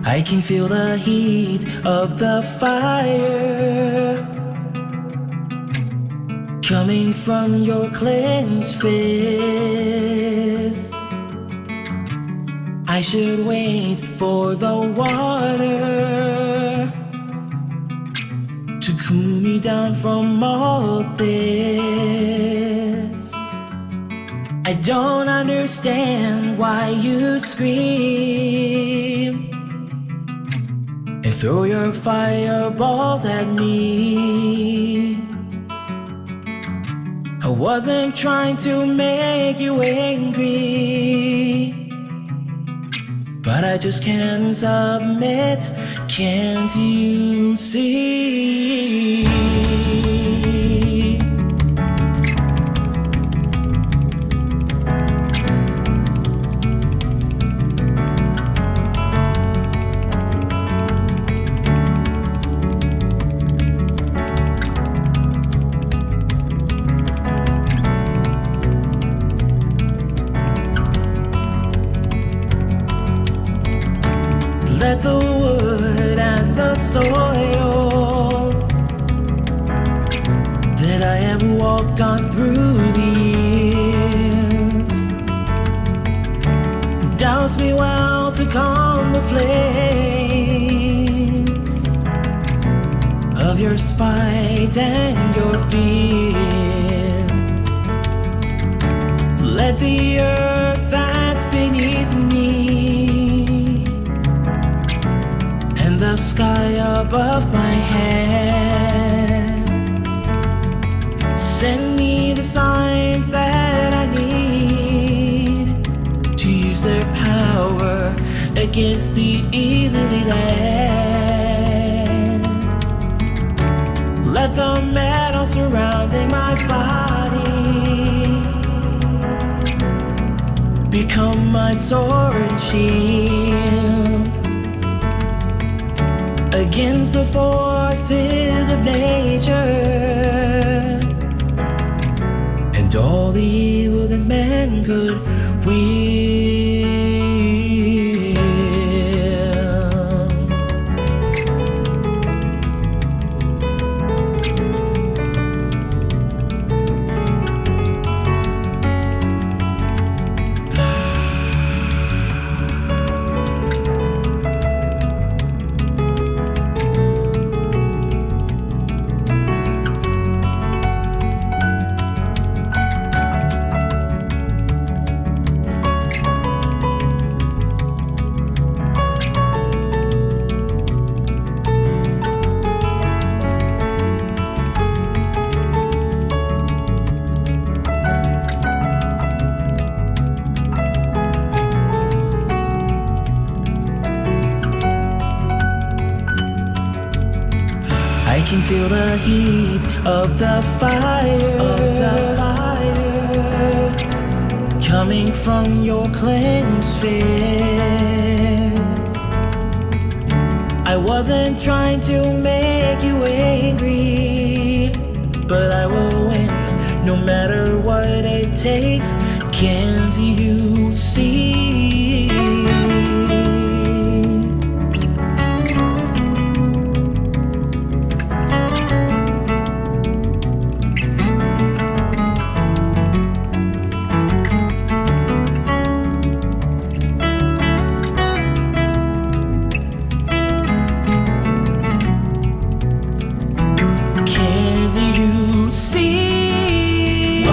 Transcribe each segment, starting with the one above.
I can feel the heat of the fire coming from your clenched fist. I should wait for the water to cool me down from all this. I don't understand why you scream and throw your fireballs at me. I wasn't trying to make you angry, but I just can't submit. Can't you see? Let the wood and the soil that I have walked on through the years douse me well to calm the flames of your spite and your fears. Let the earth that's beneath me the sky above my head send me the signs that I need to use their power against the easily led. Let the metal surrounding my body become my sword and shield against the forces of nature and all the evil that man could wield. I can feel the heat of the fire, coming from your clenched fist. I wasn't trying to make you angry, but I will win no matter what it takes. Can't you see? See,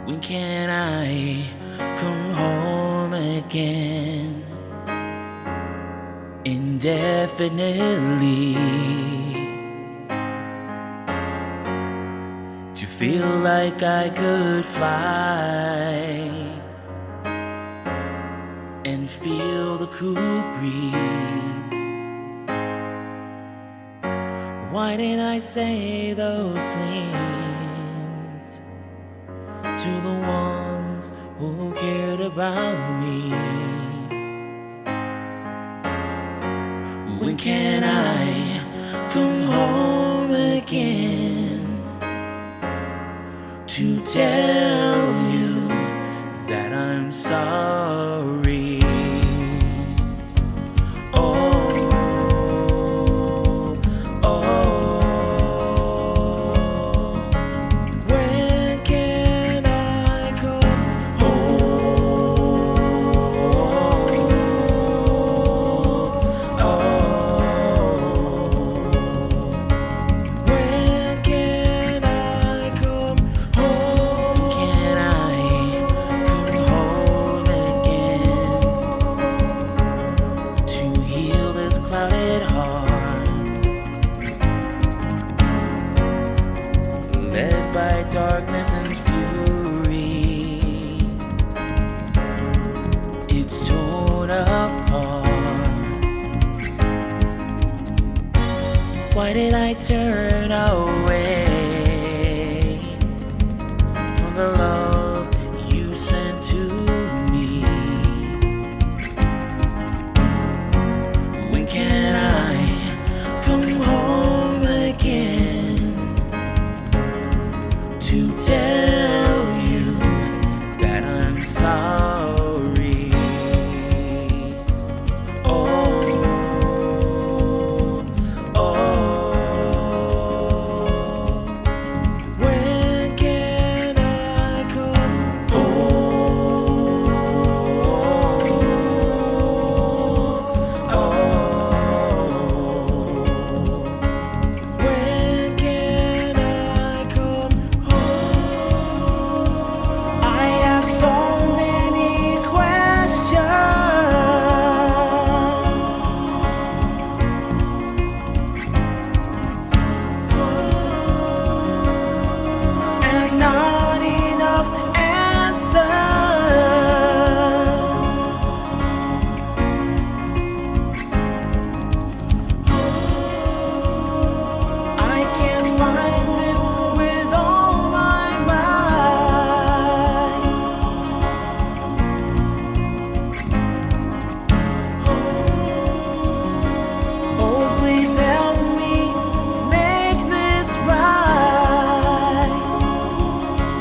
When can I come home again? Indefinitely, to feel like I could fly and feel the cool breeze. Why didn't I say those things to the ones who cared about me? When can I come home again to tell you that I'm sorry? Darkness and fury, it's torn apart. Why did I turn away from the love you sent to me? When can I come home again to tell you that I'm sorry? When can I come home? When can I come home? I have so many questions, and not enough answers. I can't find them with all my might. Oh, please help me make this right.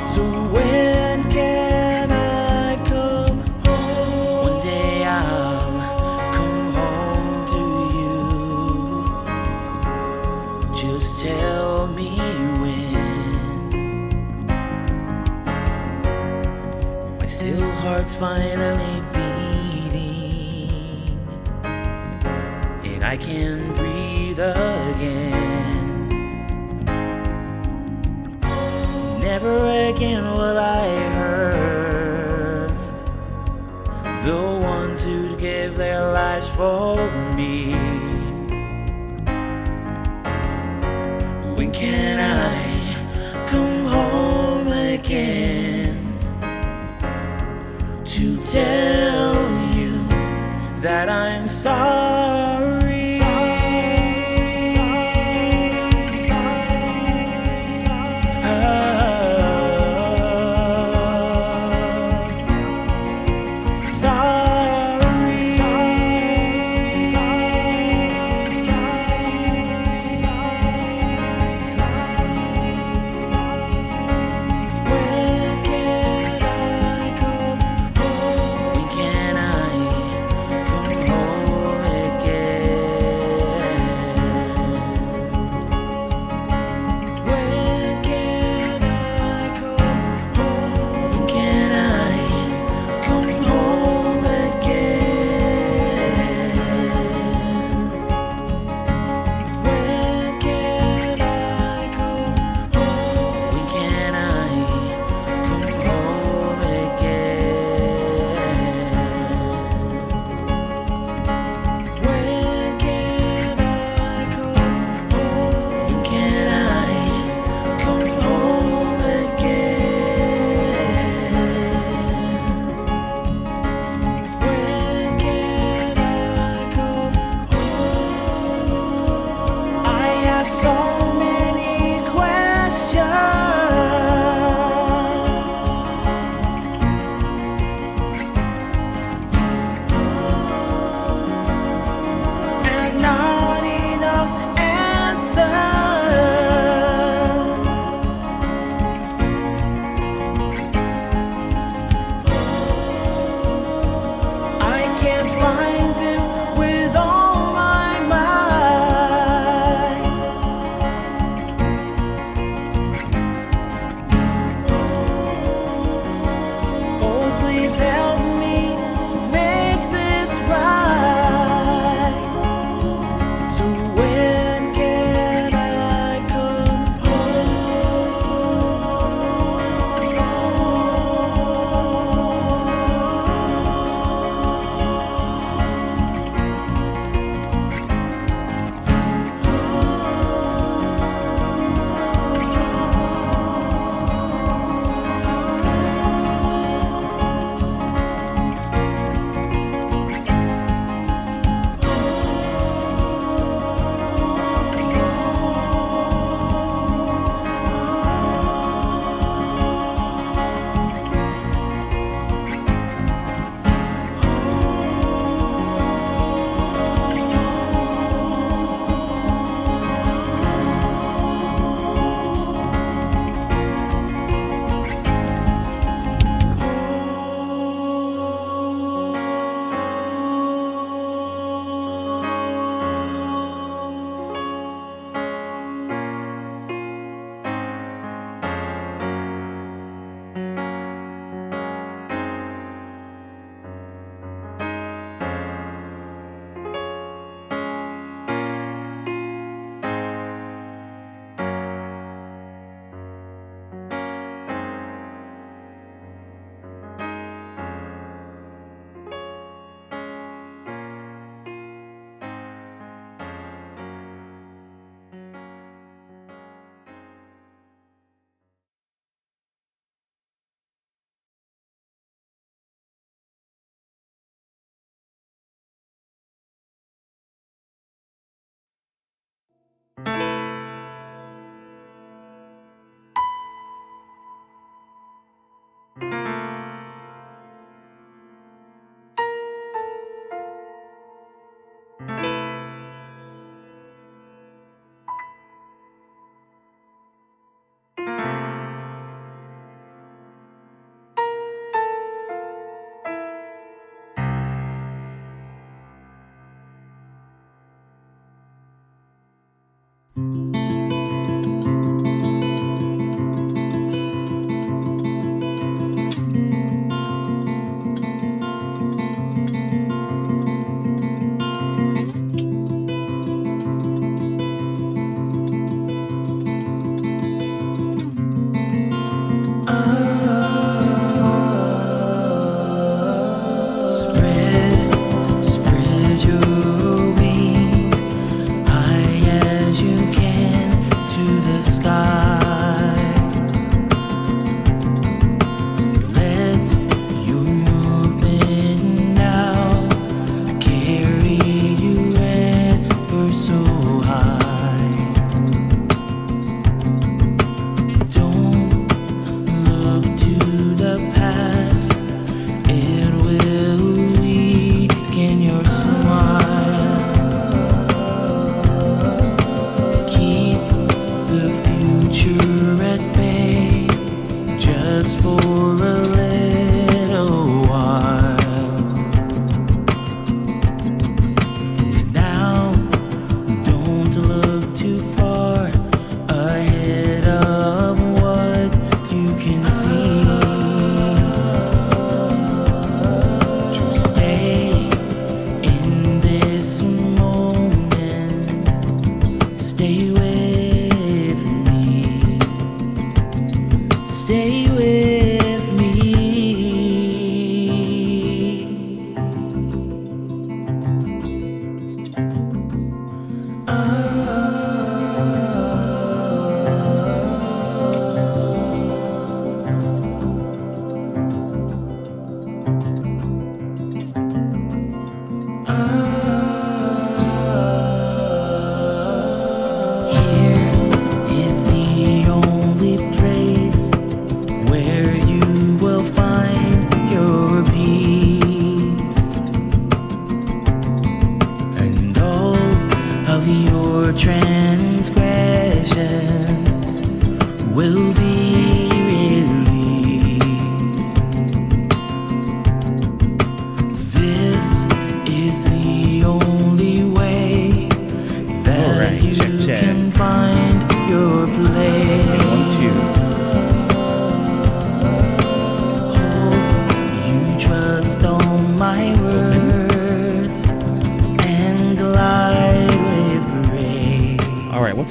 So when can I come home? One day I'll come home to you. Just tell me when. My still heart's finally beating, and I can breathe again. Never again will I hurt the ones who gave their lives for me. When can I come home again to tell you that I'm sorry? When can I come home again? have so many questions, and not enough answers. I can't find them with all my might. Oh, please help me make this right. So when can I come Spread your wings high as you can to the sky. Let your movement now carry you ever so high. Don't look to the past, it will weaken your smile. Keep the future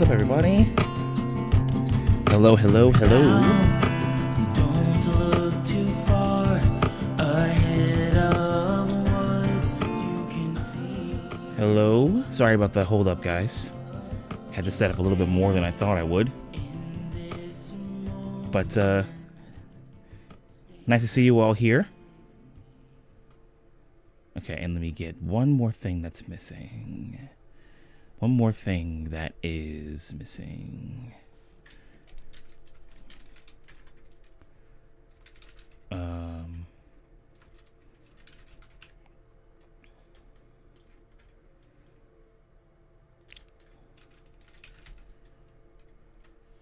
What's up, everybody? Hello, hello, hello. Don't look too far ahead of what you can see. Hello. Sorry about the hold up, guys. Had to set up a little bit more than I thought I would. But, nice to see you all here. Okay, and let me get one more thing that's missing. One more thing that is missing.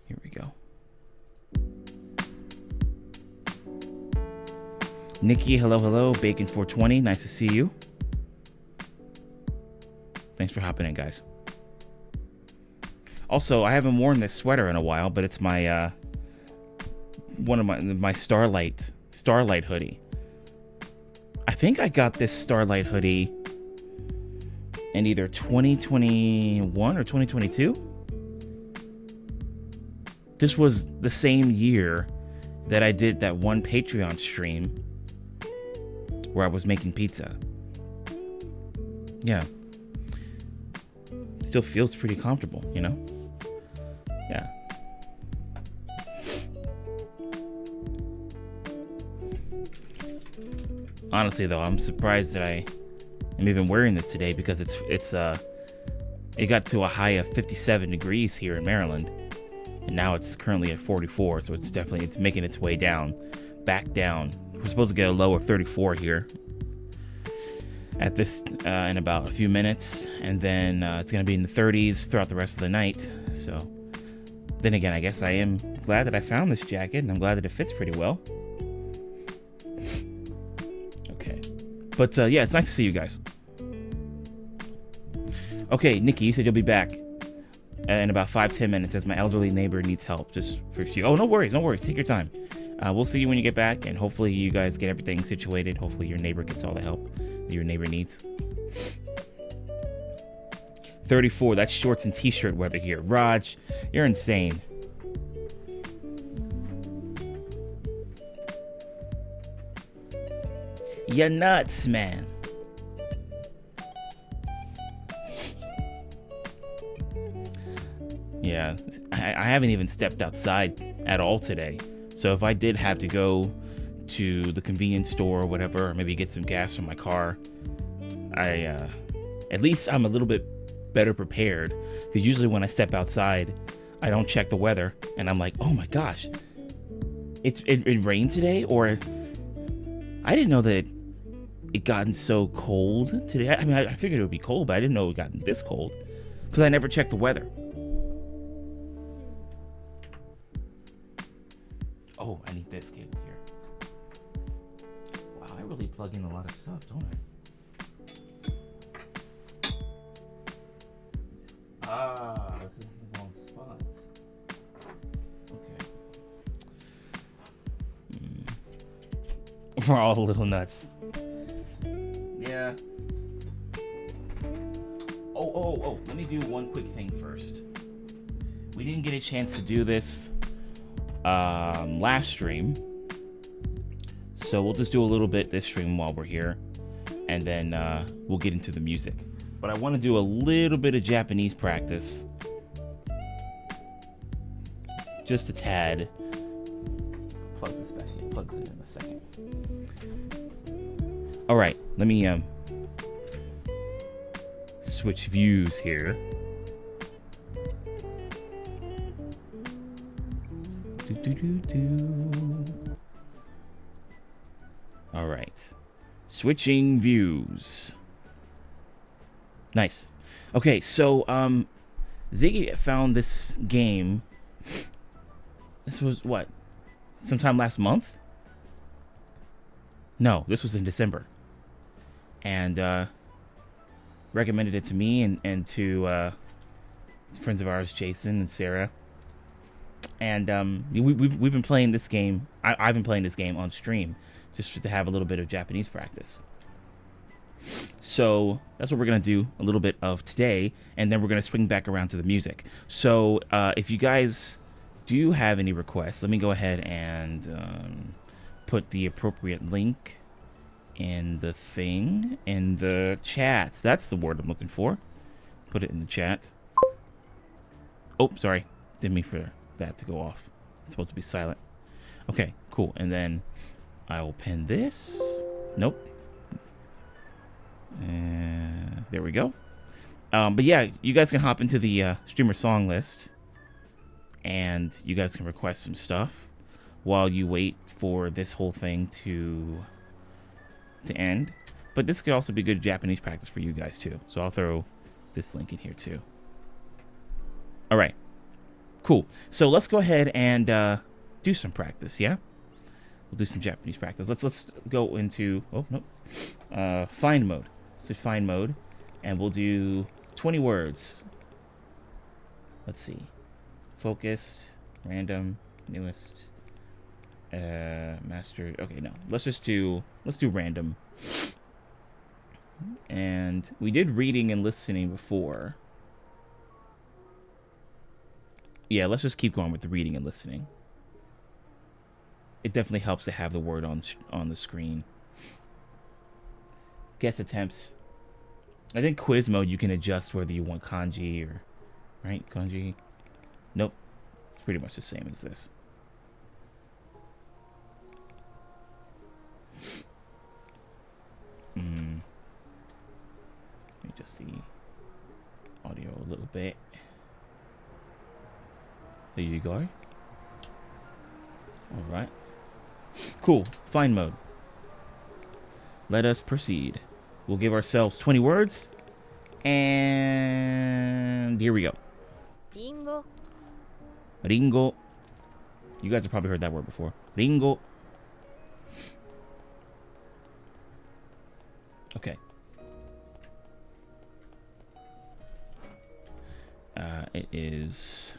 Here we go. Nikki, hello, hello. Bacon 420, nice to see you. Thanks for hopping in, guys. Also, I haven't worn this sweater in a while, but it's my one of my Starlight hoodie. I think I got this Starlight hoodie in either 2021 or 2022. This was the same year that I did that one Patreon stream where I was making pizza. Yeah. Still feels pretty comfortable, you know? Yeah. Honestly, though, I'm surprised that I am even wearing this today because it got to a high of 57 degrees here in Maryland, and now it's currently at 44, so it's making its way back down. We're supposed to get a low of 34 here at this in about a few minutes, and then it's going to be in the 30s throughout the rest of the night. So then again, I guess I am glad that I found this jacket, and I'm glad that it fits pretty well. Okay, but yeah, it's nice to see you guys. Okay, Nikki, you said you'll be back in about 5-10 minutes as my elderly neighbor needs help. Just for a few. Oh, no worries. Take your time. We'll see you when you get back, and hopefully you guys get everything situated. Hopefully your neighbor gets all the help that your neighbor needs. 34, that's shorts and t-shirt weather here. Raj, you're insane. You're nuts, man. Yeah, I haven't even stepped outside at all today. So if I did have to go to the convenience store or whatever, or maybe get some gas from my car, at least I'm a little bit better prepared. Because usually when I step outside, I don't check the weather, and I'm like, oh my gosh, it rained today, or I didn't know that it gotten so cold today. I mean, I figured it would be cold, but I didn't know it got this cold because I never checked the weather. Oh, I need this cable here. Wow, I really plug in a lot of stuff, don't I? Ah, this is the wrong spot. Okay. We're all a little nuts. Yeah. Oh, let me do one quick thing first. We didn't get a chance to do this last stream, so we'll just do a little bit this stream while we're here, and then we'll get into the music. But I want to do a little bit of Japanese practice, just a tad. Plug this back in. Plugs it in a second. All right, let me switch views here. All right, switching views. Nice. Okay, so Ziggy found this game. This was what? Sometime last month? No, this was in December. And recommended it to me and to friends of ours, Jason and Sarah. And we've been playing this game. I've been playing this game on stream just to have a little bit of Japanese practice. So that's what we're going to do a little bit of today, and then we're going to swing back around to the music. So if you guys do have any requests, let me go ahead and put the appropriate link in the thing, in the chat. That's the word I'm looking for. Put it in the chat. Oh, sorry. Didn't mean for that to go off. It's supposed to be silent. Okay, cool. And then I will pin this. Nope. There we go. But yeah, you guys can hop into the streamer song list, and you guys can request some stuff while you wait for this whole thing to end. But this could also be good Japanese practice for you guys too. So I'll throw this link in here too. All right, cool. So let's go ahead and do some practice. Yeah, we'll do some Japanese practice. Let's go into find mode. Let's do find mode, and we'll do 20 words. Let's see. Focused, random, newest, mastered. Okay, no. Let's do random. And we did reading and listening before. Yeah, let's just keep going with the reading and listening. It definitely helps to have the word on the screen. Guess attempts. I think quiz mode you can adjust whether you want kanji or right kanji. Nope, it's pretty much the same as this. Let me just see audio a little bit. There you go. All right. Cool. Find mode. Let us proceed. We'll give ourselves 20 words. And here we go. Ringo. Ringo. You guys have probably heard that word before. Ringo. Okay. It is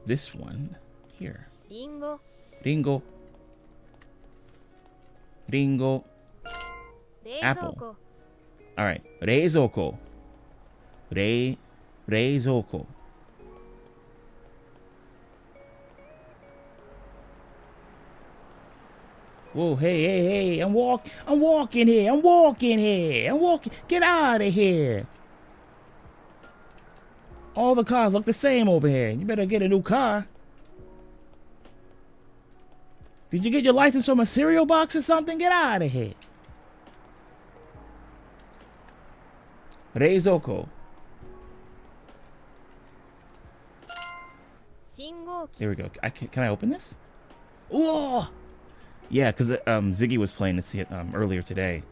this one here. Ringo. Ringo. Ringo. Apple. All right. Reizoko. Reizoko. Whoa, hey, I'm walking here. Get out of here. All the cars look the same over here. You better get a new car. Did you get your license from a cereal box or something? Get out of here. Reizoko. There we go. Can I open this? Oh! Yeah, because Ziggy was playing this earlier today.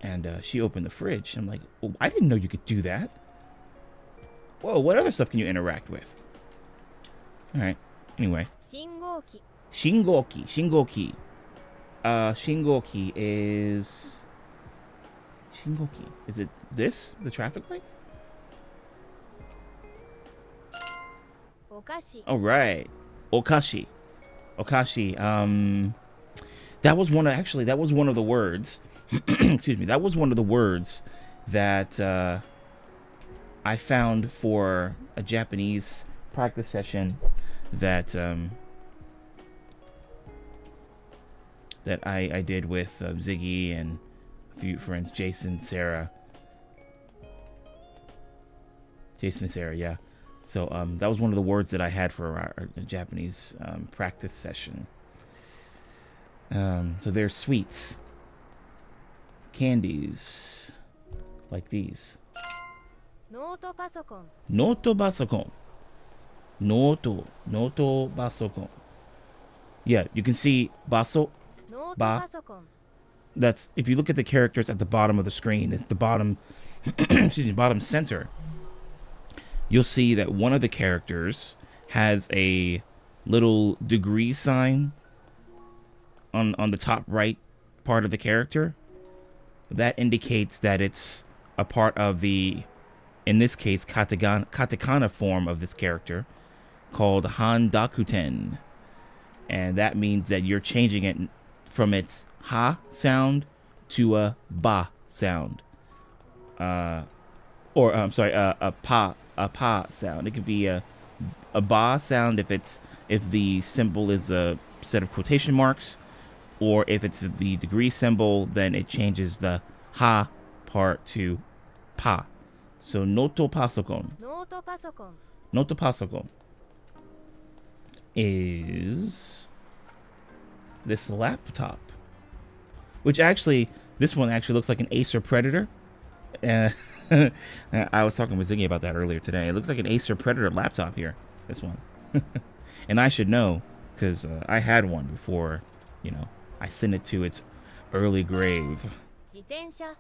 And she opened the fridge. I'm like, oh, I didn't know you could do that. Whoa, what other stuff can you interact with? Alright, anyway. Shingoki. Shingoki. Shingoki is... Shingoki. Is it this? The traffic light? Okashi. Alright. Okashi. That was one of the words. Excuse me. That was one of the words that I found for a Japanese practice session that I did with Ziggy and a few friends, Jason and Sarah, yeah. So that was one of the words that I had for our Japanese practice session. So there's sweets, candies, like these. Noto pasokon. Noto basokon. Yeah, you can see baso. Noto Ba. pasokon. That's, if you look at the characters at the bottom of the screen, it's the bottom, excuse me, bottom center. You'll see that one of the characters has a little degree sign on the top right part of the character. That indicates that it's a part of the, in this case, katakana form of this character called Handakuten. And that means that you're changing it from its ha sound to a ba sound. Or I'm sorry, a pa sound. It could be a ba sound if the symbol is a set of quotation marks, or if it's the degree symbol, then it changes the ha part to pa. So noto pasokon. ノートパソコン Noto pasokon is this laptop, which actually, this one actually looks like an Acer Predator. I was talking with Ziggy about that earlier today. It looks like an Acer Predator laptop here, this one. And I should know, because I had one before, you know, I sent it to its early grave. 自転車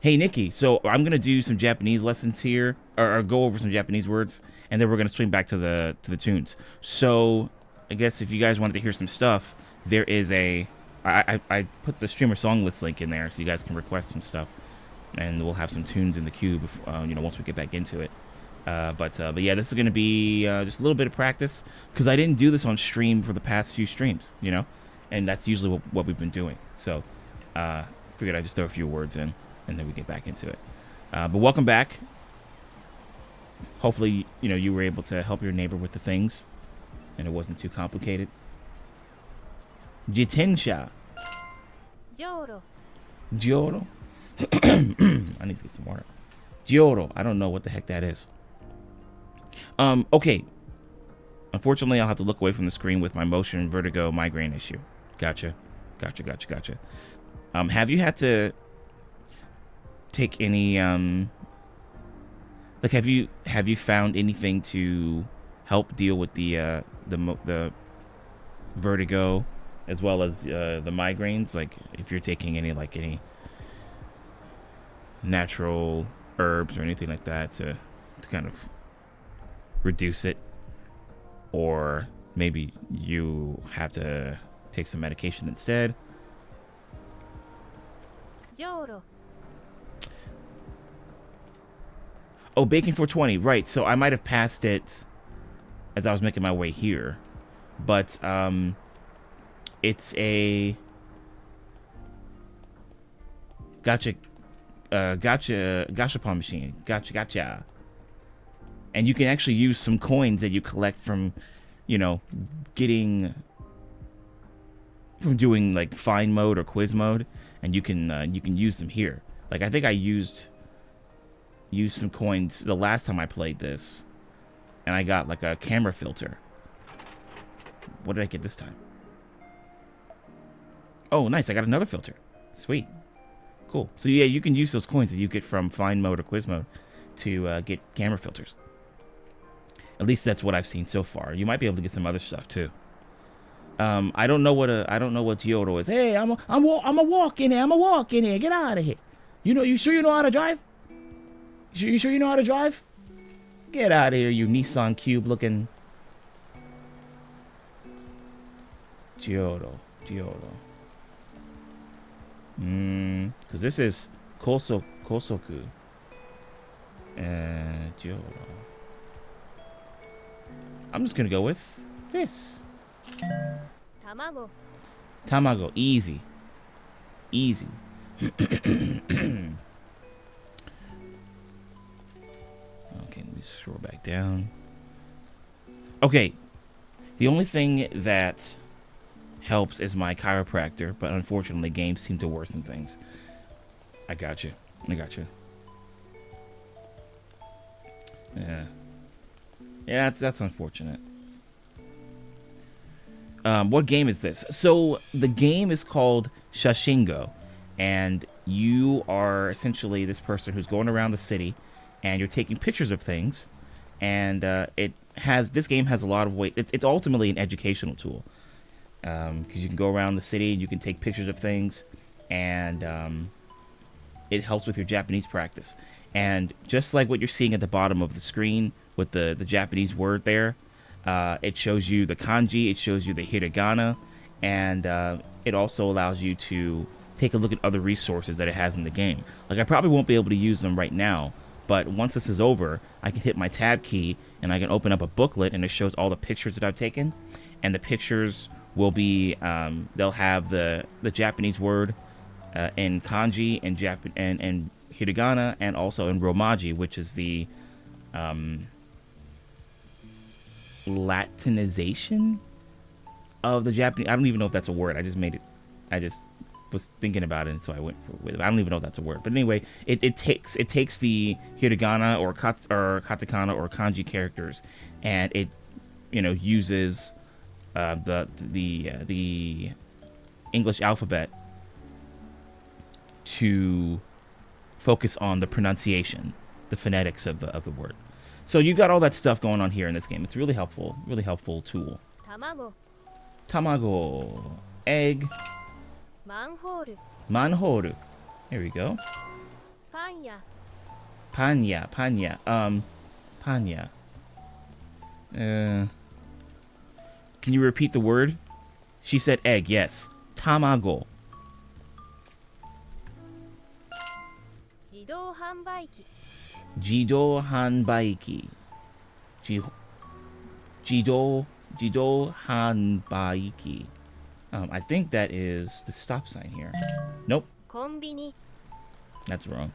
Hey, Nikki, so I'm going to do some Japanese lessons here, or go over some Japanese words, and then we're going to swing back to the tunes. So I guess if you guys wanted to hear some stuff, there is I put the streamer song list link in there so you guys can request some stuff, and we'll have some tunes in the queue before, you know, once we get back into it. But yeah, this is going to be just a little bit of practice, because I didn't do this on stream for the past few streams, you know, and that's usually what we've been doing. So figured I'd just throw a few words in, and then we get back into it. But welcome back. Hopefully, you know, you were able to help your neighbor with the things, and it wasn't too complicated. Jitensha. ジョーロ Gioro. I need to get some water. Gioro. I don't know what the heck that is. Okay. Unfortunately, I'll have to look away from the screen with my motion vertigo migraine issue. Gotcha. Have you had to take any like have you found anything to help deal with the vertigo as well as the migraines, like if you're taking any natural herbs or anything like that to kind of reduce it, or maybe you have to take some medication instead? ジョーロ Oh, Baking 420, right. So I might have passed it as I was making my way here. But it's a gachapon machine. Gotcha. And you can actually use some coins that you collect from, you know, from doing like fine mode or quiz mode, and you can use them here. Like I think I used some coins the last time I played this, and I got like a camera filter. What did I get this time? Oh, nice, I got another filter. Sweet. Cool. So yeah, you can use those coins that you get from fine mode or quiz mode to get camera filters. At least that's what I've seen so far. You might be able to get some other stuff too. I don't know what Giotto is. Hey, I'm a walk in here. I'm a walk in here. Get out of here. You sure you know how to drive? You sure you know how to drive? Get out of here, you Nissan Cube looking. Giotto. Because this is Kosoku. Giotto. I'm just gonna go with this. 卵 Tamago. Easy. Okay, let me scroll back down. Okay. The only thing that helps is my chiropractor, but unfortunately games seem to worsen things. I got you. Yeah, that's unfortunate. What game is this? So the game is called Shashingo, and you are essentially this person who's going around the city, and you're taking pictures of things, and this game has a lot of ways. It's ultimately an educational tool, because you can go around the city, you can take pictures of things, and it helps with your Japanese practice. And just like what you're seeing at the bottom of the screen with the Japanese word there, it shows you the kanji, it shows you the hiragana, and it also allows you to take a look at other resources that it has in the game. Like I probably won't be able to use them right now, but once this is over, I can hit my tab key and I can open up a booklet, and it shows all the pictures that I've taken, and the pictures will be they'll have the Japanese word in kanji and and hiragana, and also in romaji, which is the Latinization of the Japanese. I don't even know if that's a word. I just made it. I just was thinking about it, and so I went with it. I don't even know if that's a word. But anyway, it takes the hiragana or katakana or kanji characters, and it uses the English alphabet to focus on the pronunciation, the phonetics of the word. So you got all that stuff going on here in this game. It's really helpful tool. 卵 Tamago, egg, マンホール manhole. There we go. パン屋 Panya. Panya. Can you repeat the word? She said egg, yes. Tamago. 自動販売機 Jido hanbaiki. Jido hanbaiki. I think that is the stop sign here. Nope, コンビニ that's wrong.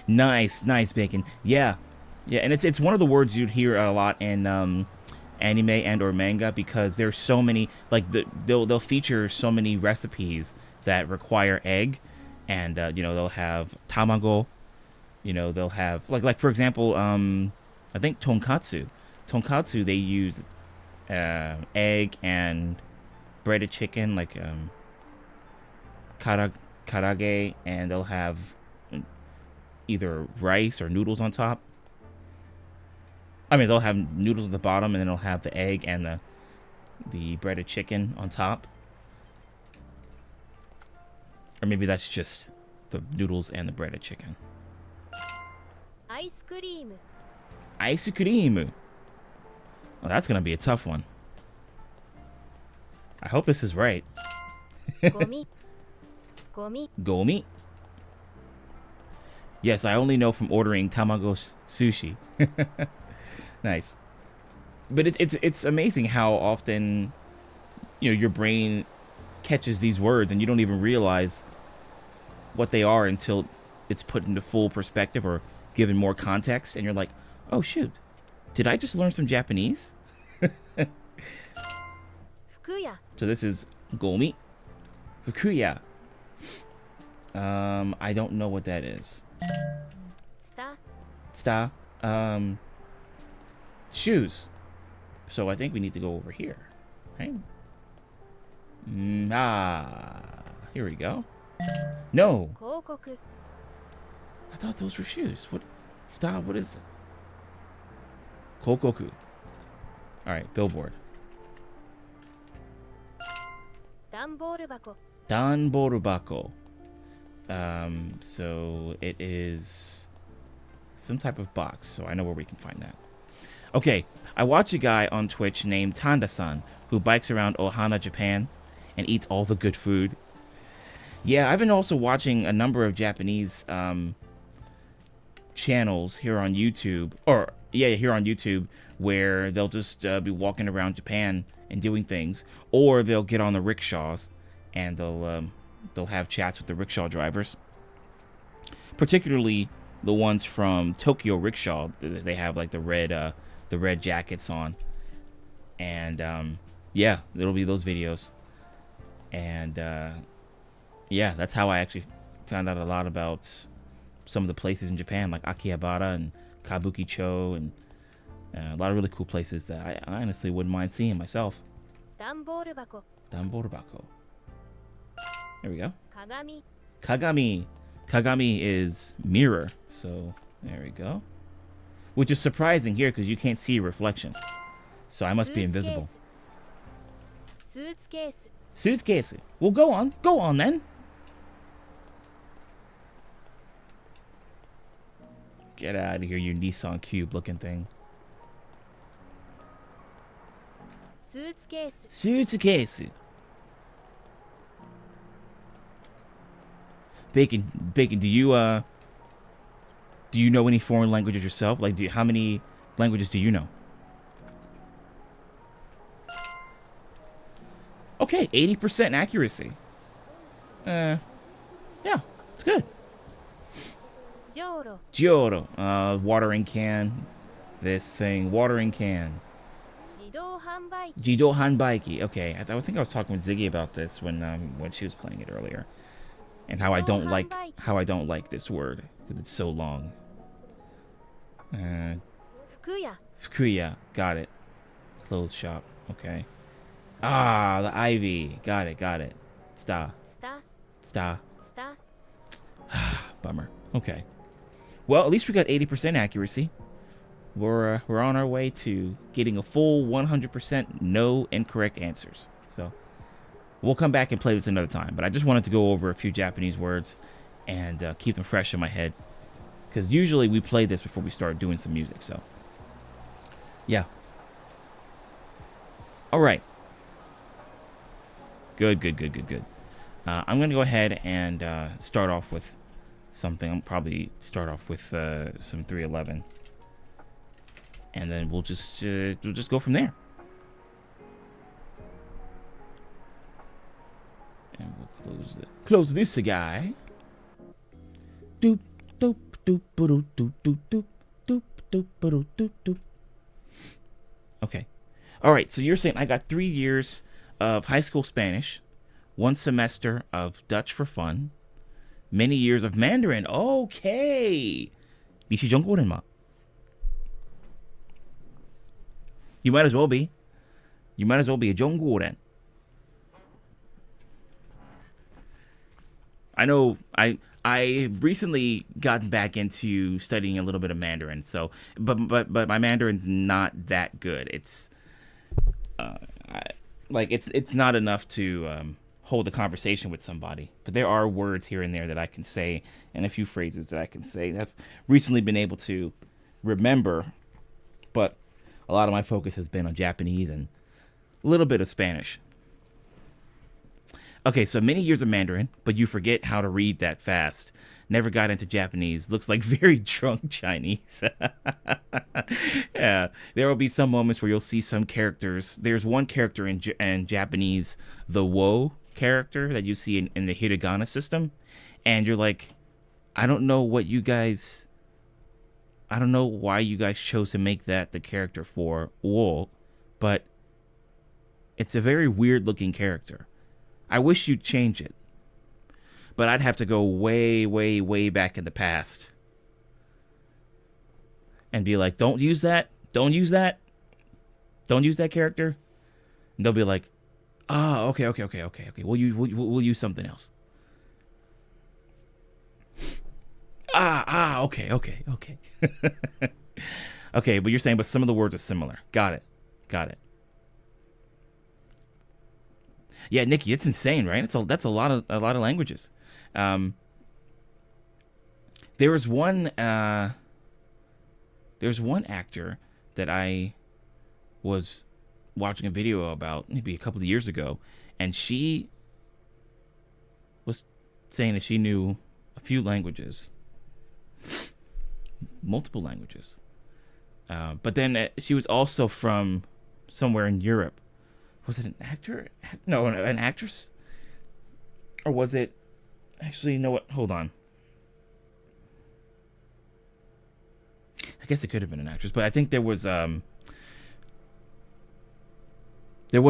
Nice, Bacon. Yeah, and it's one of the words you'd hear a lot in anime and or manga, because there's so many, like they'll feature so many recipes that require egg, and they'll have tamago. They'll have like for example, I think tonkatsu. Tonkatsu, they use egg and breaded chicken, like karage, and they'll have either rice or noodles on top. I mean, they'll have noodles at the bottom, and then they'll have the egg and the breaded chicken on top. Or maybe that's just the noodles and the breaded chicken. アイスクリーム Ice cream. Oh, that's gonna be a tough one. I hope this is right. ゴミゴミ Gomi. Yes, I only know from ordering tamago sushi. Nice. But it's amazing how often your brain catches these words and you don't even realize what they are until it's put into full perspective or given more context, and you're like, oh shoot, did I just learn some Japanese? 服屋 So this is gomi. Fukuya. I don't know what that is. ツタ Sta. Shoes. So I think we need to go over here. Right? Here we go. No, 広告 I thought those were shoes. What? Stop. What is it? Kokoku. All right, billboard. 段ボール箱 Danborubako. So it is some type of box. So I know where we can find that. Okay, I watch a guy on Twitch named Tanda-san who bikes around Ohana, Japan, and eats all the good food. Yeah, I've been also watching a number of Japanese channels here on YouTube, here on YouTube, where they'll just be walking around Japan and doing things, or they'll get on the rickshaws and they'll have chats with the rickshaw drivers, particularly the ones from Tokyo Rickshaw. They have like the red jackets on, and yeah, it'll be those videos, and yeah, that's how I actually found out a lot about some of the places in Japan, like Akihabara and Kabukicho, and a lot of really cool places that I honestly wouldn't mind seeing myself. 段ボール箱 Danborubako. There we go. 鏡 Kagami. Kagami is mirror, so there we go. Which is surprising here because you can't see a reflection. So I must be invisible. スーツケース Suitcase. Well, go on then. Get out of here, you Nissan Cube looking thing. スーツケース Suitcase. Bacon, do you know any foreign languages yourself? Like, how many languages do you know? Okay, 80% accuracy. Yeah, it's good. じょうろ Giotto, watering can. This thing, watering can. 自動販売機 Jido Hanbaiki. Okay, I think I was talking with Ziggy about this when she was playing it earlier, and how I don't like this word because it's so long. 服屋 Fukuya, got it. Clothes shop. Okay. Ah, the ivy. Got it. Star. スタ Star. スタ Bummer. Okay. Well, at least we got 80% accuracy. We're on our way to getting a full 100% no incorrect answers. So we'll come back and play this another time. But I just wanted to go over a few Japanese words and keep them fresh in my head, because usually we play this before we start doing some music. So yeah. All right. Good. I'm gonna go ahead and start off with something. I'll probably start off with some 311. And then we'll just go from there. And we'll close this guy. Doop doop doop doop doop doop doop doop doop doop doop doop. Okay. All right. So you're saying I got 3 years of high school Spanish, 1 semester of Dutch for fun, many years of Mandarin. Okay. 니시정고ren마. You might as well be. You might as well be a Jonggoren. I know I recently gotten back into studying a little bit of Mandarin, so but my Mandarin's not that good. It's it's not enough to hold a conversation with somebody. But there are words here and there that I can say, and a few phrases that I can say that I've recently been able to remember, but a lot of my focus has been on Japanese and a little bit of Spanish. Okay, so many years of Mandarin, but you forget how to read that fast. Never got into Japanese. Looks like very drunk Chinese. Yeah, there will be some moments where you'll see some characters. There's one character in Japanese, the wo character that you see in the hiragana system, and you're like, I don't know why you guys chose to make that the character for wo, but it's a very weird looking character. I wish you'd change it. But I'd have to go way, way, way back in the past and be like, don't use that. Don't use that. Don't use that character. And they'll be like, okay. We'll use something else. Okay. Okay, but you're saying, but some of the words are similar. Got it. Yeah, Nikki, it's insane, right? That's a lot of languages. There's one actor that I was watching a video about maybe a couple of years ago, and she was saying that she knew a few languages, multiple languages. But then she was also from somewhere in Europe. Was it an actor? No, an actress? Or was it... Actually, you know what? Hold on. I guess it could have been an actress, but I think there was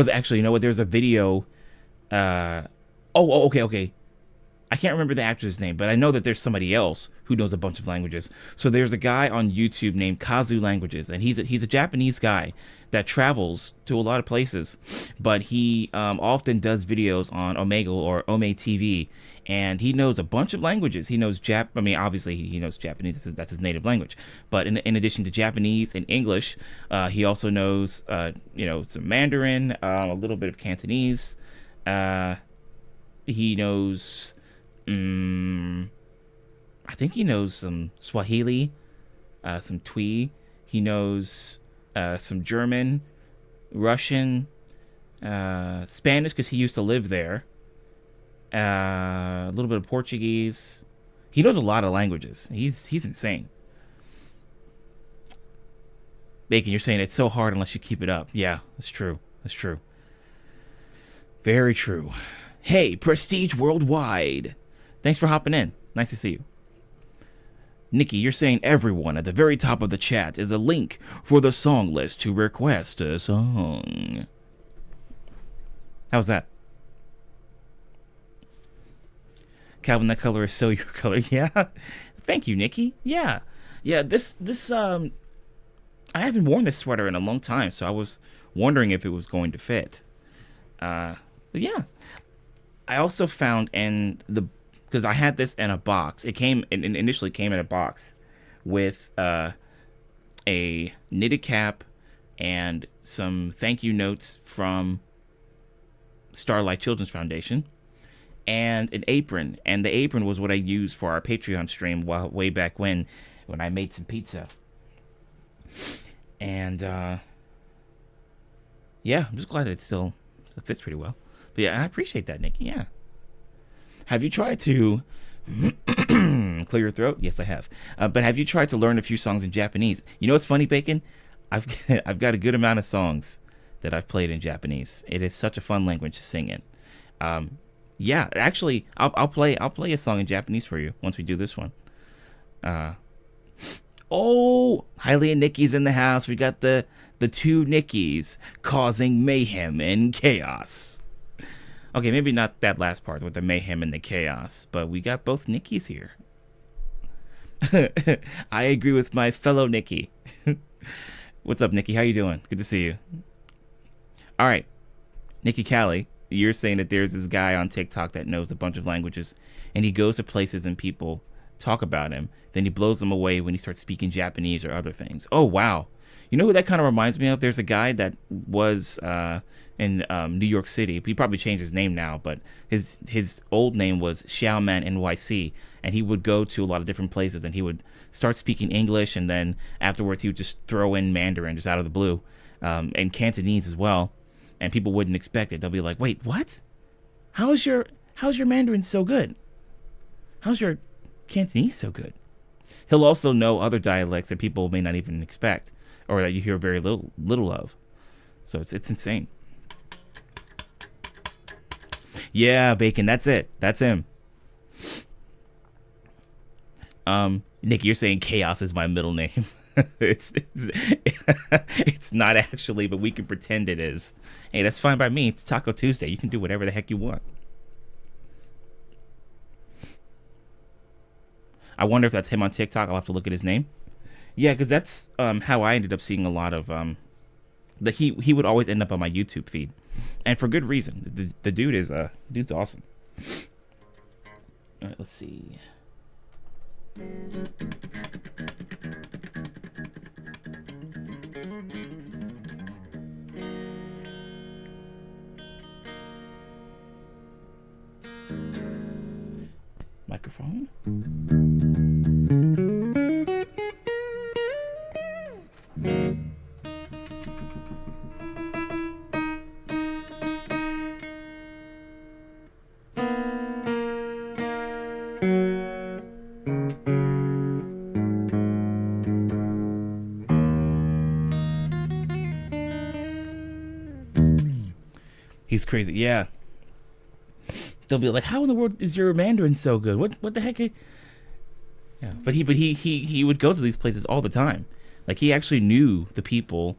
actually, you know what? There's a video... Okay. I can't remember the actress' name, but I know that there's somebody else who knows a bunch of languages. So there's a guy on YouTube named Kazu Languages, and he's a Japanese guy that travels to a lot of places, but he often does videos on Omegle or Ome TV, and he knows a bunch of languages. He knows obviously he knows Japanese, that's his native language, but in addition to Japanese and English, he also knows some Mandarin, a little bit of Cantonese. He knows I think he knows some Swahili, some Twi. He knows some German, Russian, Spanish because he used to live there. A little bit of Portuguese. He knows a lot of languages. He's insane. Bacon, you're saying it's so hard unless you keep it up. Yeah, that's true. Very true. Hey, Prestige Worldwide. Thanks for hopping in. Nice to see you. Nikki, you're saying everyone at the very top of the chat is a link for the song list to request a song. How's that? Calvin, that color is so your color. Yeah. Thank you, Nikki. Yeah. Yeah, this I haven't worn this sweater in a long time, so I was wondering if it was going to fit. But yeah. I also found because I had this in a box. It initially came in a box with a knitted cap and some thank you notes from Starlight Children's Foundation and an apron. And the apron was what I used for our Patreon stream way back when I made some pizza. And yeah, I'm just glad it still fits pretty well. But yeah, I appreciate that, Nikki. Yeah. Have you tried to clear your throat? Yes, I have. But have you tried to learn a few songs in Japanese? You know what's funny, Bacon? I've got a good amount of songs that I've played in Japanese. It is such a fun language to sing in. Yeah, actually, I'll play a song in Japanese for you once we do this one. Oh, Hailey and Nikki's in the house. We got the two Nikkis causing mayhem and chaos. Okay, maybe not that last part with the mayhem and the chaos, but we got both Nikkis here. I agree with my fellow Nikki. What's up, Nikki? How you doing? Good to see you. All right, Nikki Callie, you're saying that there's this guy on TikTok that knows a bunch of languages, and he goes to places and people talk about him. Then he blows them away when he starts speaking Japanese or other things. Oh, wow. You know who that kind of reminds me of? There's a guy that was in New York City. He probably changed his name now, but his old name was Xiaoman NYC, and he would go to a lot of different places, and he would start speaking English, and then afterwards he would just throw in Mandarin just out of the blue, and Cantonese as well, and people wouldn't expect it. They'll be like, "Wait, what? How's your Mandarin so good? How's your Cantonese so good?" He'll also know other dialects that people may not even expect, or that you hear very little of. So it's insane. Yeah, Bacon, that's it. That's him. Nick, you're saying chaos is my middle name. It's not actually, but we can pretend it is. Hey, that's fine by me. It's Taco Tuesday. You can do whatever the heck you want. I wonder if that's him on TikTok. I'll have to look at his name. Yeah, because that's how I ended up seeing a lot of he would always end up on my YouTube feed, and for good reason. The dude is dude's awesome. All right, let's see. Microphone. He's crazy. Yeah. They'll be like, "How in the world is your Mandarin so good? What the heck?" Yeah. But he would go to these places all the time. Like, he actually knew the people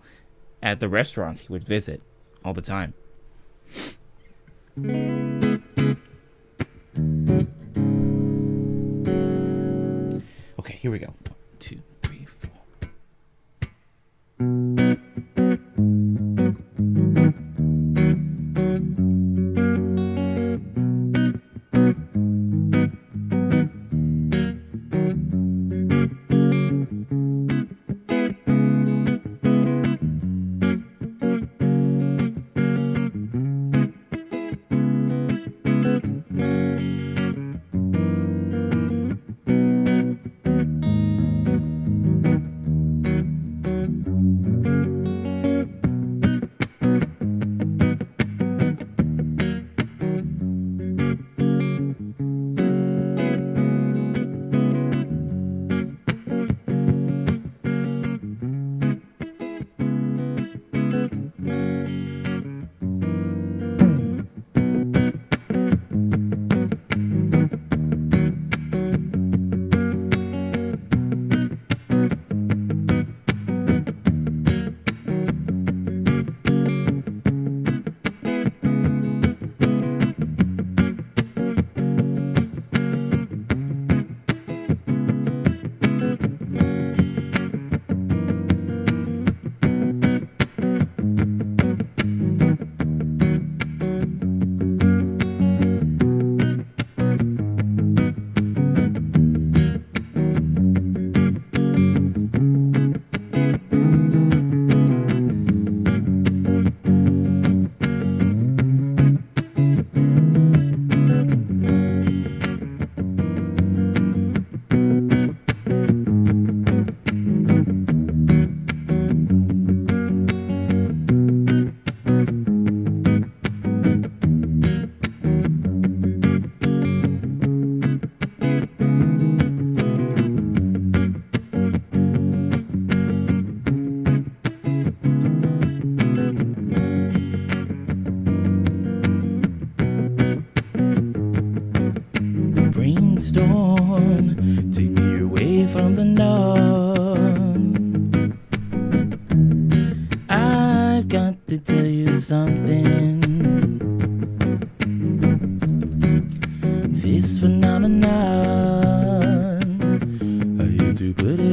at the restaurants he would visit all the time. Okay, here we go. 1, 2, 3, 4.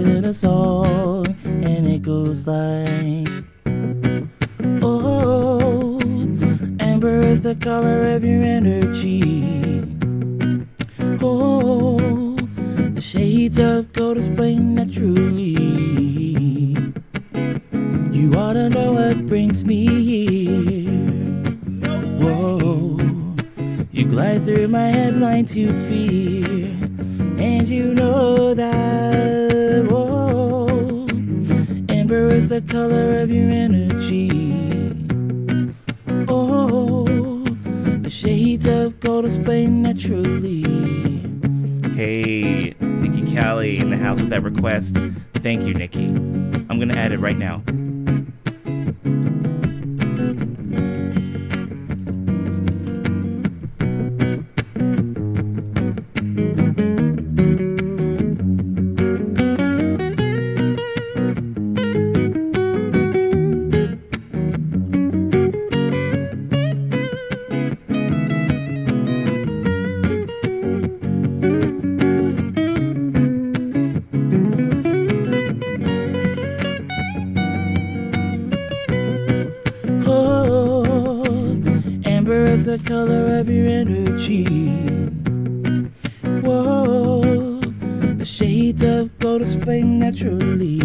in a song, and it goes like, oh, amber is the color of your energy. Oh, the shades of gold explain that truly. You ought to know what brings me here. Whoa, you glide through my head blind to fear, and you know that. Whoa, amber is the color of your energy. Oh, the shades of gold explain that truly. Hey, Nikki Callie in the house with that request. Thank you, Nikki. I'm gonna add it right now. The color of your energy. Whoa, the shades of gold explain naturally.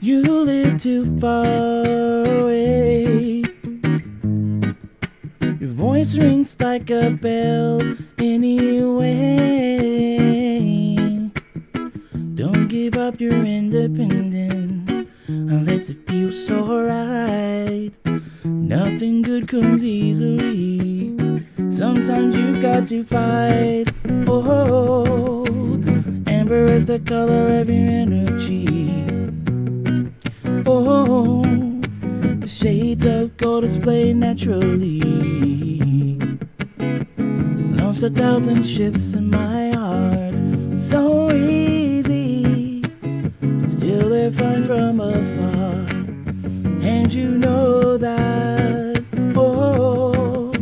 You live too far away. Your voice rings like a bell anyway. Don't give up your independence unless it feels so right. Nothing good comes easily. Sometimes you got to fight. Oh, amber is the color of your energy. Oh, the shades of gold display naturally. Love's 1,000 ships in my heart, so easy. Still they're fine from afar, and you know that. Oh,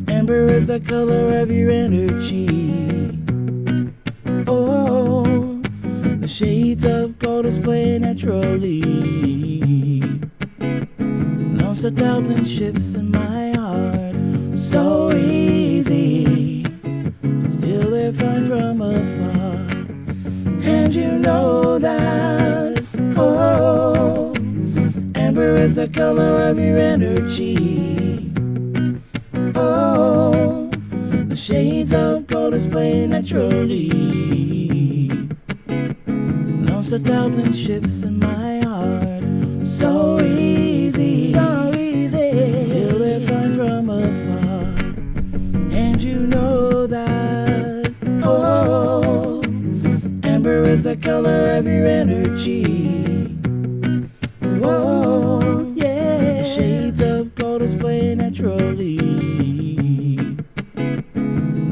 amber is the color of your energy. Oh, the shades of gold display naturally. Love's 1,000 ships in my heart, so easy. Still they're fine from afar, and you know that. Oh, amber is the color of your energy. Oh, the shades of gold display naturally. Love's 1,000 ships in my heart, so easy, so easy. Still they're fine from afar, and you know that. Oh, amber is the color of your energy. Whoa, yeah. The shades of gold display naturally.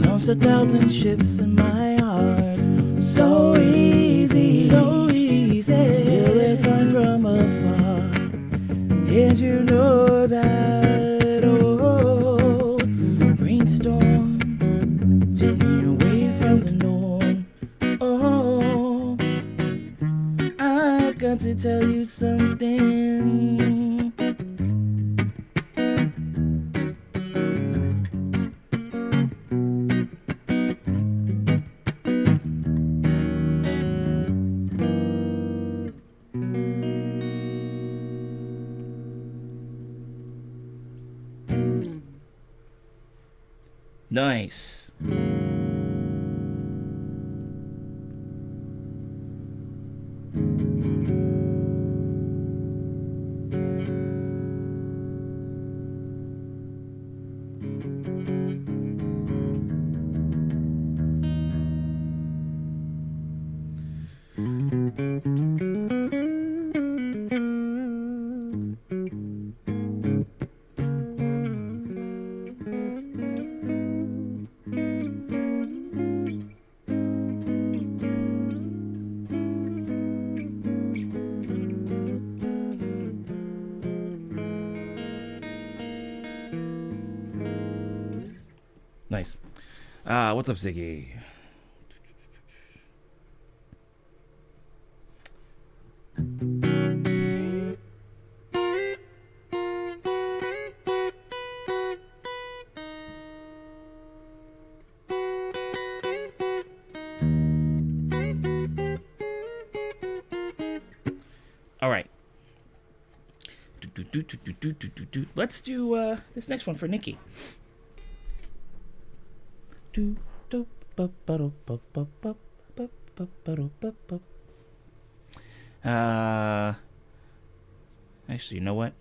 Love's 1,000 ships in my heart, so easy, so easy. Still they're fine from afar, and you know that. Oh, brainstorm, take me away from the norm. Oh, I've got to tell you something. Nice. Nice. What's up, Ziggy? All right. Let's do this next one for Nikki. Actually, you know what?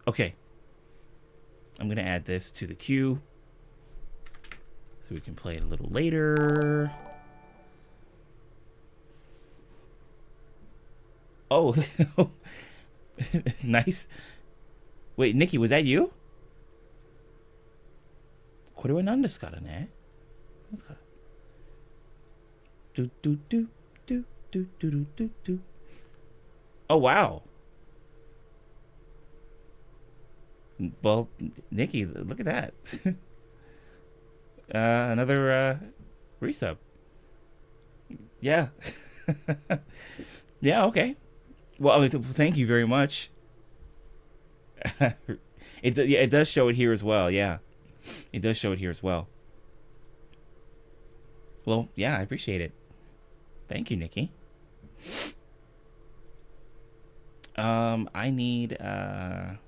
Okay. I'm going to add this to the queue so we can play it a little later. Oh, nice. Wait, Nikki, was that you? これは何ですかね? Oh, wow. Well, Nikki, look at that. Another resub. Yeah. Yeah, okay. Well, I mean, thank you very much. It does show it here as well, yeah. It does show it here as well. Well, yeah, I appreciate it. Thank you, Nikki. I need the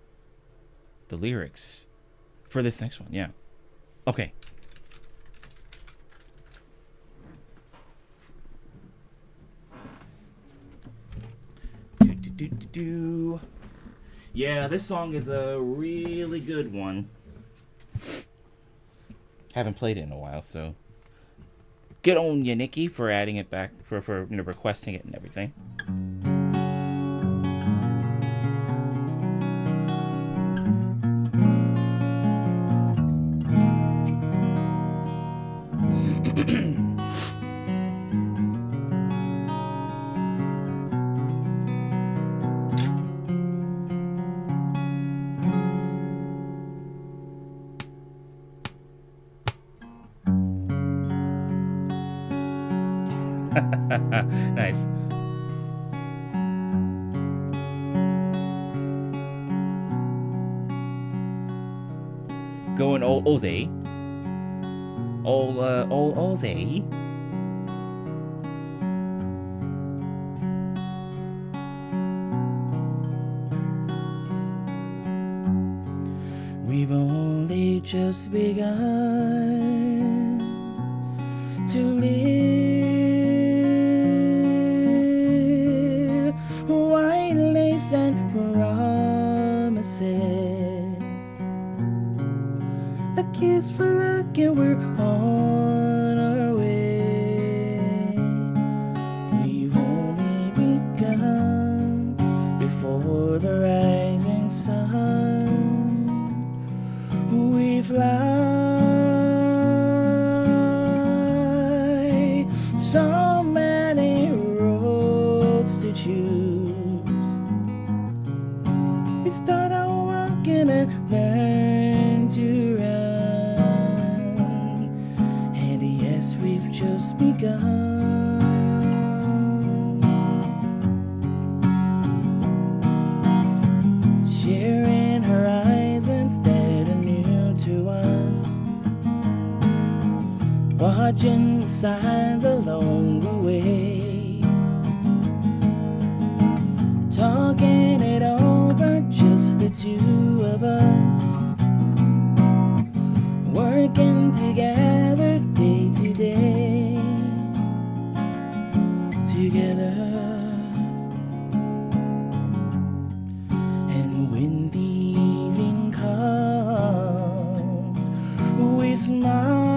lyrics for this next one, yeah. Okay. Yeah, this song is a really good one. Haven't played it in a while, so good on you, Nikki, for adding it back, for requesting it and everything. Nice. Going old Ozzy. Old Ozzy. We've only just begun to live. White lace and promises, a kiss for luck, and we're on our way. We've only begun before the rising sun. We fly, so many roads to choose. We start out walking and learn to run, and yes, we've just begun. Sharing horizons that are new to us, watching the signs along the way, talking it over, just the two of us, working together day to day, together. And when the evening comes, we smile,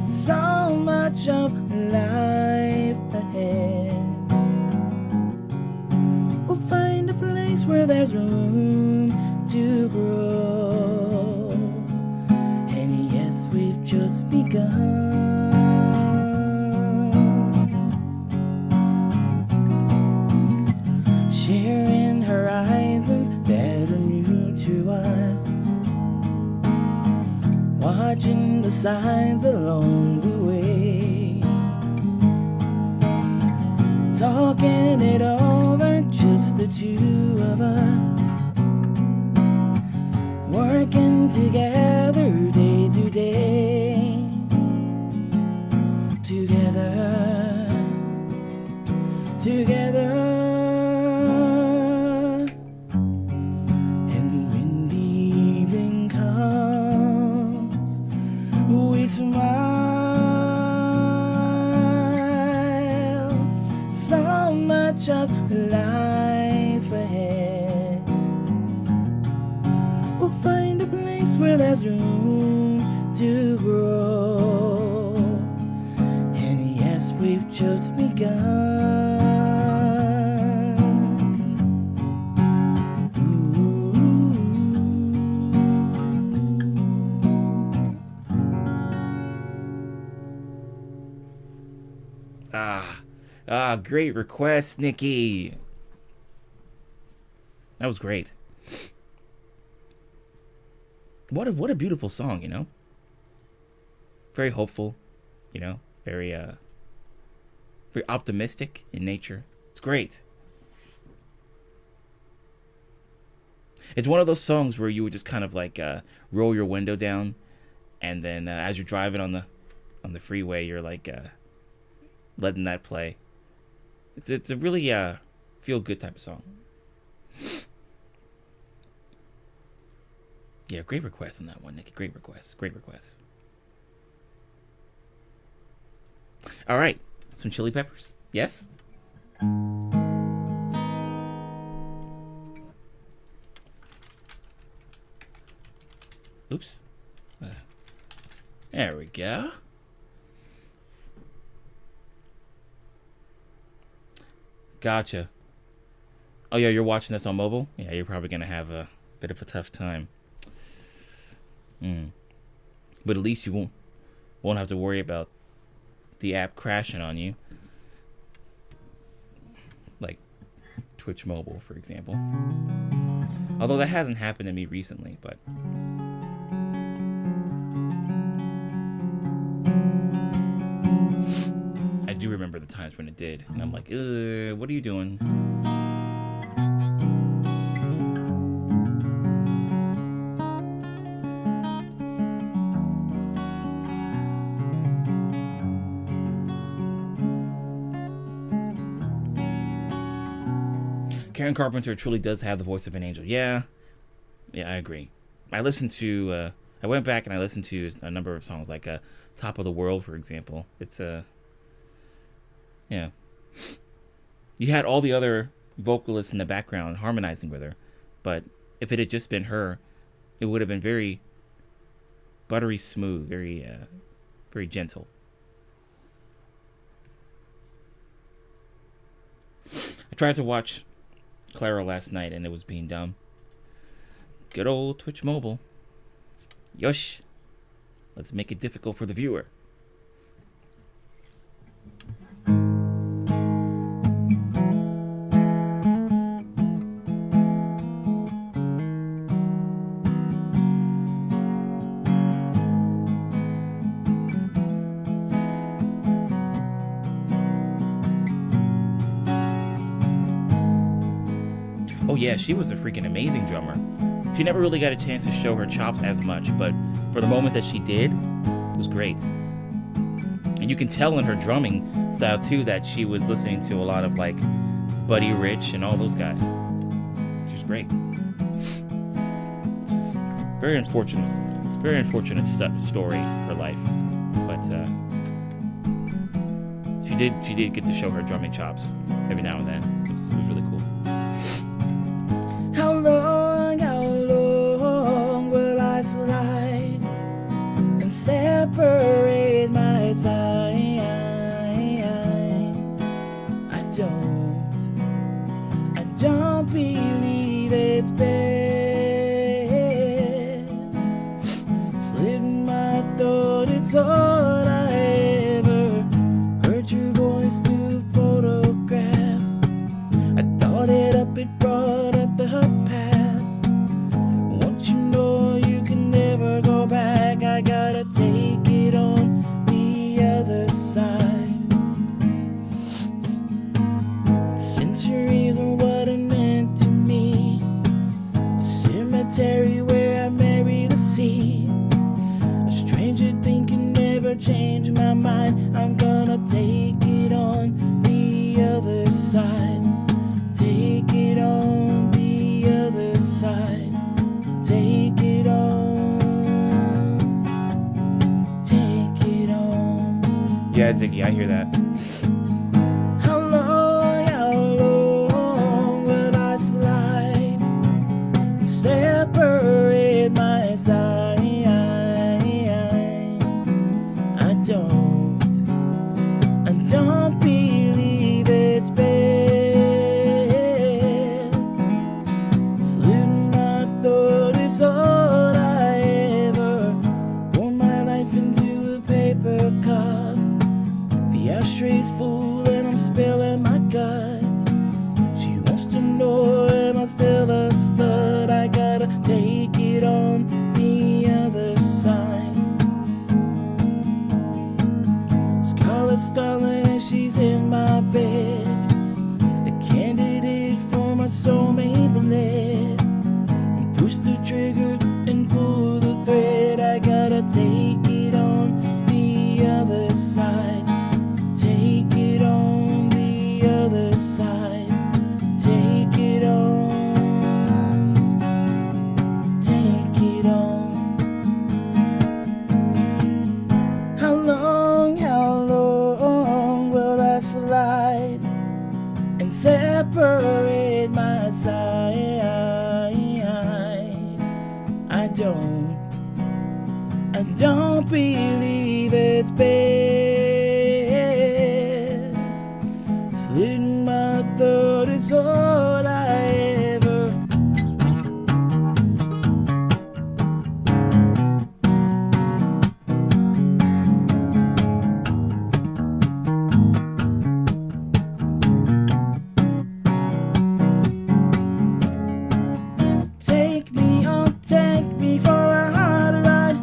so much of life ahead. We'll find a place where there's room to grow, and yes, we've just begun. Sharing horizons that are new to signs along the way. Talking it over, just the two of us, working together day to day. Together, together. And when the evening comes, we smile. So much of life ahead. We'll find a place where there's room to grow. And yes, we've just begun. Great request, Nikki. That was great. What a beautiful song, you know? Very hopeful, you know? Very optimistic in nature. It's great. It's one of those songs where you would just kind of like roll your window down, and then as you're driving on the freeway, you're like letting that play. It's a really feel good type of song. Yeah, great request on that one, Nikki. Great request. All right, some Chili Peppers. Yes. Oops. There we go. Gotcha. Oh yeah, you're watching this on mobile? Yeah, you're probably gonna have a bit of a tough time. But at least you won't have to worry about the app crashing on you. Like Twitch Mobile, for example. Although that hasn't happened to me recently, but I do remember the times when it did, and I'm like, what are you doing? Karen Carpenter truly does have the voice of an angel. Yeah, I agree. I went back and I listened to a number of songs, like Top of the World, for example. It's yeah. You had all the other vocalists in the background harmonizing with her, but if it had just been her, it would have been very buttery smooth, very gentle. I tried to watch Clara last night and it was being dumb. Good old Twitch Mobile. Yosh. Let's make it difficult for the viewer. Oh yeah, she was a freaking amazing drummer. She never really got a chance to show her chops as much, but for the moments that she did, it was great. And you can tell in her drumming style too that she was listening to a lot of like Buddy Rich and all those guys. She's great. It's just very unfortunate story, her life. But she did get to show her drumming chops every now and then. It was really cool. How long will I slide and separate my side? I don't believe it's bad. Slit my throat, it's all I ever heard your voice to photograph. I thought it up, it brought up the past. Once you know you can never go back, I gotta take it change my mind. I'm gonna take it on the other side. Take it on the other side. Take it on. Take it on. Yeah, Ziggy, I hear that. How long will I slide? Separate my side. I don't believe it's bad. Slit my throat, it's all I ever. Pour my life into a paper cup. The ashtray's full and I'm spilling my guts. She wants to know, am I still a slut? I gotta take it on the other side. Scarlet Starling, she's in my bed. A candidate for my soulmate bled. Push the trigger and pull the thread. I gotta take it on the other side. Take it on the other side. Take it on. Take it on. How long will I slide and separate my side? I don't believe it's bad. Slit my throat, it's all I ever. Take me for a hard ride.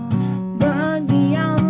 Burn me out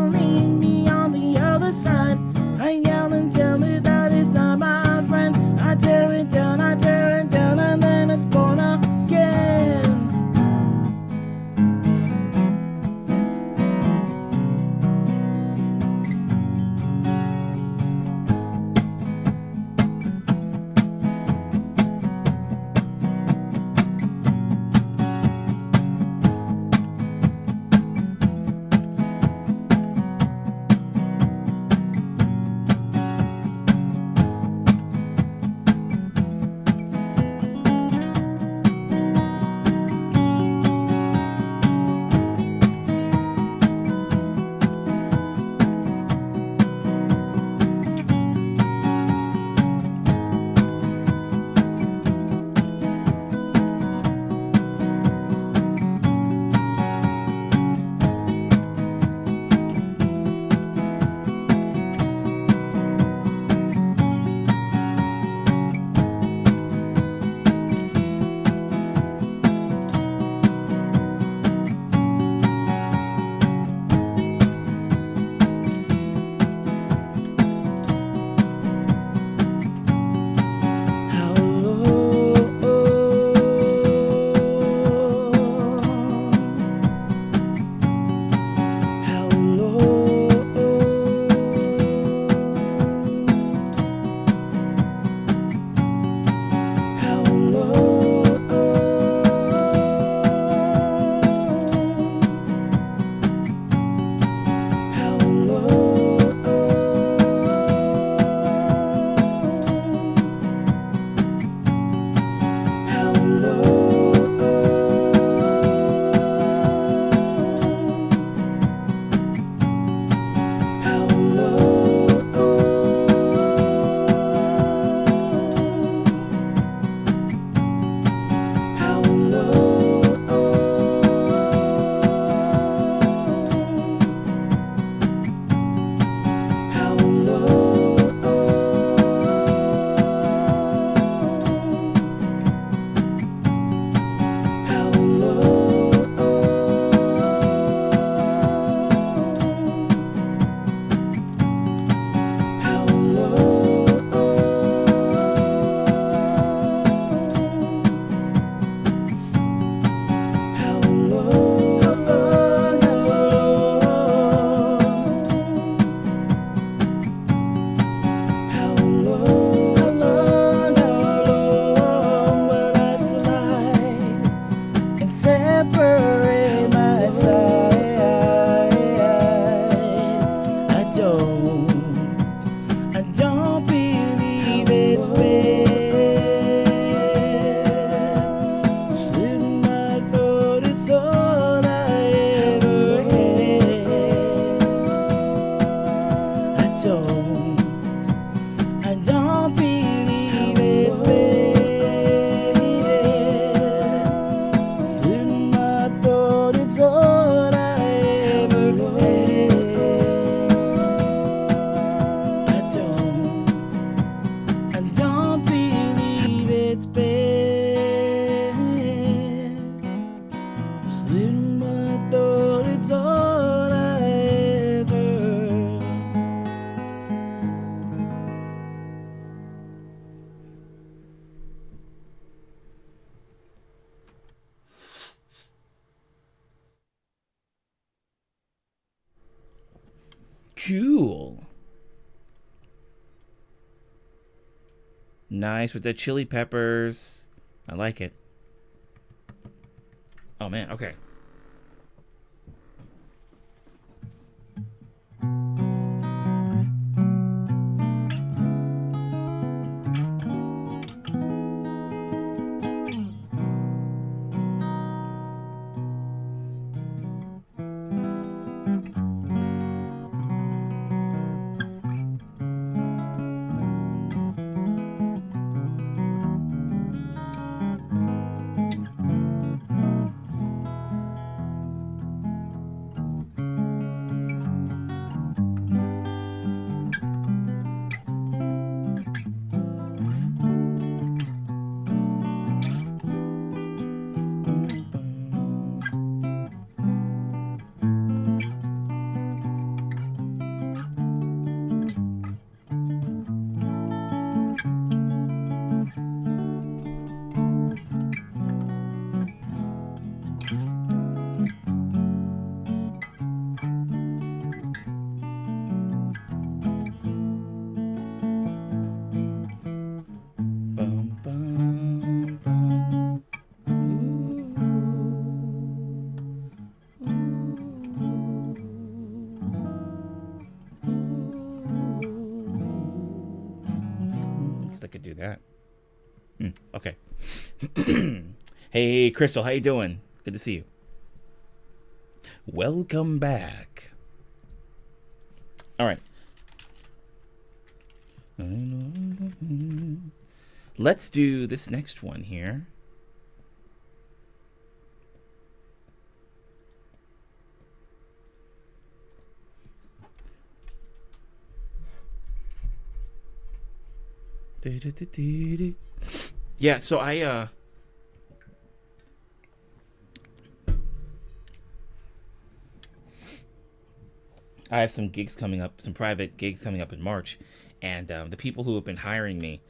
Cool. Nice with the chili peppers. I like it. Oh man, okay. I could do that. Okay. Hey, Crystal, how you doing? Good to see you. Welcome back. All right. Let's do this next one here. Yeah, so I have some gigs coming up, some private gigs coming up in March, and the people who have been hiring me,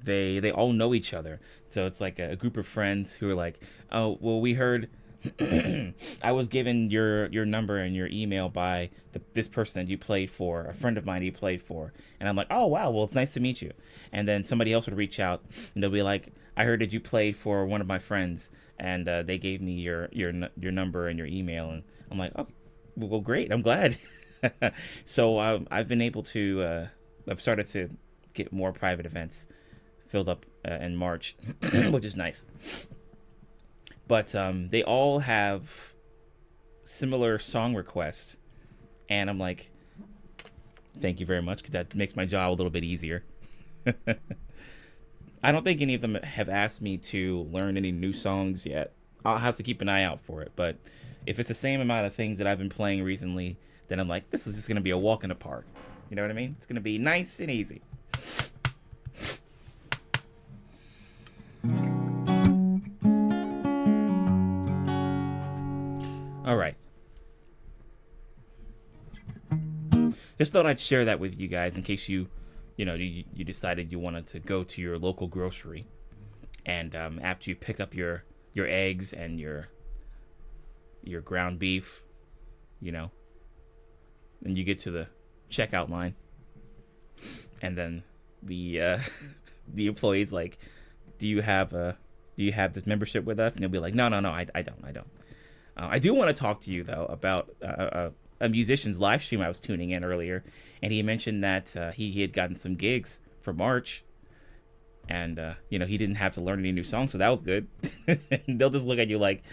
they all know each other. So it's like a group of friends who are like, oh, well, we heard I was given your number and your email by this person that you played for, a friend of mine you played for. And I'm like, oh, wow, well, it's nice to meet you. And then somebody else would reach out, and they'll be like, I heard that you played for one of my friends, and they gave me your number and your email. And I'm like, oh, well, great. I'm glad. So I've been able to, I've started to get more private events filled up in March, which is nice. But they all have similar song requests, and I'm like, thank you very much, because that makes my job a little bit easier. I don't think any of them have asked me to learn any new songs yet. I'll have to keep an eye out for it, but if it's the same amount of things that I've been playing recently, then I'm like, this is just going to be a walk in the park. You know what I mean? It's going to be nice and easy. All right. Just thought I'd share that with you guys in case you decided you wanted to go to your local grocery, and after you pick up your eggs and your ground beef, and you get to the checkout line, and then the the employee's like, do you have this membership with us? And you'll be like, no, I don't. I do want to talk to you though about a musician's live stream I was tuning in earlier, and he mentioned that he had gotten some gigs for March, and he didn't have to learn any new songs, so that was good. They'll just look at you like,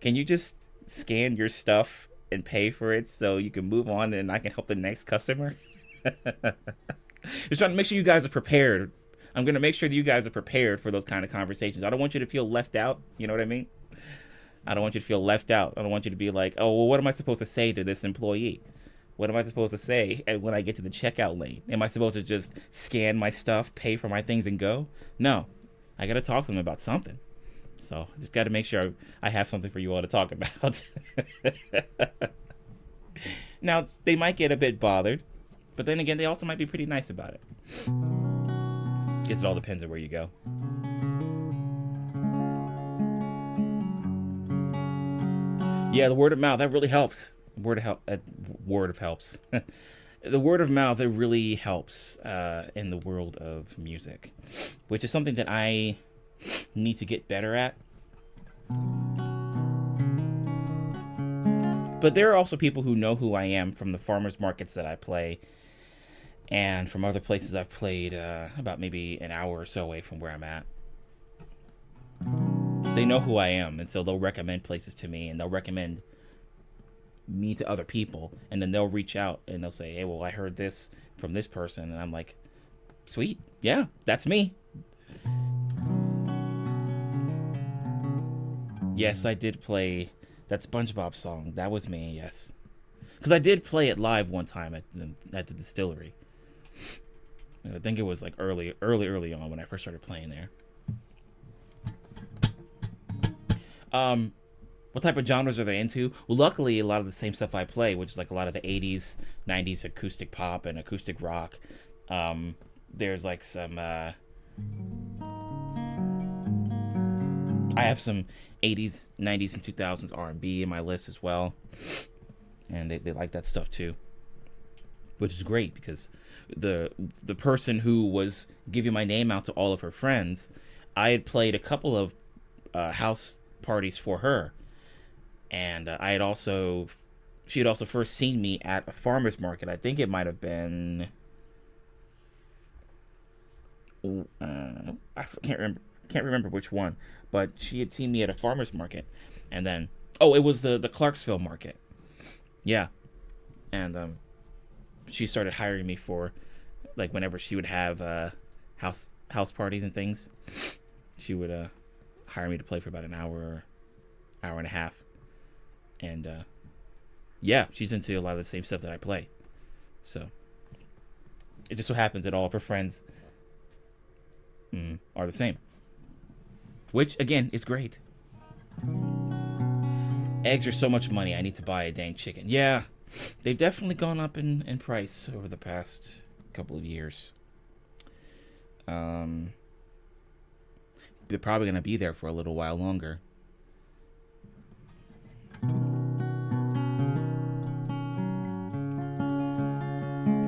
can you just scan your stuff and pay for it so you can move on and I can help the next customer? Just trying to make sure you guys are prepared. I'm going to make sure that you guys are prepared for those kind of conversations. I don't want you to feel left out. You know what I mean? I don't want you to feel left out. I don't want you to be like, oh, well, what am I supposed to say to this employee? What am I supposed to say when I get to the checkout lane? Am I supposed to just scan my stuff, pay for my things, and go? No. I got to talk to them about something. So I just got to make sure I have something for you all to talk about. Now, they might get a bit bothered, but then again, they also might be pretty nice about it. Guess it all depends on where you go. Yeah, the word of mouth, that really helps. Word of helps. the word of mouth, it really helps in the world of music, which is something that I need to get better at. But there are also people who know who I am from the farmers markets that I play, and from other places I've played about maybe an hour or so away from where I'm at. They know who I am, and so they'll recommend places to me, and they'll recommend me to other people, and then they'll reach out and they'll say, hey, well, I heard this from this person, and I'm like, sweet, yeah, that's me. Yes, I did play that SpongeBob song. That was me, yes. Because I did play it live one time at the distillery. I think it was like early on when I first started playing there. What type of genres are they into? Well, luckily, a lot of the same stuff I play, which is like a lot of the 80s, 90s acoustic pop and acoustic rock. There's like some... I have some 80s, 90s, and 2000s R&B in my list as well. And they like that stuff too. Which is great because the person who was giving my name out to all of her friends, I had played a couple of house parties for her. And she had also first seen me at a farmer's market. I think it might have been, I can't remember which one, but she had seen me at a farmer's market, and then it was the Clarksville market, yeah, and she started hiring me for, like, whenever she would have house parties and things, she would hire me to play for about an hour and a half. And yeah, she's into a lot of the same stuff that I play. So it just so happens that all of her friends are the same. Which, again, is great. Eggs are so much money. I need to buy a dang chicken. Yeah, they've definitely gone up in price over the past couple of years. They're probably going to be there for a little while longer.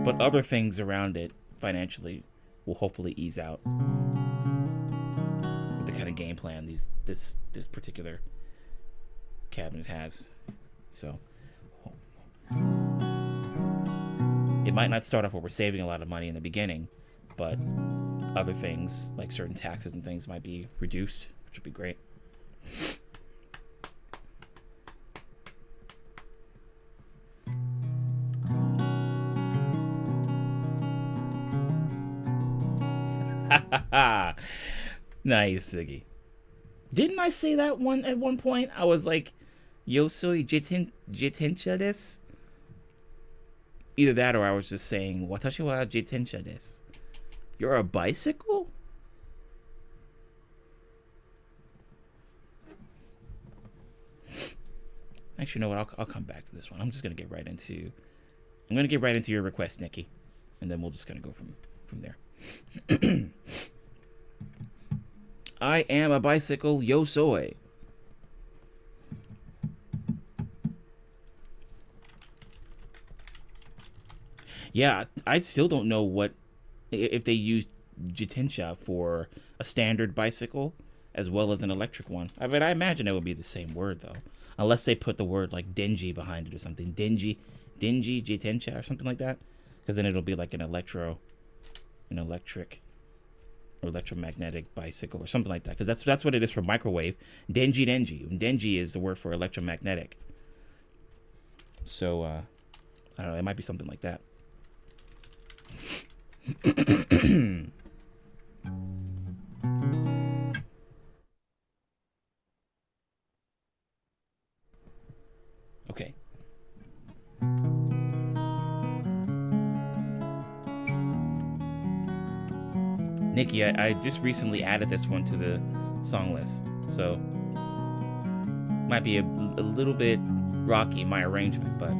But other things around it financially will hopefully ease out with the kind of game plan this particular cabinet has. So it might not start off where we're saving a lot of money in the beginning, but other things like certain taxes and things might be reduced, which would be great. Nice, Ziggy. Didn't I say that at one point? I was like, yo soy jitensha desu? Either that or I was just saying, watashi wa jitensha desu. You're a bicycle? Actually, you know what? I'll come back to this one. I'm gonna get right into your request, Nikki, and then we'll just gonna go from there. I am a bicycle, yo soy. Yeah, I still don't know if they use jitensha for a standard bicycle as well as an electric one. I mean, I imagine it would be the same word though, unless they put the word like dingy behind it or something. Dingy jitensha or something like that, because then it'll be like an electric or electromagnetic bicycle or something like that, because that's what it is for microwave. Denji is the word for electromagnetic. So I don't know, it might be something like that. Okay. Nikki, I just recently added this one to the song list, so might be a little bit rocky, my arrangement, but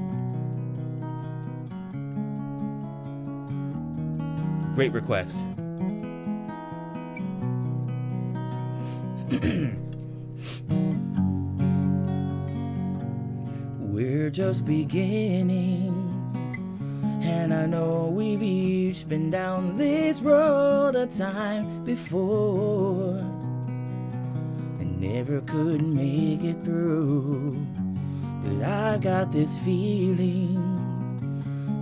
great request. We're just beginning, And I know we've each been down this road a time before and never could make it through. But I've got this feeling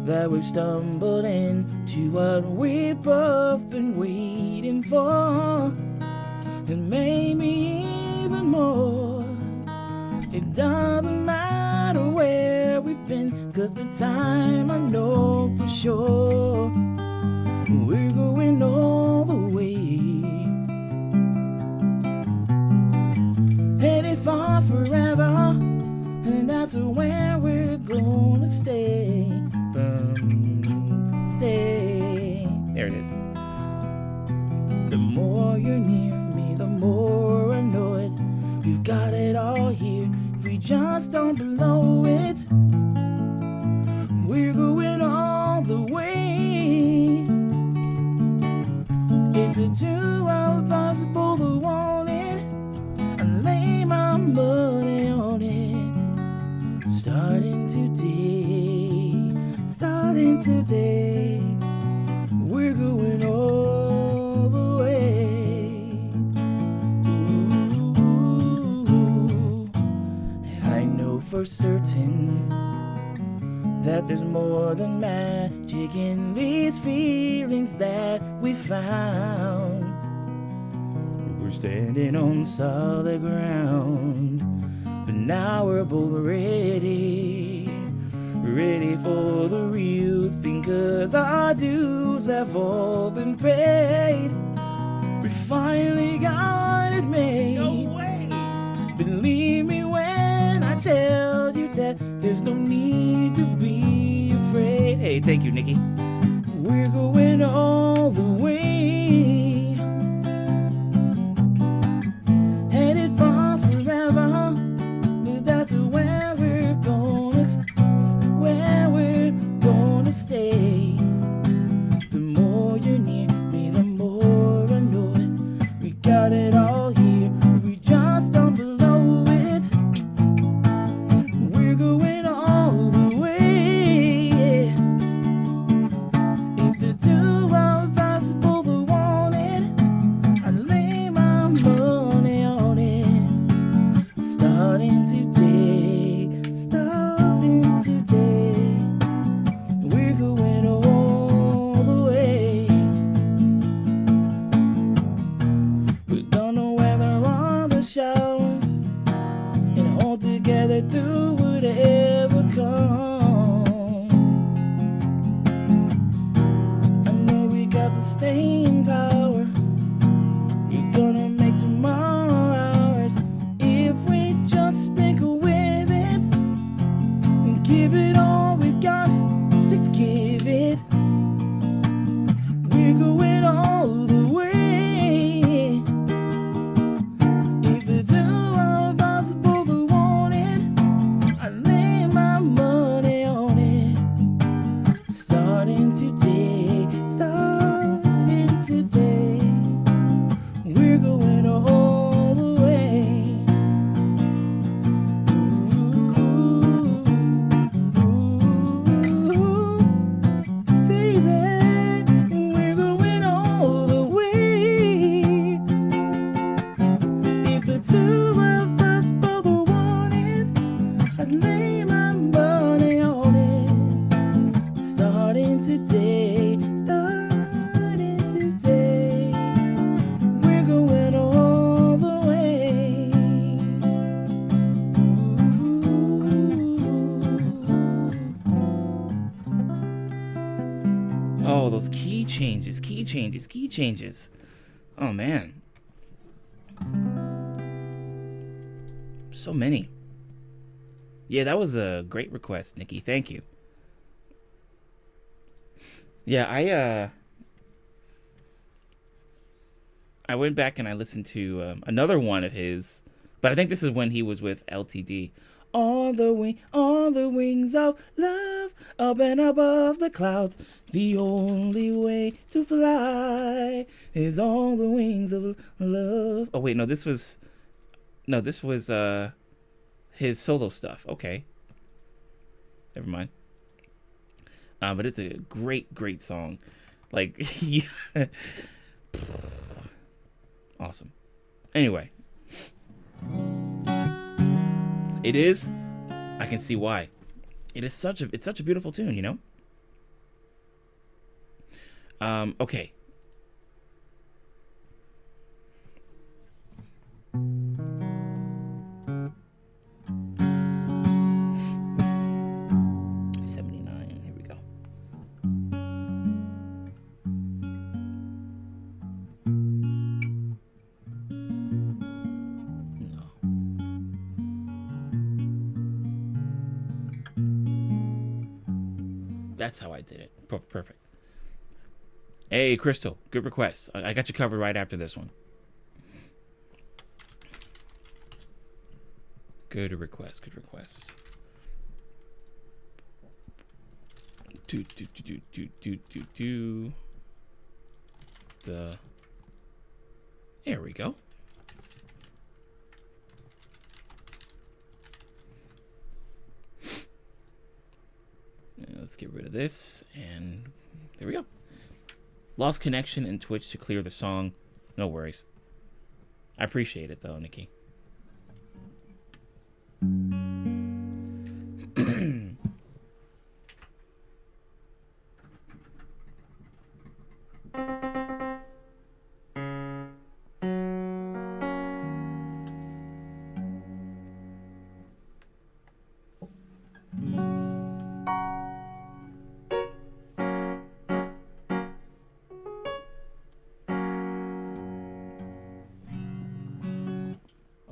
that we've stumbled into what we've both been waiting for, and maybe even more. It doesn't matter where we've been, 'cause the time I know for sure we're going all the way, headed far forever, and that's where we're gonna stay. Stay. There it is. The more you're near me, the more I know it. We've got it all here. If we just don't blow it, we're going all the way. If the two of us both want it, I'll lay my money on it. Starting today, we're going all the way. Ooh, I know for certain that there's more than magic in these feelings that we found. We're standing on solid ground, but now we're both ready for the real thing, 'cause our dues have all been paid. We finally got it made. No way. Believe me when I tell you that there's no need to be afraid. Hey, thank you, Nikki. We're going all the way, headed far forever, but that's where we're gonna stay. The more you're near me, the more I know it. We got it all here, we just don't blow it. We're going all the way, yeah. If the two of us both want it, I'd lay my money on it. Starting today, we're going all the way. We're gonna weather all the showers and hold together through whatever comes. I know we got the staying power. You're gonna make tomorrow ours if we just stick with it and give it all we've got to give it. We're going all the way. If the two of us both want it, I lay my money on it. Starting today, we're going all the way. Oh, those key changes. Oh, man. So many. Yeah, that was a great request, Nikki. Thank you. Yeah, I went back and I listened to another one of his, but I think this is when he was with LTD. On the wings of love, up and above the clouds. The only way to fly is on the wings of love. Oh wait, this was his solo stuff. Okay, never mind. But it's a great song. Like, awesome. Anyway, it is. I can see why. It's such a beautiful tune, you know. Okay. Here we go. No. That's how I did it. Perfect. Hey, Crystal, good request. I got you covered right after this one. Good request. There we go. Let's get rid of this, and there we go. Lost connection in Twitch to clear the song. No worries. I appreciate it though, Nikki.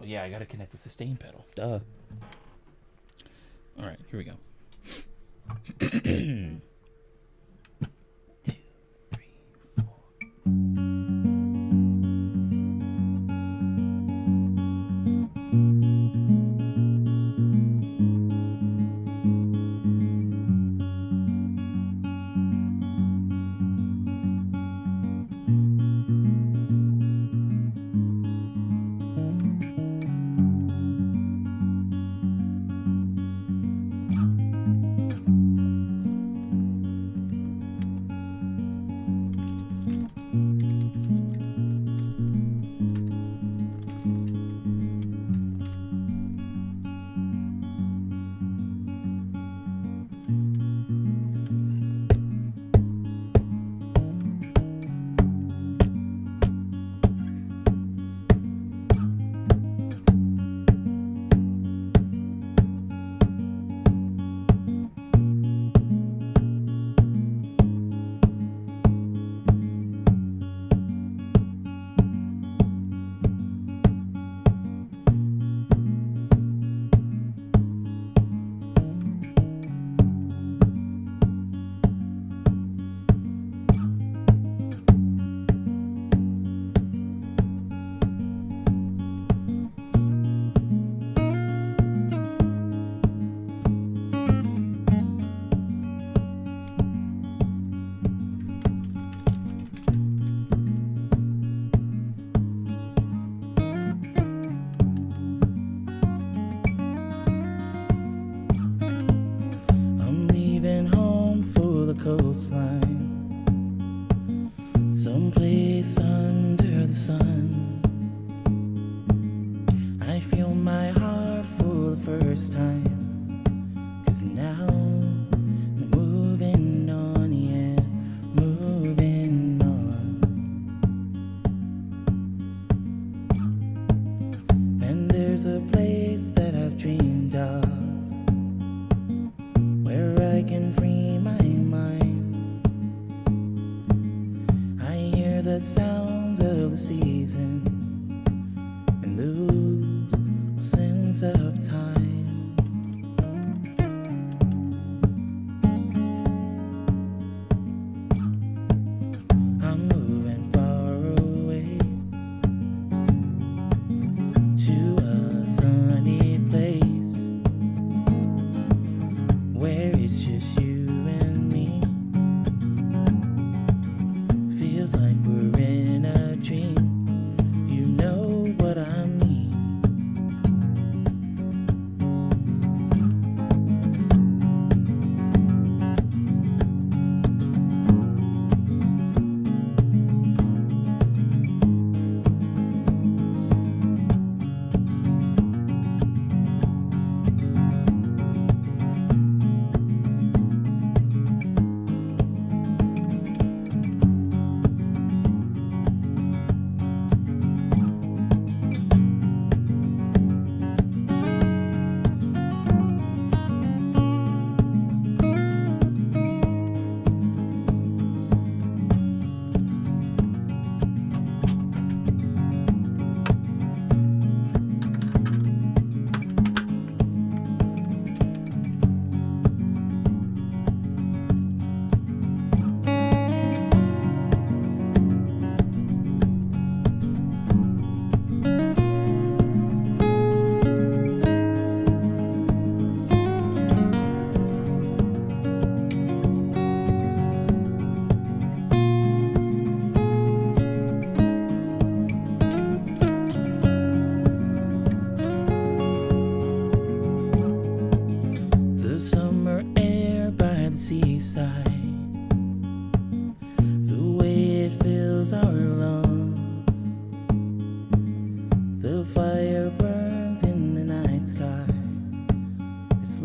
Yeah, I gotta connect the sustain pedal. Duh. All right, here we go. 2, 3, 4. Coastline, someplace under the sun. I feel my heart for the first time, 'cause now I'm moving on, yeah, moving on. And there's a place that I've dreamed of, where I can free my mind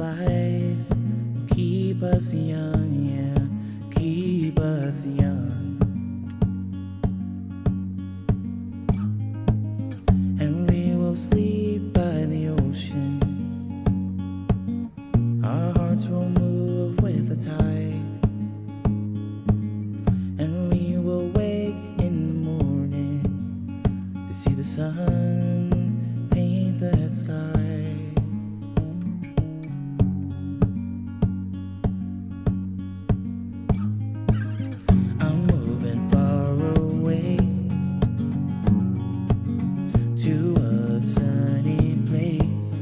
life keep us young, yeah, keep us young. And we will sleep by the ocean. Our hearts will move with the tide. And we will wake in the morning to see the sun paint the sky. I'm moving far away to a sunny place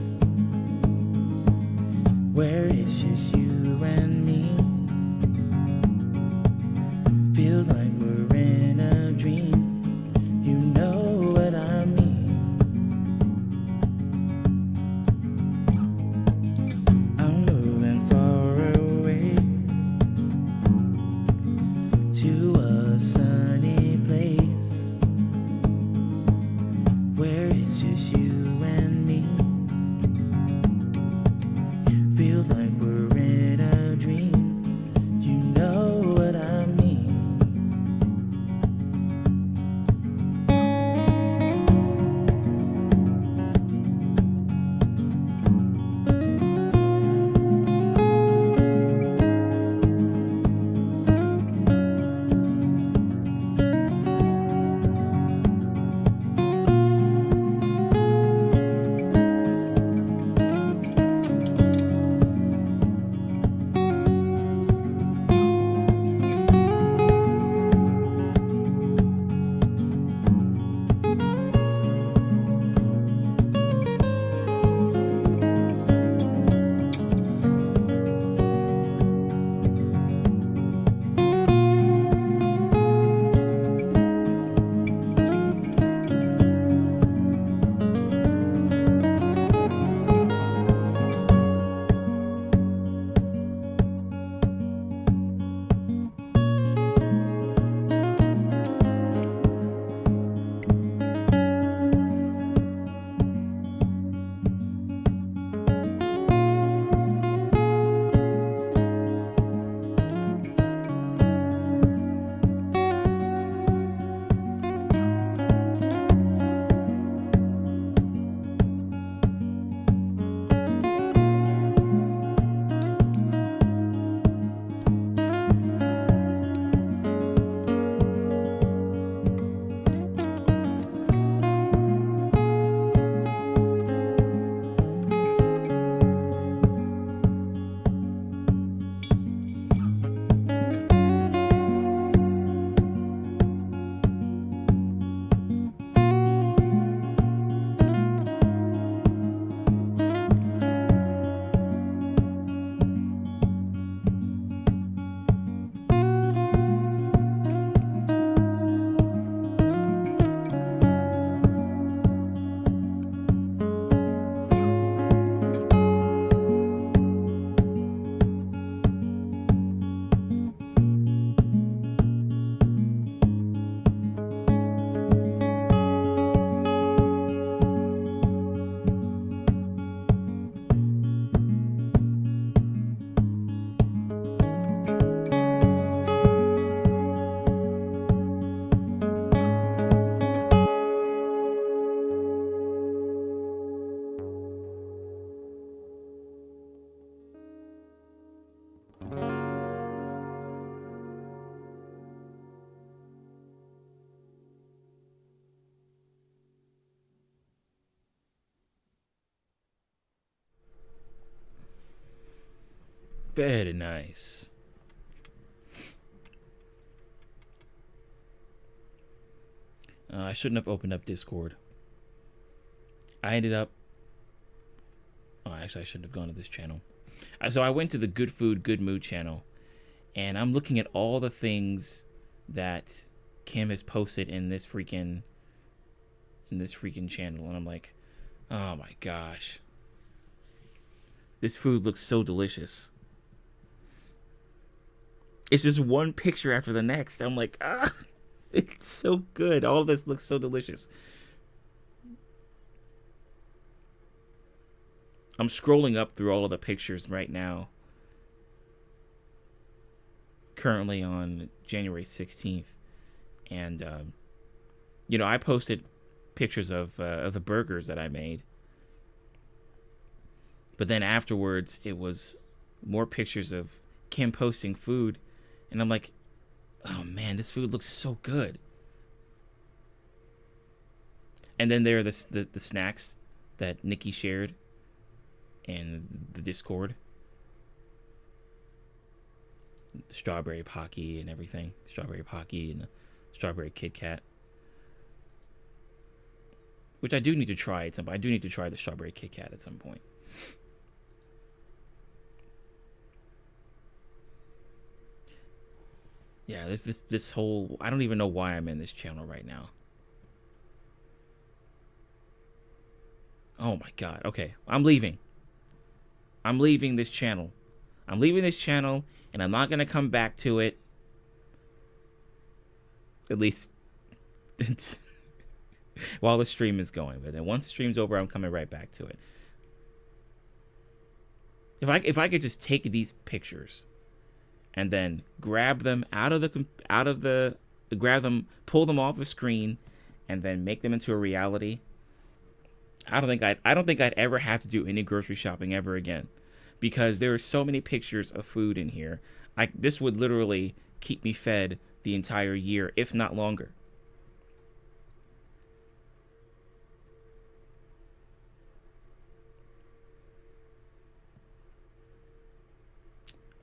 where it's just you and me. Feels like we're in a dream. You know what I mean. I'm moving far away to a sunny place where it's just you and me. Feels like we're in a dream. You know what I mean. Very nice. I shouldn't have opened up Discord. I ended up... Oh, actually, I shouldn't have gone to this channel. So I went to the Good Food, Good Mood channel, and I'm looking at all the things that Kim has posted in this freaking channel, and I'm like, oh my gosh. This food looks so delicious. It's just one picture after the next. I'm like, it's so good. All of this looks so delicious. I'm scrolling up through all of the pictures right now. Currently on January 16th. And, I posted pictures of the burgers that I made. But then afterwards, it was more pictures of Kim posting food. And I'm like, oh man, this food looks so good. And then there are the snacks that Nikki shared in the Discord. Strawberry Pocky and everything. Strawberry Pocky and the strawberry Kit Kat. Which I do need to try at some point. I do need to try the strawberry Kit Kat at some point. Yeah, there's this whole... I don't even know why I'm in this channel right now. Oh my god. Okay, I'm leaving. I'm leaving this channel. I'm leaving this channel, and I'm not going to come back to it. At least while the stream is going. But then once the stream's over, I'm coming right back to it. If I could just take these pictures and then grab them pull them off the screen, and then make them into a reality, I don't think I'd ever have to do any grocery shopping ever again, because there are so many pictures of food in here. This would literally keep me fed the entire year, if not longer.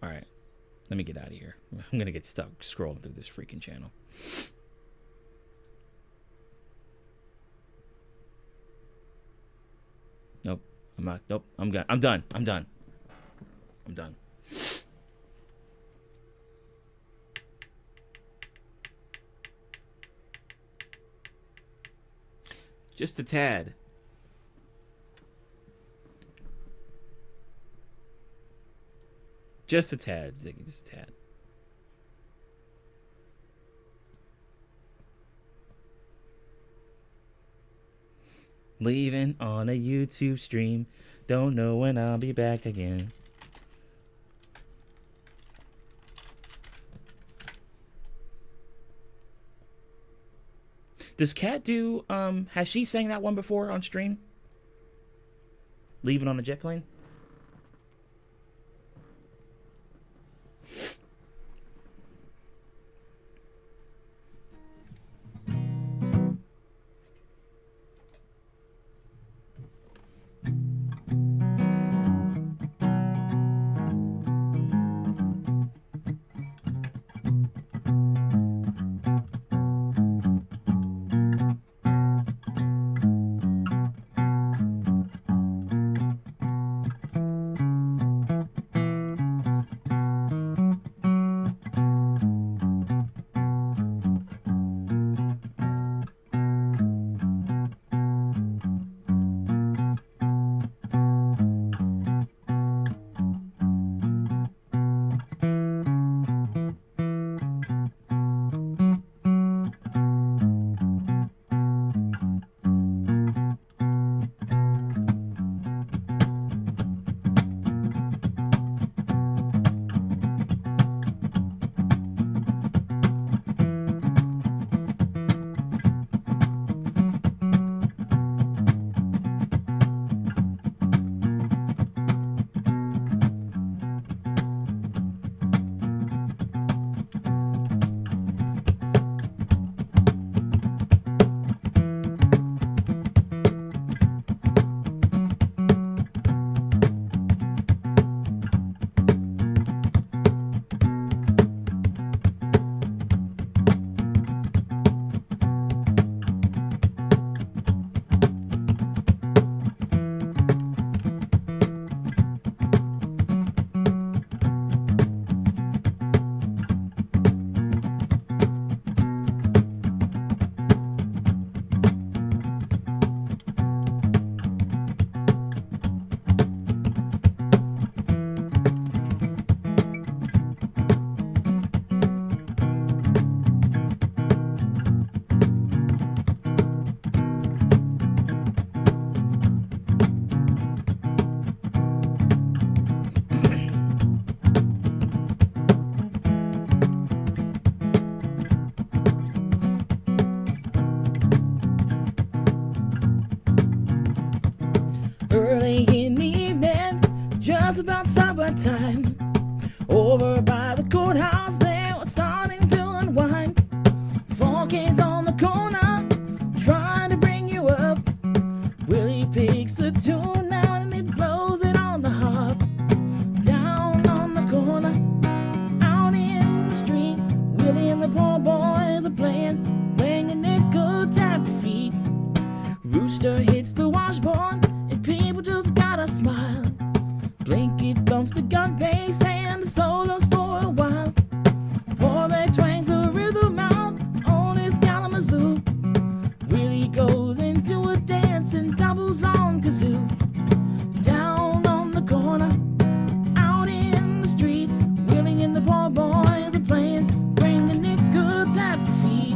All right, let me get out of here. I'm gonna get stuck scrolling through this freaking channel. Nope, I'm not. Nope, I'm done. I'm done. Just a tad. Just a tad, Ziggy, just a tad. Leaving on a YouTube stream. Don't know when I'll be back again. Does Kat do, has she sang that one before on stream? Leaving on a jet plane? was about summertime. Over by the courthouse, they were starting to unwind. 4 kids on the corner, trying to bring you up. Willie picks the tune out and he blows it on the harp. Down on the corner, out in the street, Willie and the poor boys are playing a nickel tap your feet. Rooster hits the washboard and people just gotta smile. Blinky thumps the gun bass and the solos for a while. Bobby twangs the rhythm out on his Kalamazoo. Willie goes into a dance and doubles on kazoo. Down on the corner, out in the street, Willie and the poor boys are playing, bring a nickel tap your feet.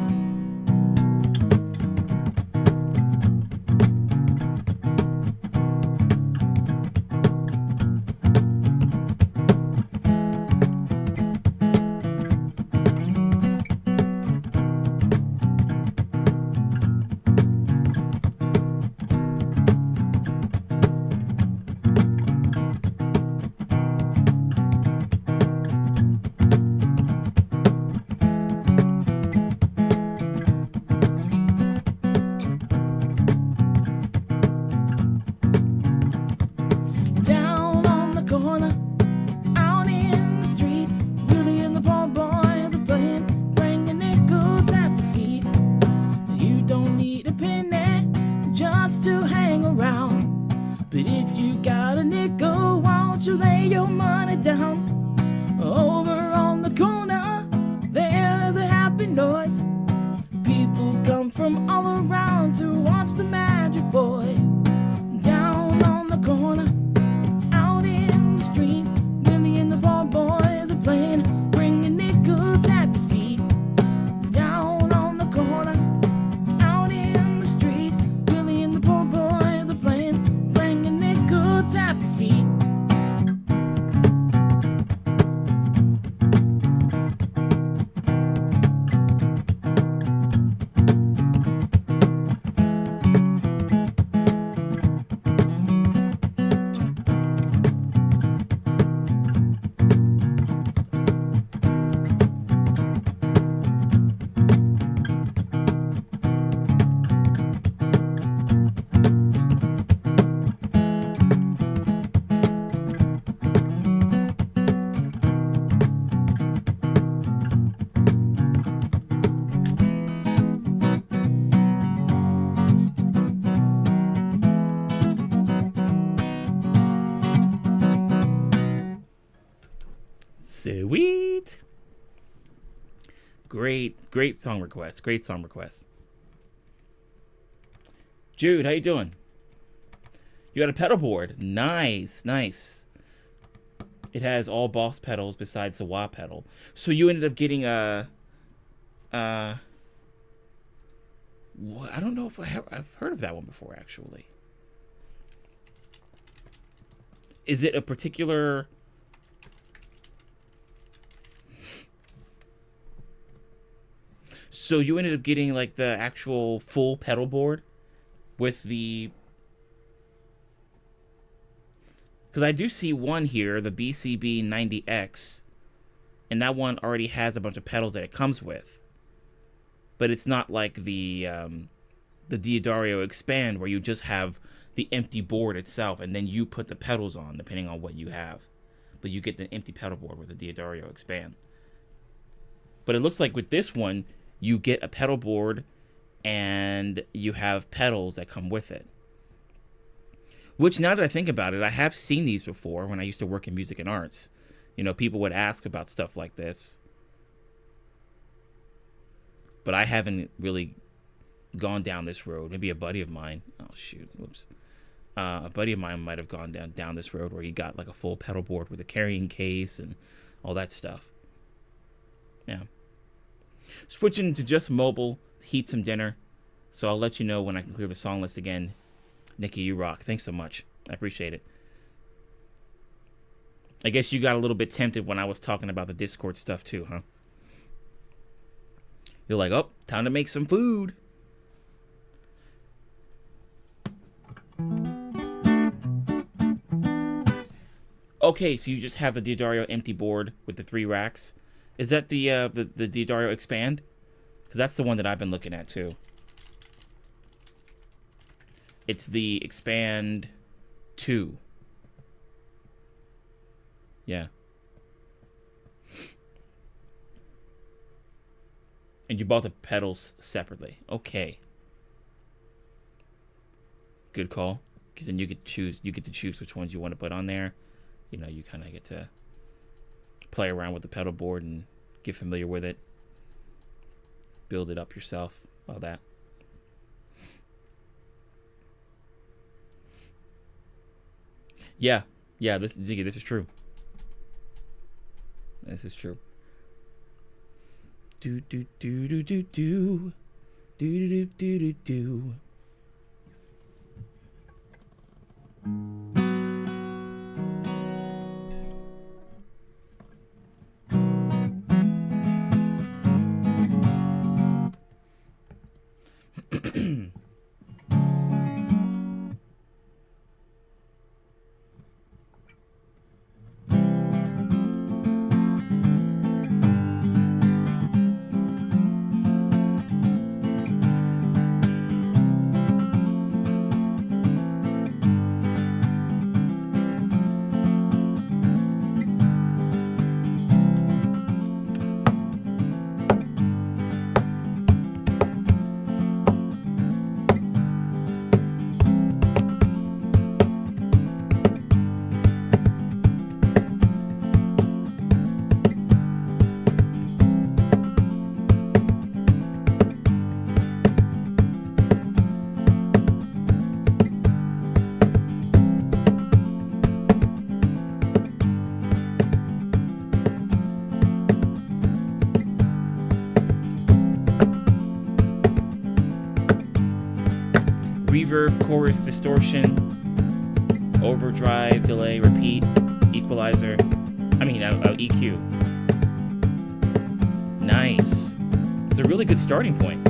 Down on the corner, out in the street, Willie and the poor boys are playing, bring a nickel tap your feet. You don't need a penny just to hang around, but if you got a nickel, won't you lay your money down? Over on the corner, there's a happy noise. People come from all around to watch the magic boy. Down on the corner, out in the street, Willie and the poor boys are playing, bring a nickel tap your feet. Down on the corner, out in the street, Willie and the poor boys are playing, bring a nickel tap your feet. Sweet. Great song request. Great song request. Jude, how you doing? You got a pedal board. Nice. It has all Boss pedals besides the wah pedal. So you ended up getting a I don't know if I've heard of that one before, actually. Is it a particular... So you ended up getting like the actual full pedal board with the... Because I do see one here, the BCB 90X, and that one already has a bunch of pedals that it comes with. But it's not like the Diodario Expand, where you just have the empty board itself, and then you put the pedals on, depending on what you have. But you get the empty pedal board with the Diodario Expand. But it looks like with this one, you get a pedal board, and you have pedals that come with it. Which, now that I think about it, I have seen these before when I used to work in music and arts. You know, people would ask about stuff like this. But I haven't really gone down this road. Maybe a buddy of mine. Oh, shoot. Whoops. A buddy of mine might have gone down this road where he got like a full pedal board with a carrying case and all that stuff. Yeah. Switching to just mobile to heat some dinner. So I'll let you know when I can clear the song list again. Nikki, you rock. Thanks so much. I appreciate it. I guess you got a little bit tempted when I was talking about the Discord stuff too, huh? You're like, oh, time to make some food. Okay, so you just have the D'Addario empty board with the 3 racks. Is that the D'Addario Expand? Because that's the one that I've been looking at too. It's the Expand 2. Yeah. And you bought the pedals separately. Okay. Good call. Because then you get to choose which ones you want to put on there. You know, you kind of get to play around with the pedal board and get familiar with it. Build it up yourself. All that. Yeah. Yeah, Ziggy, this is true. This is true. Do do do do do do. Do do do do do. Reverb, chorus, distortion, overdrive, delay, repeat, equalizer. EQ. Nice. It's a really good starting point.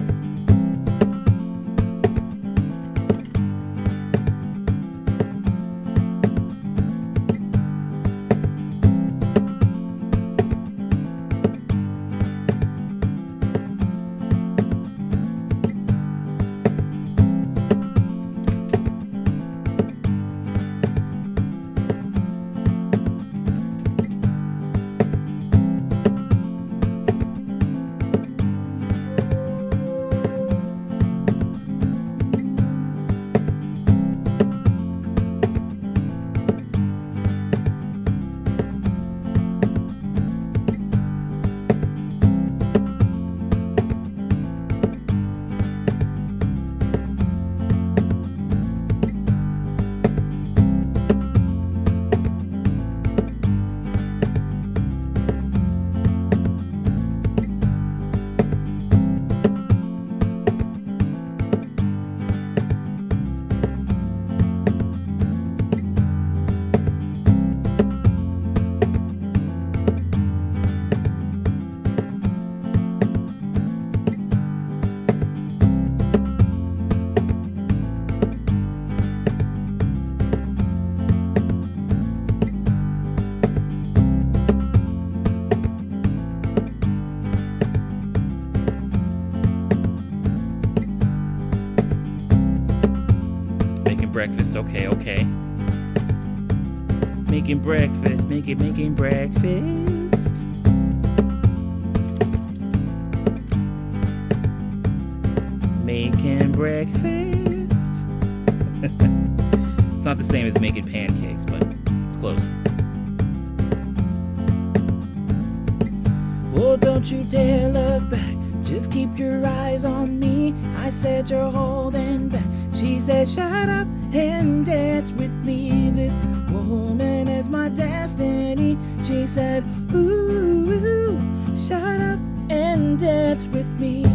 Breakfast, okay. Making breakfast, making breakfast. Making breakfast. It's not the same as making pancakes, but it's close. Oh, don't you dare look back. Just keep your eyes on me. I said you're holding back. She said, shut up and dance with me. This woman is my destiny. She said, ooh, shut up and dance with me.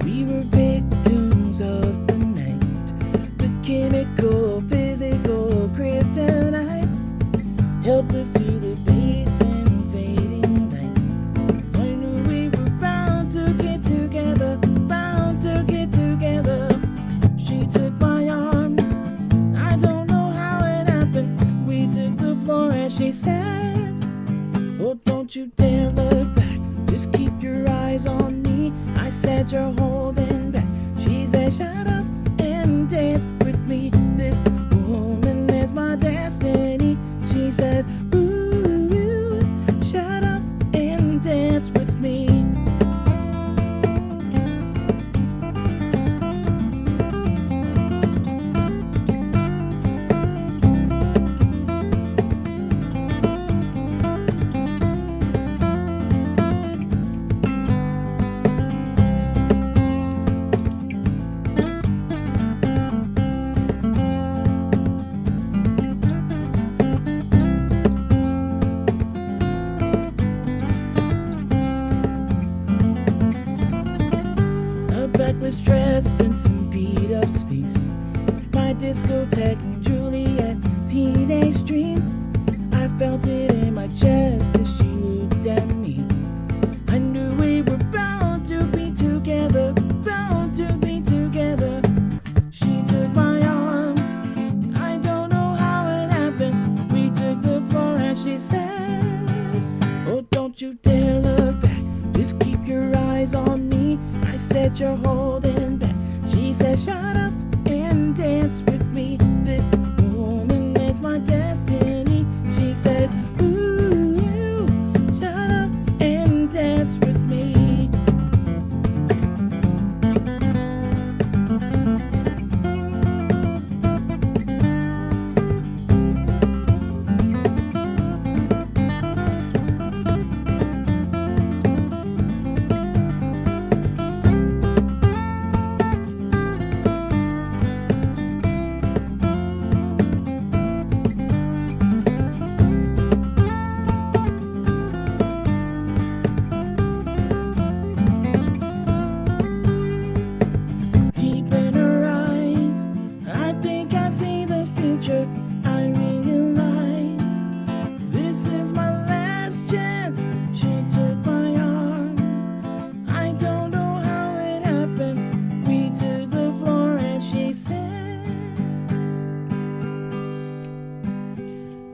We were victims of the night, the chemical, physical kryptonite, helpless to the base and fading lights. I knew we were bound to get together, bound to get together. dress and some beat up sneaks. My discotheque and Juliet, teenage dream. I felt it in my chest as she looked at me. I knew we were bound to be together, bound to be together. She took my arm, I don't know how it happened. We took the floor and she said, oh, don't you dare look back, just keep your eyes on me. I said, you're holding back. She said, shut up and dance with me. This woman is my destiny. She said, ooh, shut up and dance with me. Deep in her eyes, I think I see the future. I realize this is my last chance. She took my arm, I don't know how it happened. We took the floor and she said,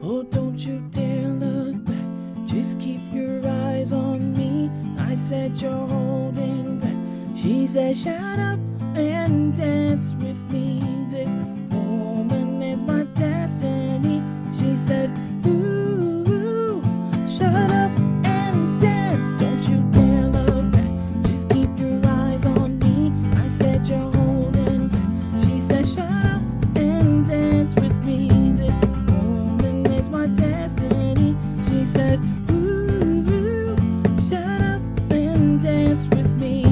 oh, don't you dare look back, just keep your eyes on me. I said, you're holding back. She said, shut up and dance with me. This woman is my destiny. She said, ooh, shut up and dance. Don't you dare look back, just keep your eyes on me. I said, you're holding back. She said, shut up and dance with me. This woman is my destiny. She said, ooh, shut up and dance with me.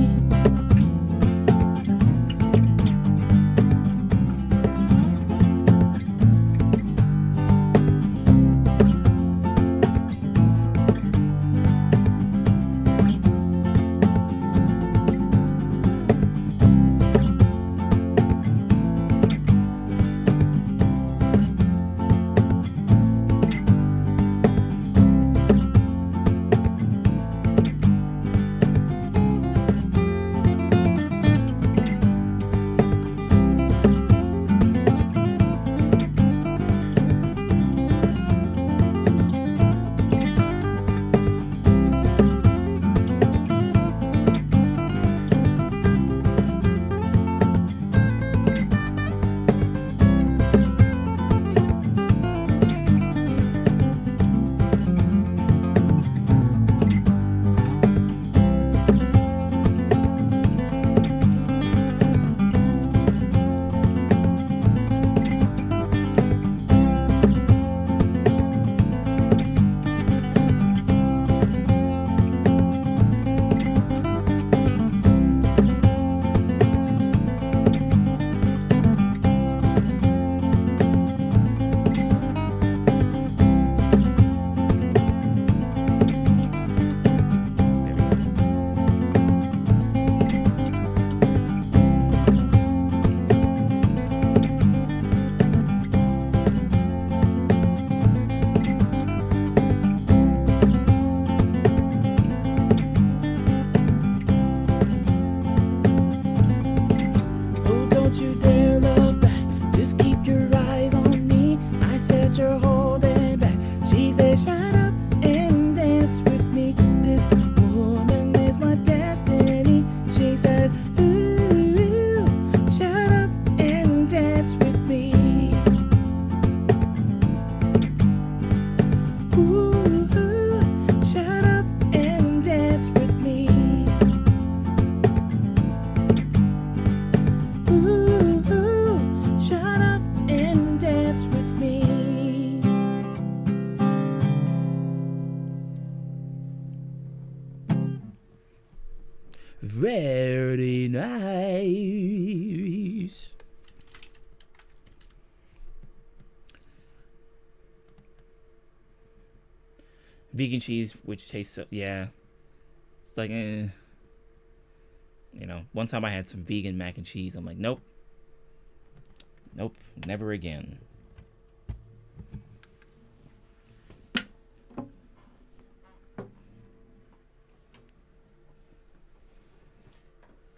Very nice. Vegan cheese, which tastes so, yeah. It's like, You know, one time I had some vegan mac and cheese. I'm like, nope, never again.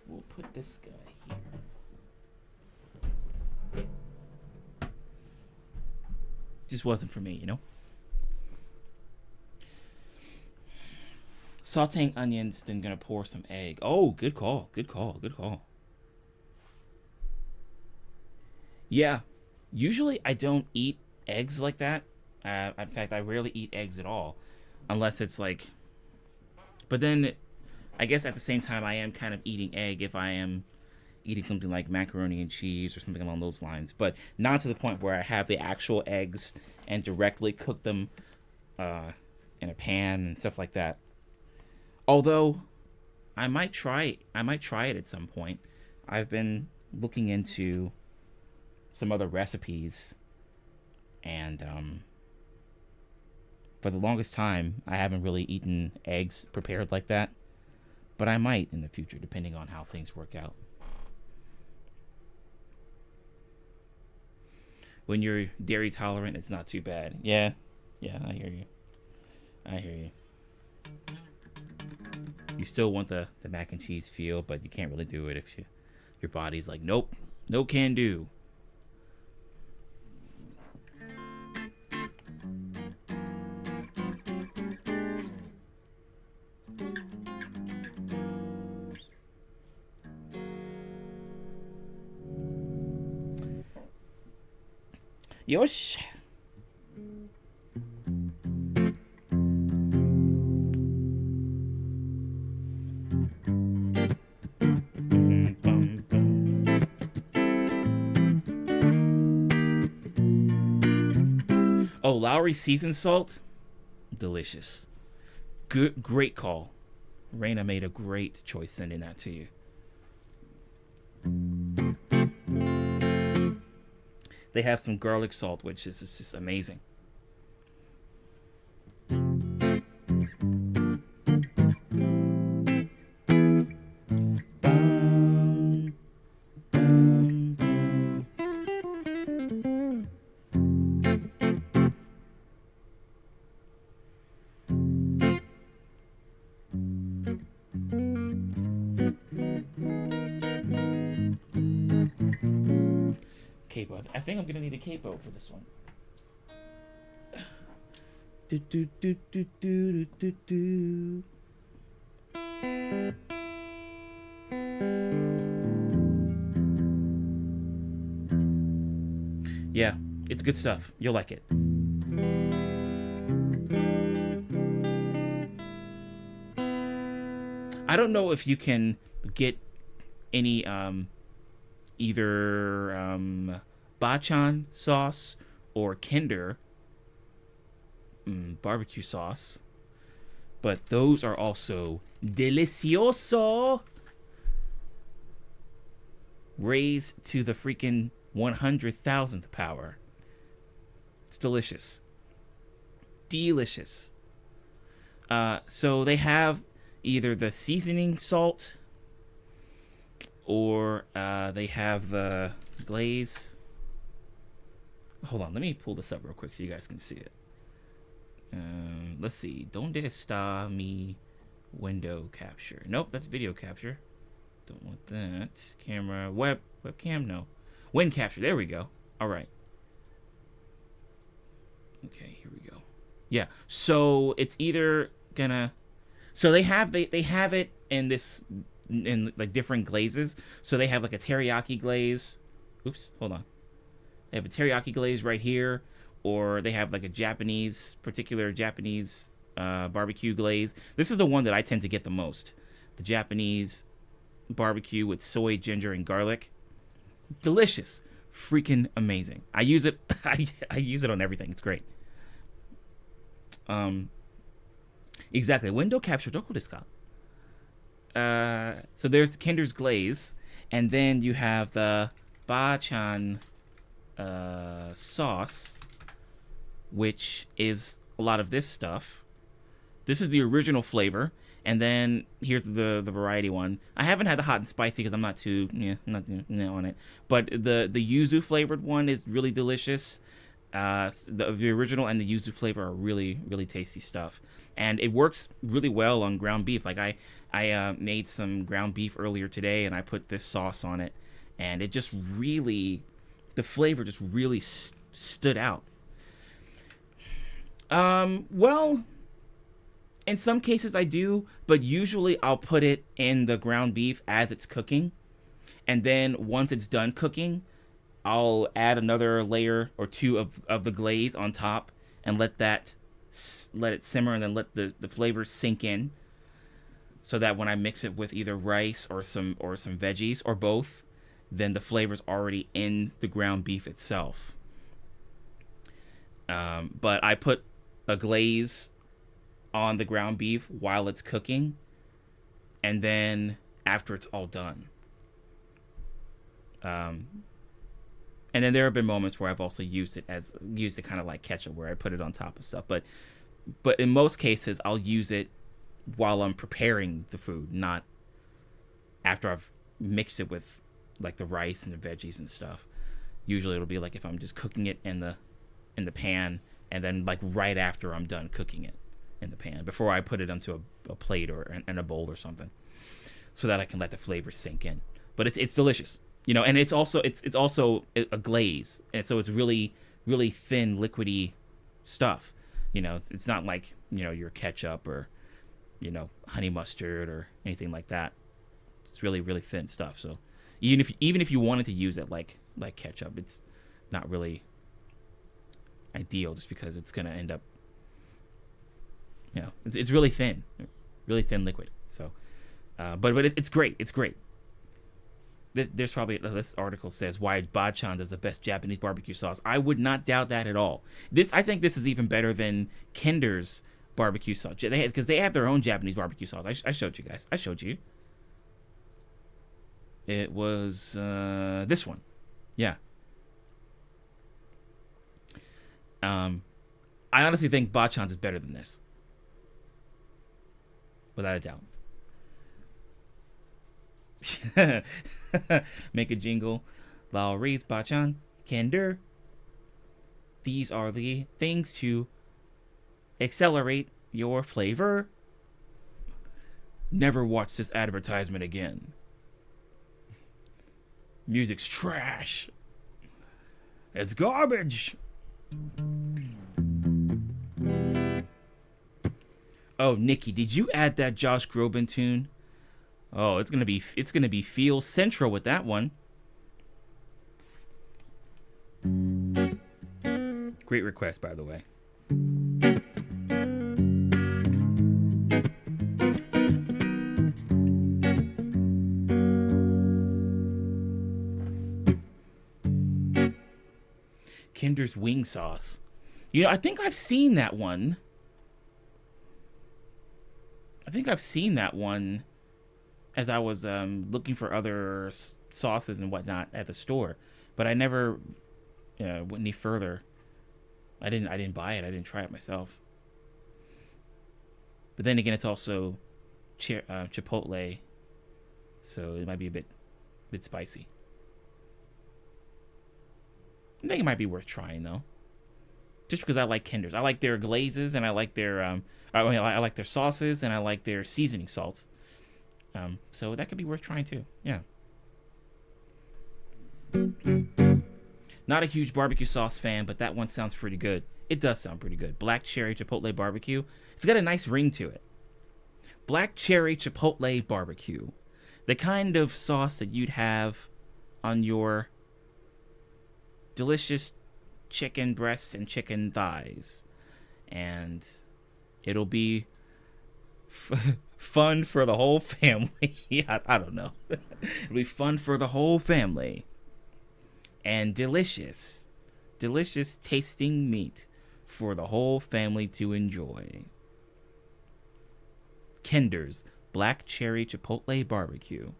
We'll put this guy here. Just wasn't for me, you know? Sauteing onions, then gonna pour some egg. Oh, good call. Yeah, usually I don't eat eggs like that. In fact, I rarely eat eggs at all, unless it's like. But then, I guess at the same time, I am kind of eating egg if I am eating something like macaroni and cheese or something along those lines. But not to the point where I have the actual eggs and directly cook them in a pan and stuff like that. Although, I might try it at some point. I've been looking into some other recipes, and for the longest time, I haven't really eaten eggs prepared like that. But I might in the future, depending on how things work out. When you're dairy tolerant, it's not too bad. Yeah, I hear you. You still want the mac and cheese feel, but you can't really do it if your body's like, nope, no can do. Yosh. Oh, Lowry seasoned salt, delicious. Good, great call. Raina made a great choice sending that to you. They have some garlic salt, which is just amazing. I think I'm gonna need a capo for this one. Yeah, it's good stuff. You'll like it. I don't know if you can get any either bachan sauce or Kinder barbecue sauce, but those are also delicioso, raised to the freaking 100,000th power. It's delicious. So they have either the seasoning salt or they have the glaze. Hold on, let me pull this up real quick so you guys can see it. Let's see. Donde está mi window capture? Nope, that's video capture. Don't want that. Camera, webcam, no. Wind capture, there we go. All right. Okay, here we go. Yeah, so it's either gonna... So they have it in like different glazes. So they have like a teriyaki glaze. Oops, hold on. They have a teriyaki glaze right here, or they have like a particular Japanese barbecue glaze. This is the one that I tend to get the most. The Japanese barbecue with soy, ginger, and garlic. Delicious. Freaking amazing. I use it. I use it on everything. It's great. Exactly. Window capture. Doko desu ka? So there's Kinder's glaze, and then you have the bachan sauce, which is a lot of this stuff. This is the original flavor, And then here's the variety one. I haven't had the hot and spicy because I'm not too on it. But the yuzu flavored one is really delicious. The original and the yuzu flavor are really really tasty stuff, and it works really well on ground beef. Like I made some ground beef earlier today, and I put this sauce on it, and it just really, the flavor just really stood out. Well, in some cases I do, but usually I'll put it in the ground beef as it's cooking, and then once it's done cooking, I'll add another layer or two of the glaze on top and let it simmer, and then let the flavors sink in, so that when I mix it with either rice or some veggies or both, then the flavor's already in the ground beef itself. But I put a glaze on the ground beef while it's cooking, and then after it's all done. And then there have been moments where I've also used it kind of like ketchup, where I put it on top of stuff. But in most cases, I'll use it while I'm preparing the food, not after I've mixed it with like the rice and the veggies and stuff. Usually it'll be like if I'm just cooking it in the pan, and then like right after I'm done cooking it in the pan, before I put it onto a plate or in a bowl or something, so that I can let the flavor sink in. But it's delicious, and it's also a glaze, and so it's really really thin liquidy stuff. It's not like your ketchup or honey mustard or anything like that. It's really really thin stuff. So even if you wanted to use it like ketchup, it's not really ideal, just because it's gonna end up, it's really thin liquid. So but it's great. There's probably, this article says why Bachan is the best Japanese barbecue sauce. I would not doubt that at all. I think this is even better than Kinder's barbecue sauce, because they have their own Japanese barbecue sauce. I showed you guys. I showed you. It was this one. Yeah. I honestly think Bachan's is better than this, without a doubt. Make a jingle. Lowry's Bachan, Kinder. These are the things to accelerate your flavor. Never watch this advertisement again. Music's trash. It's garbage. Oh, Nikki, did you add that Josh Groban tune? Oh, it's gonna be Feel Central with that one. Great request, by the way. Kinder's wing sauce. I think I've seen that one. As I was looking for other sauces and whatnot at the store, but I never went any further. I didn't buy it. I didn't try it myself. But then again, it's also Chipotle, so it might be a bit spicy. I think it might be worth trying though, just because I like Kinder's. I like their glazes, and I like their I like their sauces, and I like their seasoning salts. So that could be worth trying too. Yeah. Not a huge barbecue sauce fan, but that one sounds pretty good. It does sound pretty good. Black cherry chipotle barbecue. It's got a nice ring to it. Black cherry chipotle barbecue. The kind of sauce that you'd have on your delicious chicken breasts and chicken thighs. And it'll be fun for the whole family. I don't know. It'll be fun for the whole family. And delicious tasting meat for the whole family to enjoy. Kinder's Black Cherry Chipotle Barbecue.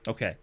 Okay.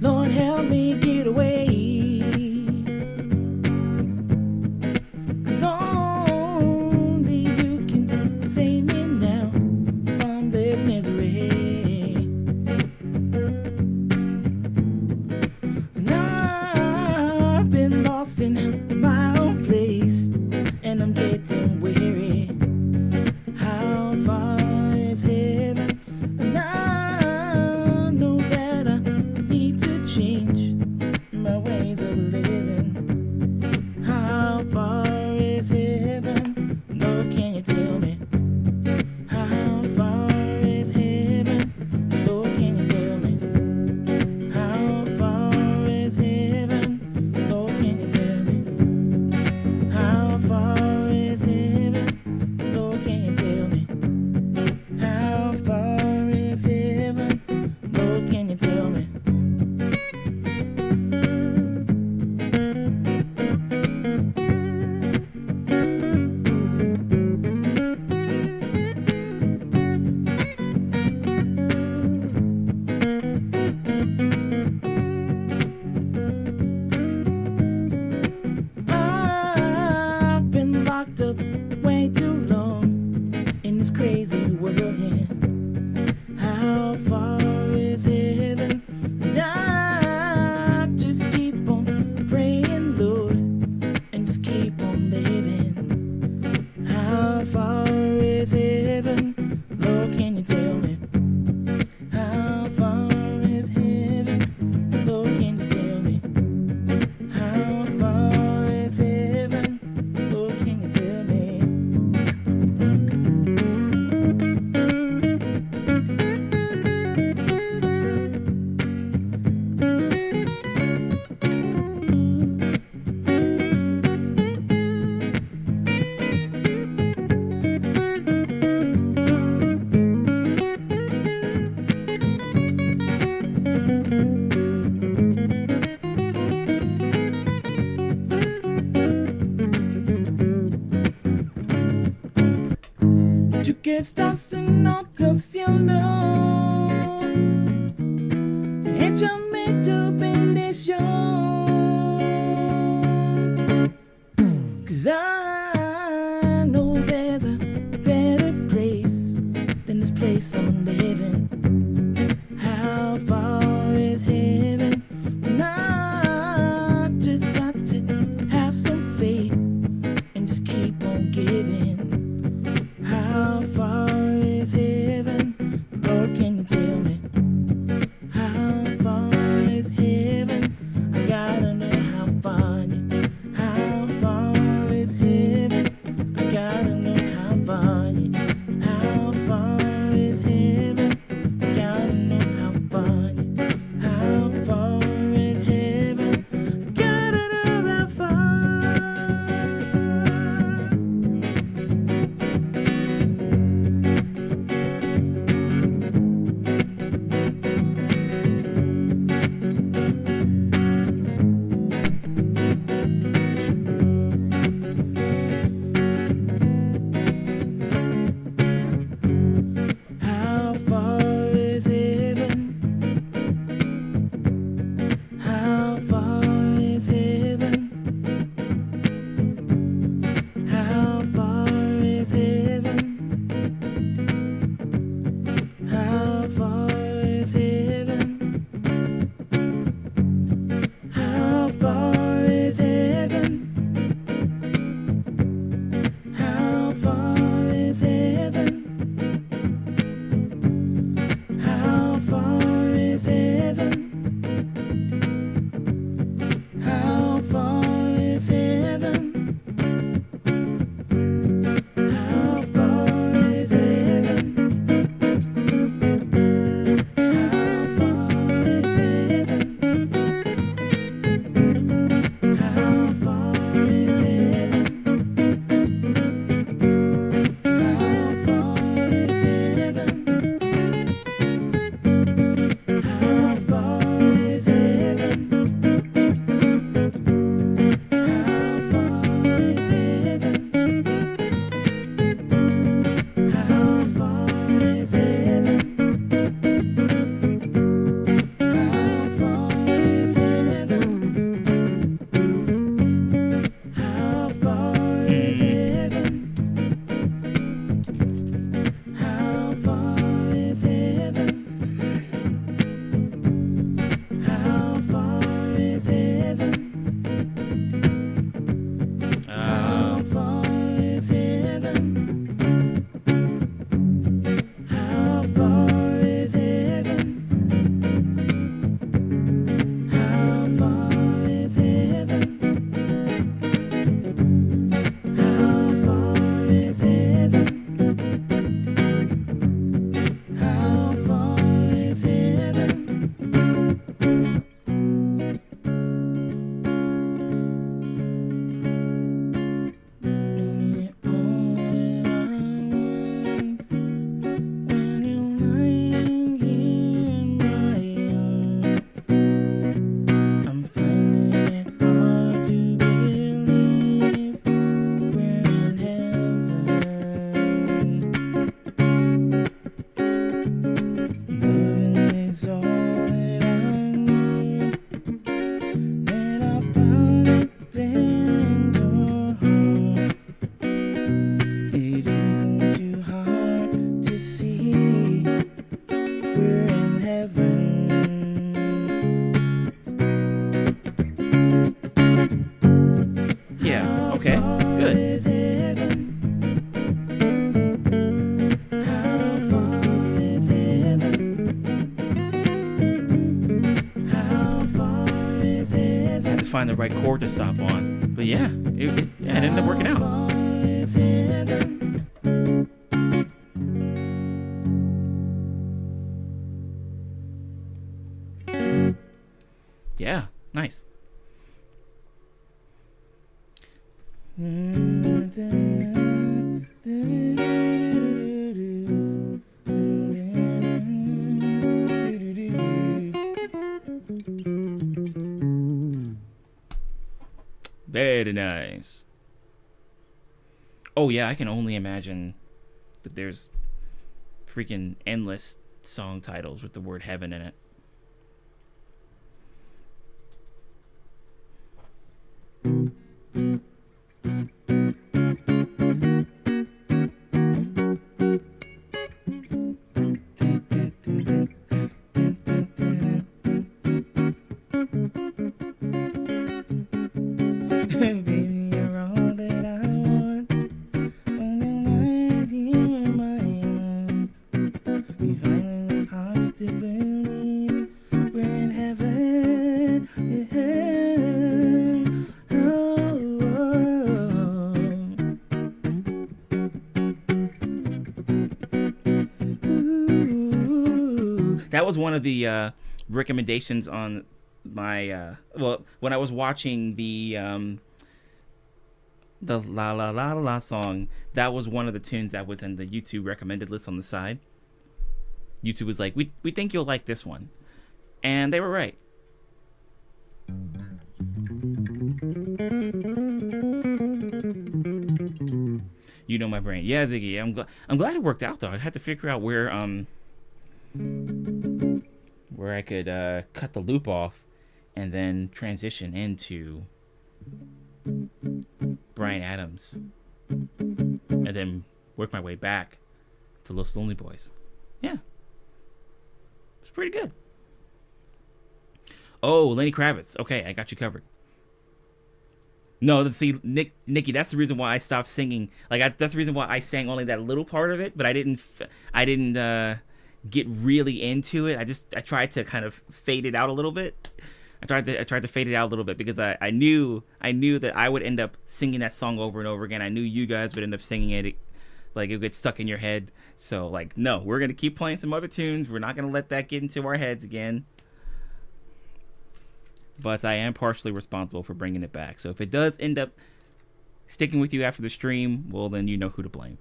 Lord, help me get away. 'Cause only you can save me now from this misery. And I've been lost in my own place, and I'm getting weary. How far is heaven? And I know that I need to change my ways of living. How far is heaven? Lord, can you tell me? How far is heaven? Lord, can you tell me? How far is heaven? Lord, can you tell me? How far is heaven? Lord, can you tell me? How far is heaven? Lord, can you tell me? I've been locked up way too long in this crazy world, yeah. How far is heaven? And I just keep on praying, Lord, and just keep on living. How far is heaven? Lord, can you tell me? How far is heaven? Lord, can you tell me? How far is heaven? Lord, can you tell me? Tu que estás en otra cielo, échame tu bendición. 'Cause I know there's a better place than this place I'm living. How far is heaven? And I just got to have some faith and just keep on giving. How far is heaven? Lord, can you tell me? How far is heaven? find the right chord to stop on. But yeah, it ended up working out. Yeah, nice. Very nice. Oh yeah, I can only imagine that there's freaking endless song titles with the word heaven in it. That was one of the recommendations on my when I was watching the La La La La La song. That was one of the tunes that was in the YouTube recommended list on the side. YouTube was like, we think you'll like this one, and they were right. You know my brain. Yeah, Ziggy. I'm glad it worked out though. I had to figure out where I could cut the loop off and then transition into Bryan Adams and then work my way back to Los Lonely Boys. Yeah, it's pretty good. Oh, Lenny Kravitz. Okay, I got you covered. No, see, Nikki, that's the reason why I stopped singing. Like, that's the reason why I sang only that little part of it, but I didn't get really into it. I tried to kind of fade it out a little bit. I tried to fade it out a little bit because I knew that I would end up singing that song over and over again. I knew you guys would end up singing it, like it would get stuck in your head. So like, no, we're gonna keep playing some other tunes. We're not gonna let that get into our heads again. But I am partially responsible for bringing it back. So if it does end up sticking with you after the stream, well, then you know who to blame.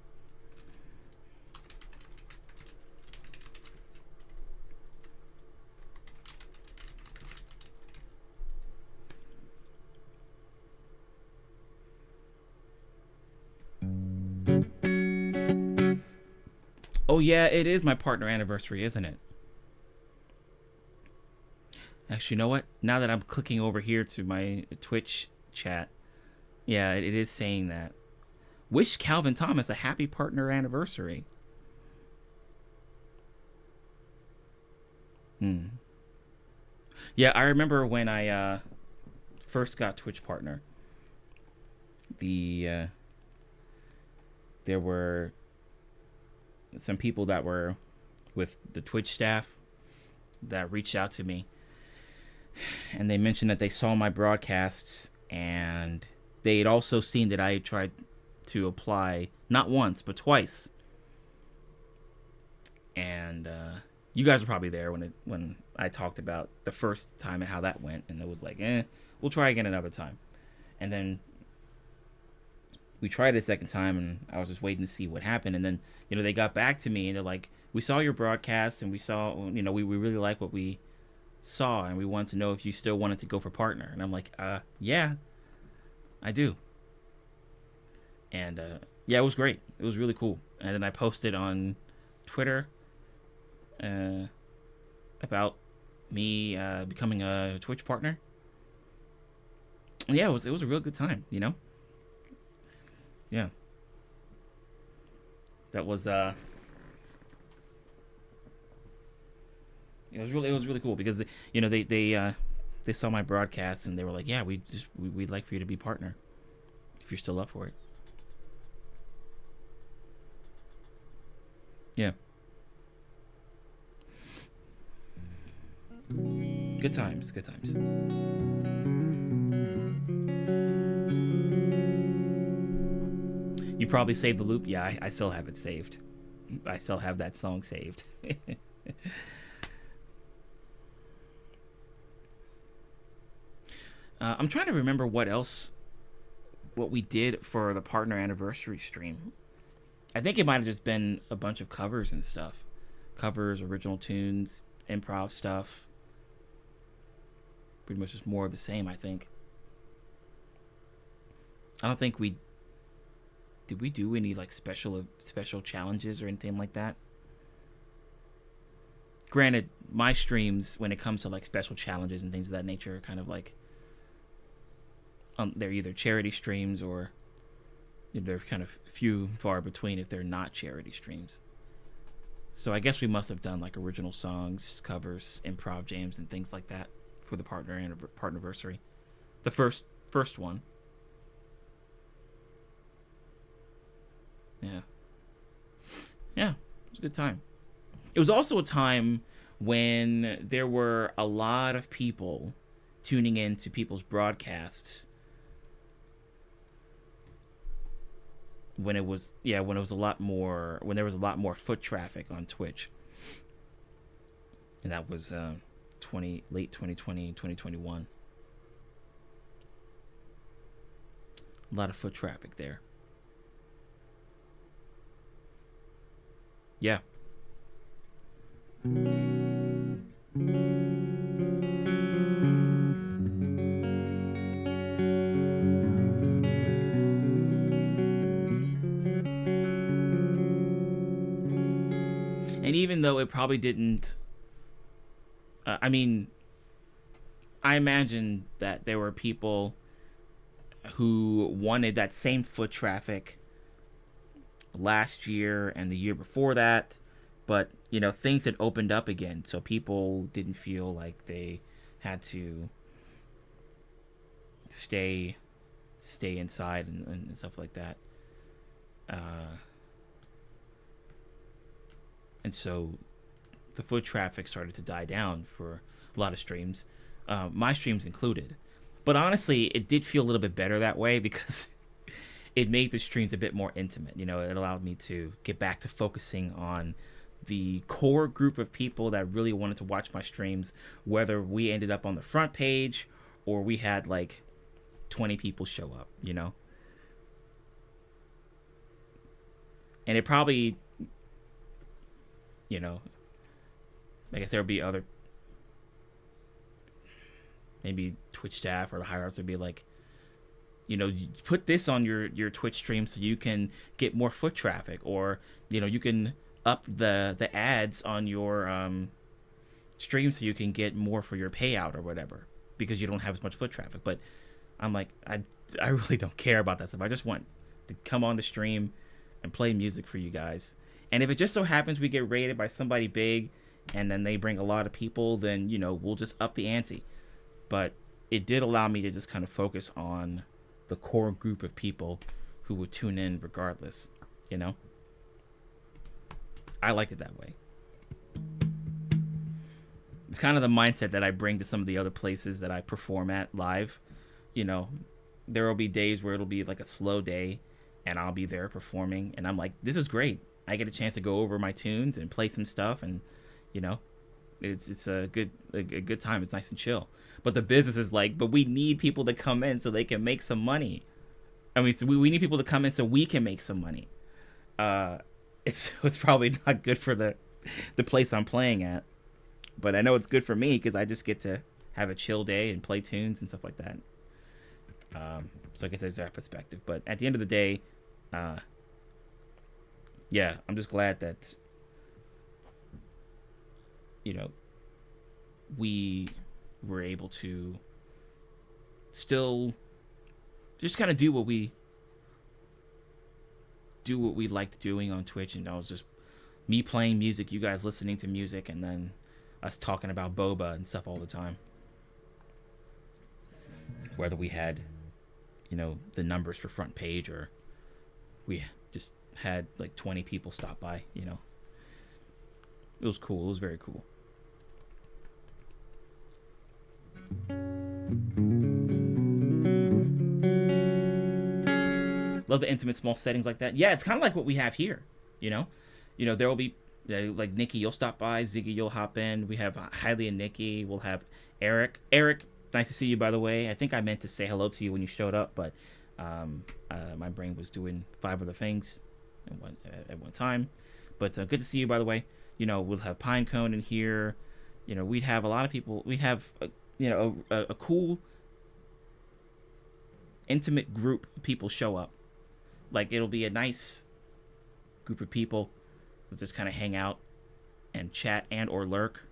Oh yeah, it is my partner anniversary, isn't it? Actually, you know what? Now that I'm clicking over here to my Twitch chat, yeah, it is saying that. Wish Calvin Thomas a happy partner anniversary. Yeah, I remember when I first got Twitch partner. There were some people that were with the Twitch staff that reached out to me. And they mentioned that they saw my broadcasts and they had also seen that I tried to apply not once but twice. And you guys were probably there when I talked about the first time and how that went, and it was like, we'll try again another time. And then we tried it a second time, and I was just waiting to see what happened. And then they got back to me and they're like, we saw your broadcast and we saw we really like what we saw, and we wanted to know if you still wanted to go for partner. And I'm like, yeah, I do. And yeah, it was great. It was really cool. And then I posted on Twitter about me becoming a Twitch partner. And yeah, it was a real good time, Yeah. That was it was really cool because they saw my broadcast and they were like, yeah, we'd like for you to be partner if you're still up for it. Yeah. Good times. You probably saved the loop. Yeah, I still have it saved. I still have that song saved. I'm trying to remember what we did for the partner anniversary stream. I think it might have just been a bunch of covers and stuff. Covers, original tunes, improv stuff. Pretty much just more of the same, I think. I don't think did we do any like special challenges or anything like that? Granted, my streams when it comes to like special challenges and things of that nature are kind of like they're either charity streams or they're kind of few far between if they're not charity streams. So I guess we must have done like original songs, covers, improv jams, and things like that for the partnerversary. The first one. Yeah. Yeah, it was a good time. It was also a time when there were a lot of people tuning in to people's broadcasts. When there was a lot more foot traffic on Twitch. And that was late 2020, 2021. A lot of foot traffic there. Yeah. And even though it probably didn't, I imagine that there were people who wanted that same foot traffic last year and the year before that, but things had opened up again, so people didn't feel like they had to stay inside and stuff like that. And so the foot traffic started to die down for a lot of streams, my streams included. But honestly, it did feel a little bit better that way because it made the streams a bit more intimate. It allowed me to get back to focusing on the core group of people that really wanted to watch my streams, whether we ended up on the front page or we had like 20 people show up, And it probably, I guess there would be other, maybe Twitch staff or the higher ups would be like, you put this on your Twitch stream so you can get more foot traffic, or you can up the ads on your stream so you can get more for your payout or whatever, because you don't have as much foot traffic. But I'm like, I really don't care about that stuff. I just want to come on the stream and play music for you guys. And if it just so happens we get rated by somebody big and then they bring a lot of people, then we'll just up the ante. But it did allow me to just kind of focus on the core group of people who would tune in regardless. I liked it that way. It's kind of the mindset that I bring to some of the other places that I perform at live. There will be days where it'll be like a slow day and I'll be there performing and I'm like, this is great. I get a chance to go over my tunes and play some stuff, and it's a good time. It's nice and chill. But the business is like, but we need people to come in so they can make some money. So we need people to come in so we can make some money. It's probably not good for the place I'm playing at, but I know it's good for me because I just get to have a chill day and play tunes and stuff like that. So I guess there's that perspective. But at the end of the day, yeah, I'm just glad that we were able to still just kind of do what we liked doing on Twitch. And that was just me playing music, you guys listening to music, and then us talking about boba and stuff all the time. Whether we had the numbers for front page or we just had like 20 people stop by, it was cool. It was very cool. Love the intimate small settings like that. Yeah, it's kind of like what we have here. There will be like Nikki, you'll stop by. Ziggy, you'll hop in. We have Hailey and Nikki. We'll have Eric. Eric, nice to see you, by the way. I think I meant to say hello to you when you showed up, but my brain was doing 5 other things at one time. But good to see you, by the way. We'll have Pinecone in here. We'd have a lot of people. We'd have a cool, intimate group of people show up. Like, it'll be a nice group of people that just kind of hang out and chat and or lurk,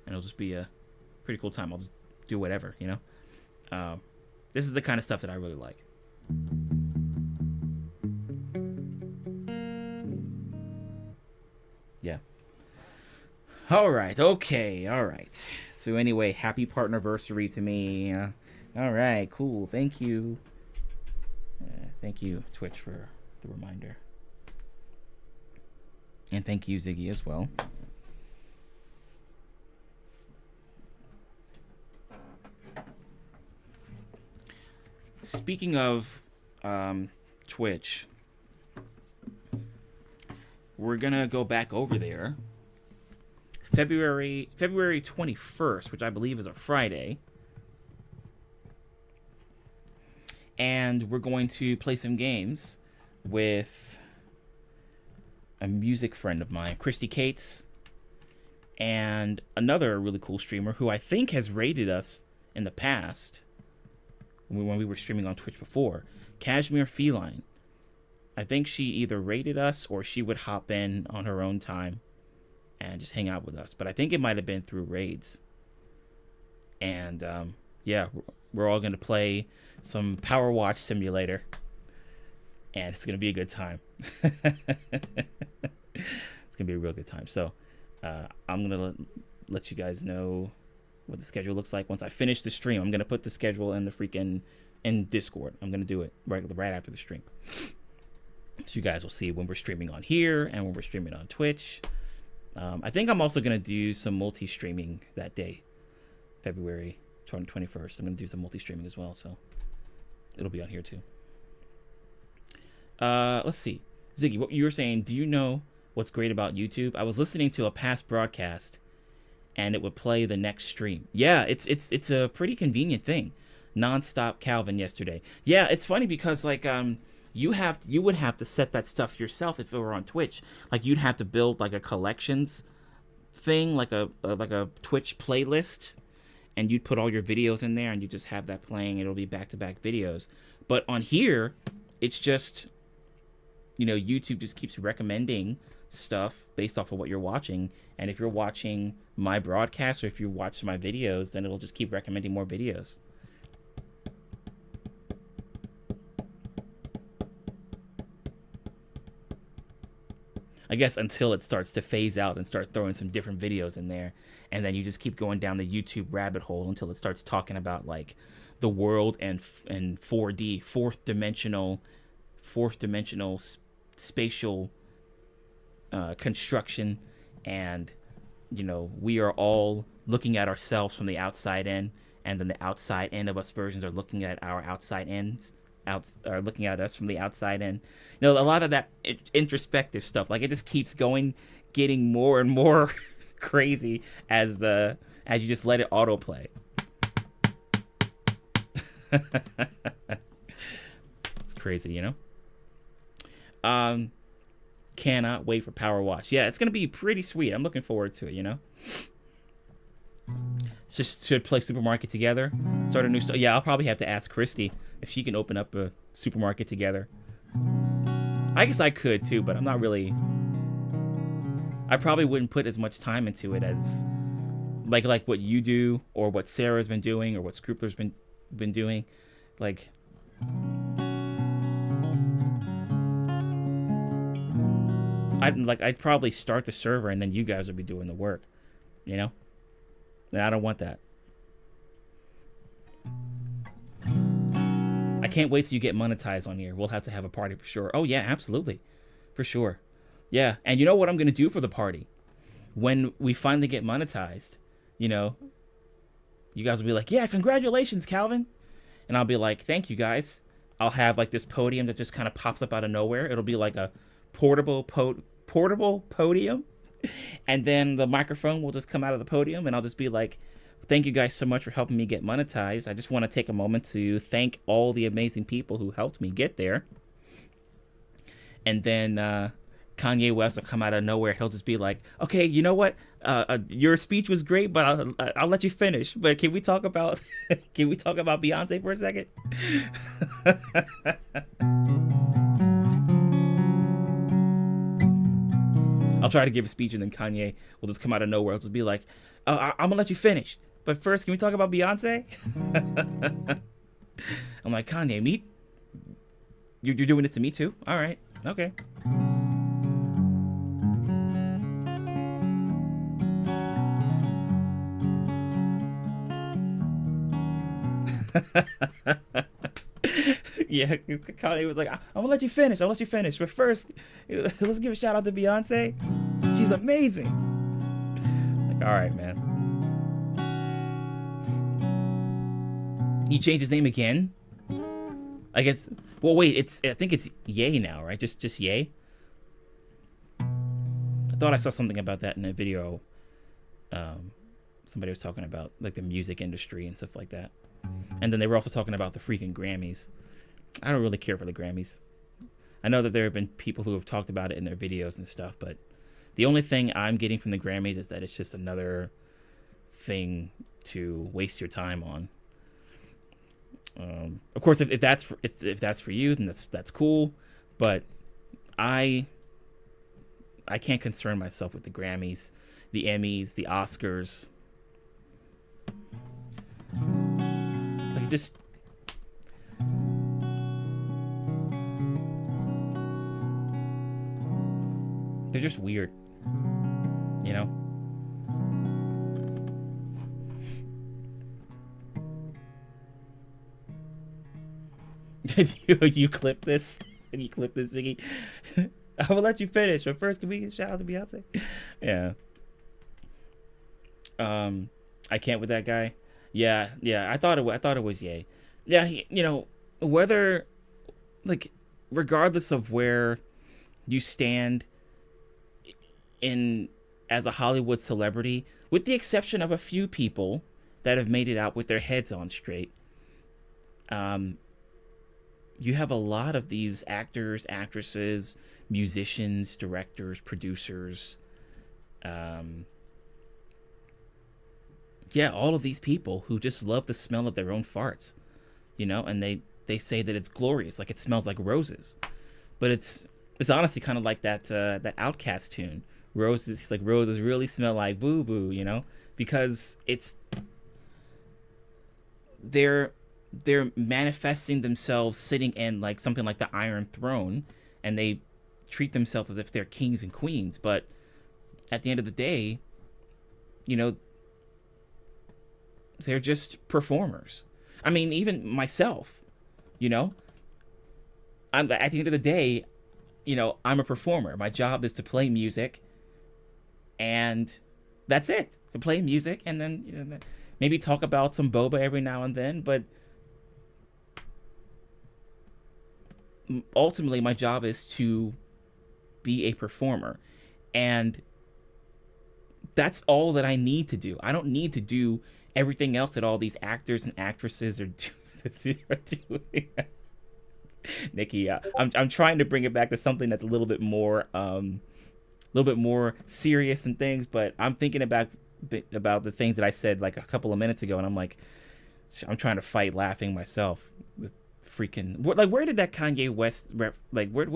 and it'll just be a pretty cool time. I'll just do whatever. This is the kind of stuff that I really like. Yeah. All right. Okay. All right. So anyway, happy partnerversary to me. All right. Cool. Thank you. Thank you, Twitch, for the reminder. And thank you, Ziggy, as well. Speaking of Twitch, we're gonna go back over there. February 21st, which I believe is a Friday. And we're going to play some games with a music friend of mine, Christy Cates, and another really cool streamer who I think has rated us in the past when we were streaming on Twitch before, Cashmere Feline. I think she either rated us or she would hop in on her own time and just hang out with us. But I think it might have been through raids. And yeah, we're all going to play some Power Watch Simulator. And it's going to be a good time. It's going to be a real good time. So I'm going to let you guys know what the schedule looks like. Once I finish the stream, I'm going to put the schedule in Discord. I'm going to do it right after the stream. So you guys will see when we're streaming on here and when we're streaming on Twitch. I think I'm also going to do some multi-streaming that day, February 21st. I'm going to do some multi-streaming as well, so it'll be on here too. Let's see. Ziggy, what you were saying, do you know what's great about YouTube? I was listening to a past broadcast and it would play the next stream. Yeah, it's a pretty convenient thing. Nonstop Calvin yesterday. Yeah, it's funny because like you would have to set that stuff yourself if it were on Twitch. Like you'd have to build like a collections thing, like a Twitch playlist, and you'd put all your videos in there and you just have that playing. It'll be back-to-back videos. But on here, it's just, YouTube just keeps recommending stuff based off of what you're watching. And if you're watching my broadcast or if you watch my videos, then it'll just keep recommending more videos. I guess until it starts to phase out and start throwing some different videos in there. And then you just keep going down the YouTube rabbit hole until it starts talking about like the world and 4D, fourth dimensional spatial construction. And, we are all looking at ourselves from the outside in. And then the outside end of us versions are looking at our outside ends. Are looking at us from the outside in. A lot of that introspective stuff, like it just keeps getting more and more crazy as you just let it autoplay. It's crazy, Cannot wait for Power Watch. Yeah, it's gonna be pretty sweet. I'm looking forward to it. Just should play Supermarket together, start a new store. Yeah, I'll probably have to ask Christy if she can open up a supermarket together. I guess I could too, but I'm not really. I probably wouldn't put as much time into it as like what you do or what Sarah's been doing or what Scroopler's been doing. Like I'd probably start the server and then you guys would be doing the work, And I don't want that. I can't wait till you get monetized on here. We'll have to have a party for sure. Oh yeah, absolutely. For sure. Yeah, and you know what I'm going to do for the party? When we finally get monetized, you guys will be like, yeah, congratulations, Calvin. And I'll be like, thank you guys. I'll have like this podium that just kind of pops up out of nowhere. It'll be like a portable podium, and then the microphone will just come out of the podium, and I'll just be like, thank you guys so much for helping me get monetized. I just want to take a moment to thank all the amazing people who helped me get there. And then Kanye West will come out of nowhere. He'll just be like, okay, you know what? Your speech was great, but I'll let you finish. But can we talk about Beyonce for a second? I'll try to give a speech, and then Kanye will just come out of nowhere. He'll just be like, I'm gonna let you finish, but first, can we talk about Beyonce? I'm like, Kanye, you're doing this to me too? All right, okay. Yeah, Kanye was like, I'm gonna let you finish. But first, let's give a shout out to Beyonce. She's amazing. Like, all right, man. He changed his name again. I guess. Well, wait. I think it's Ye now, right? Just Ye. I thought I saw something about that in a video. Somebody was talking about like the music industry and stuff like that. And then they were also talking about the freaking Grammys. I don't really care for the Grammys. I know that there have been people who have talked about it in their videos and stuff, but the only thing I'm getting from the Grammys is that it's just another thing to waste your time on. Of course, if that's for you, then that's cool. But I can't concern myself with the Grammys, the Emmys, the Oscars. Like, just they're just weird, you know? you clip this, and you clip this, Ziggy. I will let you finish, but first, can we shout out to Beyonce? Yeah. I can't with that guy. Yeah. I thought it was Ye. Yeah, whether, like, regardless of where you stand in as a Hollywood celebrity, with the exception of a few people that have made it out with their heads on straight, you have a lot of these actors, actresses, musicians, directors, producers, all of these people who just love the smell of their own farts, and they say that it's glorious, like it smells like roses, but it's honestly kind of like that Outkast tune. Roses really smell like boo boo, because they're manifesting themselves sitting in like something like the Iron Throne, and they treat themselves as if they're kings and queens, but at the end of the day, they're just performers. I mean, even myself, I'm at the end of the day, I'm a performer. My job is to play music, and that's it. To play music, and then maybe talk about some boba every now and then, but ultimately my job is to be a performer, and that's all that I need to do. I don't need to do everything else that all these actors and actresses are doing. Nikki, I'm trying to bring it back to something that's a little bit more serious and things, but I'm thinking about the things that I said like a couple of minutes ago, and I'm trying to fight laughing myself. With freaking, like, where did that Kanye West where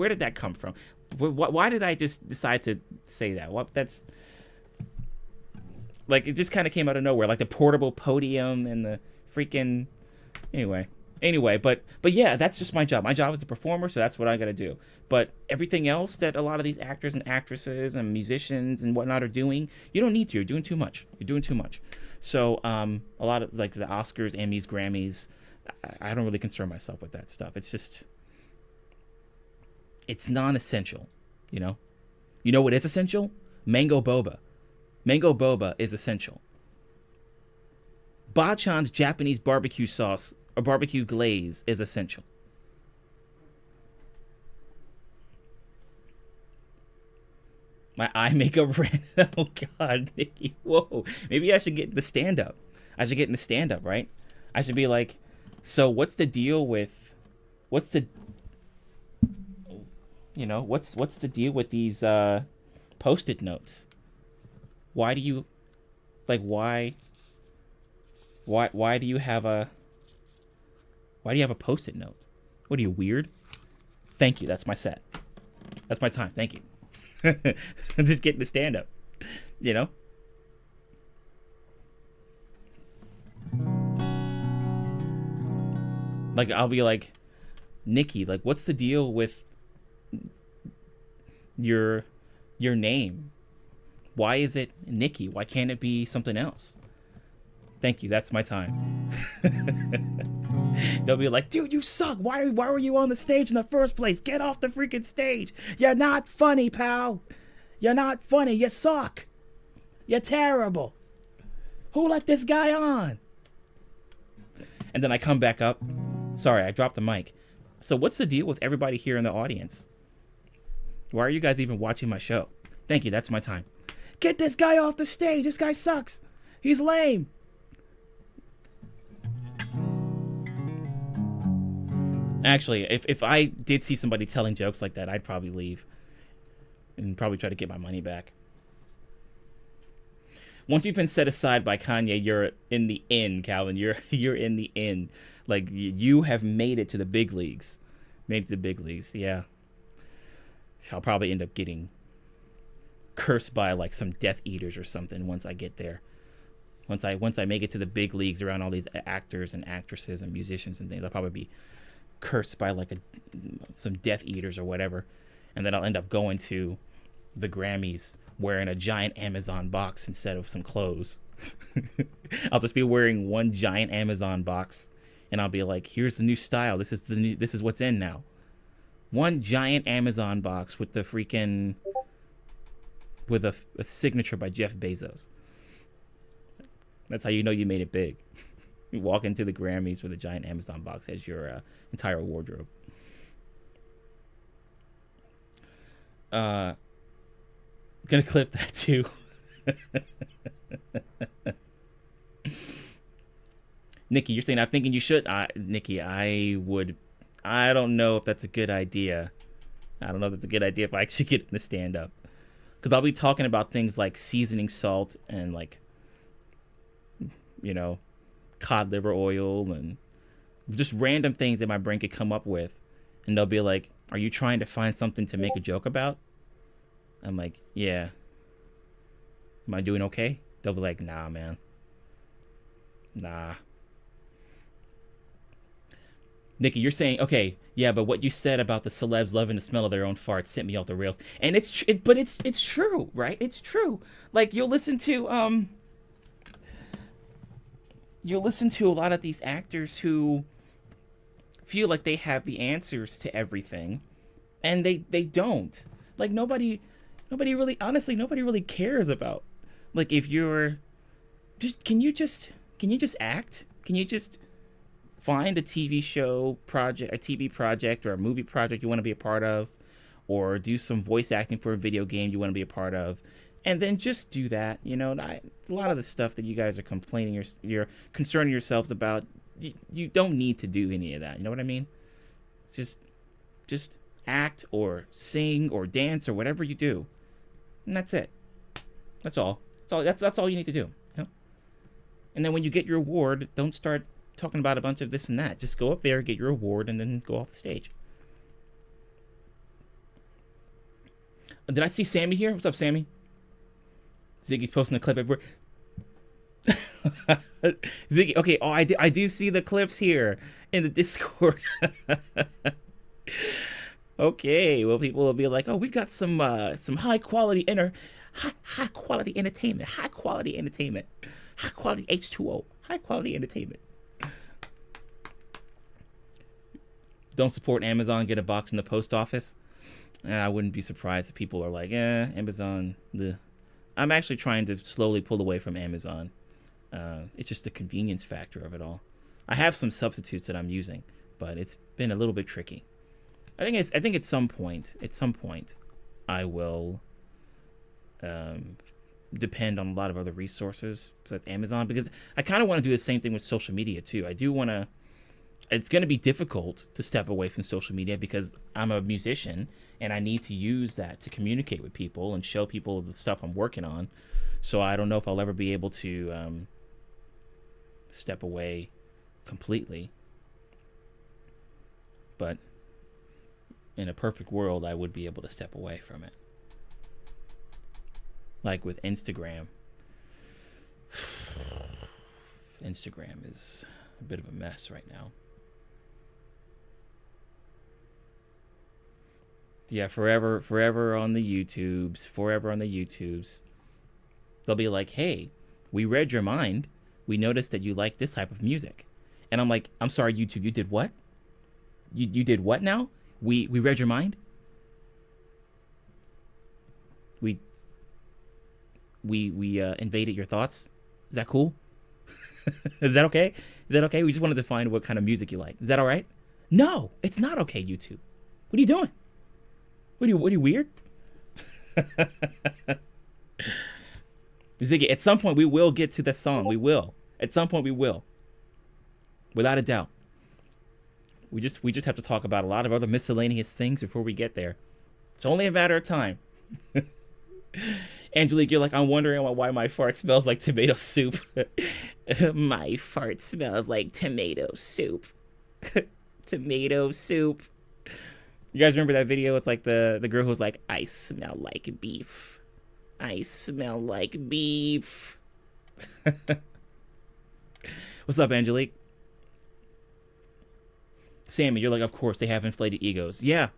did that come from? Why did I just decide to say that? That's like, it just kind of came out of nowhere, like the portable podium and the freaking anyway, but yeah, that's just my job. My job is a performer, so that's what I gotta do. But everything else that a lot of these actors and actresses and musicians and whatnot are doing, you don't need to. You're doing too much. So a lot of like the Oscars, Emmys, Grammys, I don't really concern myself with that stuff. It's non-essential, You know what is essential? Mango boba. Mango boba is essential. Bachan's Japanese barbecue sauce or barbecue glaze is essential. My eye makeup ran. Oh God, Nikki. Whoa. Maybe I should get the stand up. I should get in the stand up, right? I should be like, so what's the deal with, what's the, what's the deal with these post-it notes? Why do you, like, why do you have a, post-it note? What are you, weird? Thank you. That's my set. That's my time. Thank you. I'm just getting the stand up, Like, I'll be like, Nikki, like, what's the deal with your name? Why is it Nikki? Why can't it be something else? Thank you. That's my time. They'll be like, dude, you suck. Why were you on the stage in the first place? Get off the freaking stage. You're not funny, pal. You're not funny. You suck. You're terrible. Who let this guy on? And then I come back up. Sorry, I dropped the mic. So what's the deal with everybody here in the audience? Why are you guys even watching my show? Thank you. That's my time. Get this guy off the stage. This guy sucks. He's lame. Actually, if I did see somebody telling jokes like that, I'd probably leave and probably try to get my money back. Once you've been set aside by Kanye, you're in the inn, Calvin. You're in the inn. Like, you have made it to the big leagues. Made it to the big leagues, yeah. I'll probably end up getting cursed by, like, some Death Eaters or something once I get there. Once I make it to the big leagues around all these actors and actresses and musicians and things, I'll probably be cursed by, like, some Death Eaters or whatever. And then I'll end up going to the Grammys wearing a giant Amazon box instead of some clothes. I'll just be wearing one giant Amazon box, and I'll be like, here's the new style. This is what's in now. One giant Amazon box with the freaking, with a signature by Jeff Bezos. That's how you know you made it big. You walk into the Grammys with a giant Amazon box as your entire wardrobe. Gonna clip that too. Nikki, you're saying I'm thinking you should. Nikki, I don't know if that's a good idea. I don't know if that's a good idea if I actually get in the stand up, because I'll be talking about things like seasoning salt and, like, cod liver oil and just random things that my brain could come up with, and they'll be like, "Are you trying to find something to make a joke about?" I'm like, "Yeah." Am I doing okay? They'll be like, "Nah, man. Nah." Nikki, you're saying, okay, yeah, but what you said about the celebs loving the smell of their own farts sent me off the rails. And it's true, right? It's true. Like, you'll listen to a lot of these actors who feel like they have the answers to everything, and they don't. Like, nobody really cares about, like, if you're just, can you just act? Can you just find a TV show project, a TV project or a movie project you want to be a part of, or do some voice acting for a video game you want to be a part of, and then just do that. A lot of the stuff that you guys are complaining, you're concerning yourselves about, you don't need to do any of that. You know what I mean? Just act or sing or dance or whatever you do, and that's it. That's all. That's all you need to do. And then when you get your award, don't start talking about a bunch of this and that. Just go up there, get your award, and then go off the stage. Did I see Sammy here? What's up, Sammy? Ziggy's posting a clip everywhere. Ziggy, okay. Oh, I do see the clips here in the Discord. Okay, well, people will be like, "Oh, we've got some high quality high quality entertainment, high quality H2O, high quality entertainment." Don't support Amazon, get a box in the post office. I wouldn't be surprised if people are like, Amazon. I'm actually trying to slowly pull away from Amazon. It's just the convenience factor of it all. I have some substitutes that I'm using, but it's been a little bit tricky. I think at some point, I will depend on a lot of other resources besides Amazon, because I kind of want to do the same thing with social media too. I do want to. It's going to be difficult to step away from social media because I'm a musician and I need to use that to communicate with people and show people the stuff I'm working on. So I don't know if I'll ever be able to step away completely. But in a perfect world, I would be able to step away from it. Like with Instagram. Instagram is a bit of a mess right now. Yeah, forever on the YouTubes. They'll be like, hey, we read your mind. We noticed that you like this type of music. And I'm like, I'm sorry, YouTube, you did what? You did what now? We read your mind? We invaded your thoughts? Is that cool? Is that okay? Is that okay? We just wanted to find what kind of music you like. Is that all right? No, it's not okay, YouTube. What are you doing? What are you weird? Ziggy, at some point we will get to that song. We will. At some point we will. Without a doubt. We just have to talk about a lot of other miscellaneous things before we get there. It's only a matter of time. Angelique, you're like, I'm wondering why my fart smells like tomato soup. My fart smells like tomato soup. Tomato soup. You guys remember that video? It's like the girl who's like, I smell like beef. I smell like beef. What's up, Angelique? Sammy, you're like, of course, they have inflated egos. Yeah.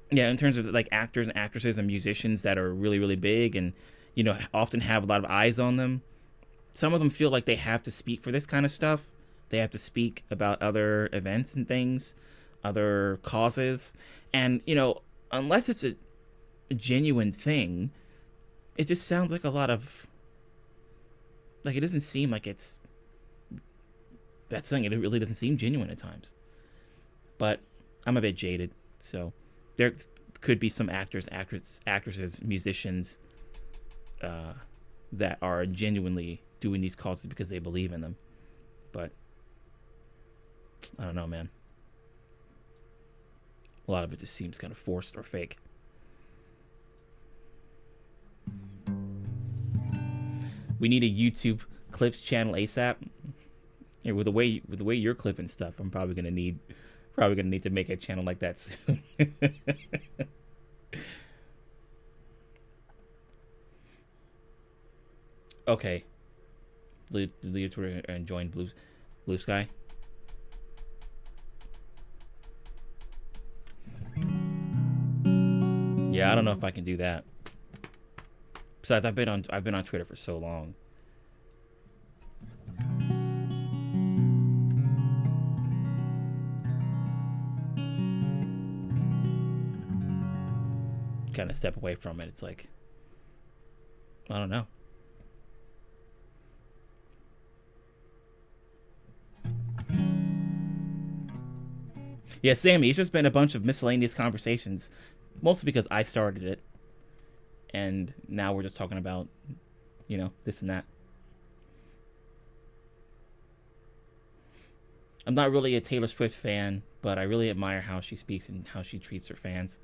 Yeah, in terms of like actors and actresses and musicians that are really, really big and, you know, often have a lot of eyes on them. Some of them feel like they have to speak for this kind of stuff. They have to speak about other events and things, other causes. And, you know, unless it's a genuine thing, it just sounds like a lot of, like, it doesn't seem like it's, that's the thing, it really doesn't seem genuine at times. But I'm a bit jaded, so there could be some actors, actresses, musicians that are genuinely doing these causes because they believe in them. But I don't know, man. A lot of it just seems kind of forced or fake. We need a YouTube clips channel ASAP. Yeah, with the way you're clipping stuff, I'm probably gonna need to make a channel like that soon. Okay. Leave Twitter and join Blue Sky. Yeah, I don't know if I can do that. Besides, I've been on Twitter for so long. Kind of step away from it. It's like, I don't know. Yeah, Sammy, it's just been a bunch of miscellaneous conversations, mostly because I started it, and now we're just talking about, you know, this and that. I'm not really a Taylor Swift fan, but I really admire how she speaks and how she treats her fans.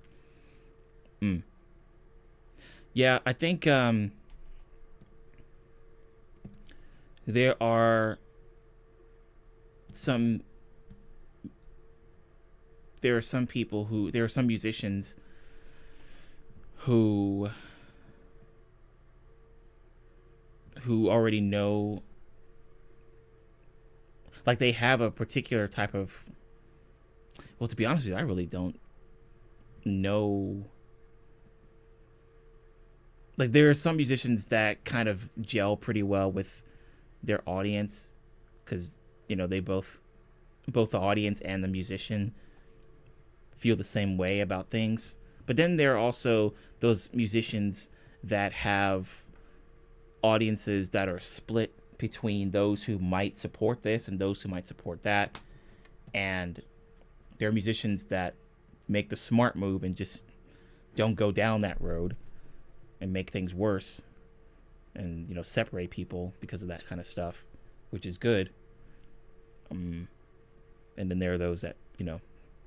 Yeah, I think there are some musicians who already know, like, they have a particular type of, well, to be honest with you, I really don't know. Like, there are some musicians that kind of gel pretty well with their audience because, you know, they both the audience and the musician feel the same way about things. But then there are also those musicians that have audiences that are split between those who might support this and those who might support that. And there are musicians that make the smart move and just don't go down that road. and make things worse, and separate people because of that kind of stuff, which is good. And then there are those that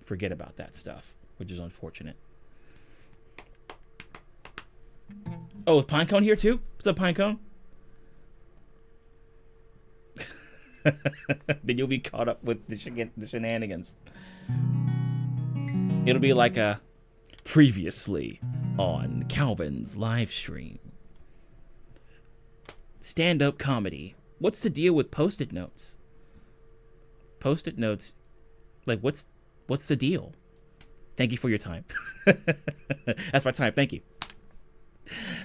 forget about that stuff, which is unfortunate. Oh, is Pinecone here too? What's up, Pinecone? Then you'll be caught up with the shenanigans. It'll be like a previously on Calvin's live stream. Stand-up comedy. What's the deal with post-it notes? Post-it notes, like what's the deal? Thank you for your time. That's my time. Thank you.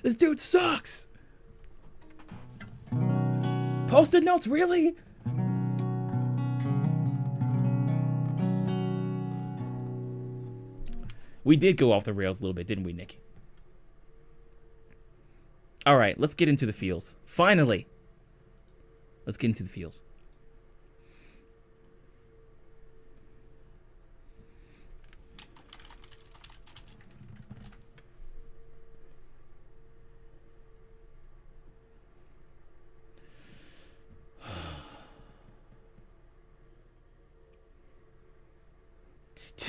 This dude sucks. Post-it notes, really? We did go off the rails a little bit, didn't we, Nick? All right, let's get into the feels. Finally. Let's get into the feels.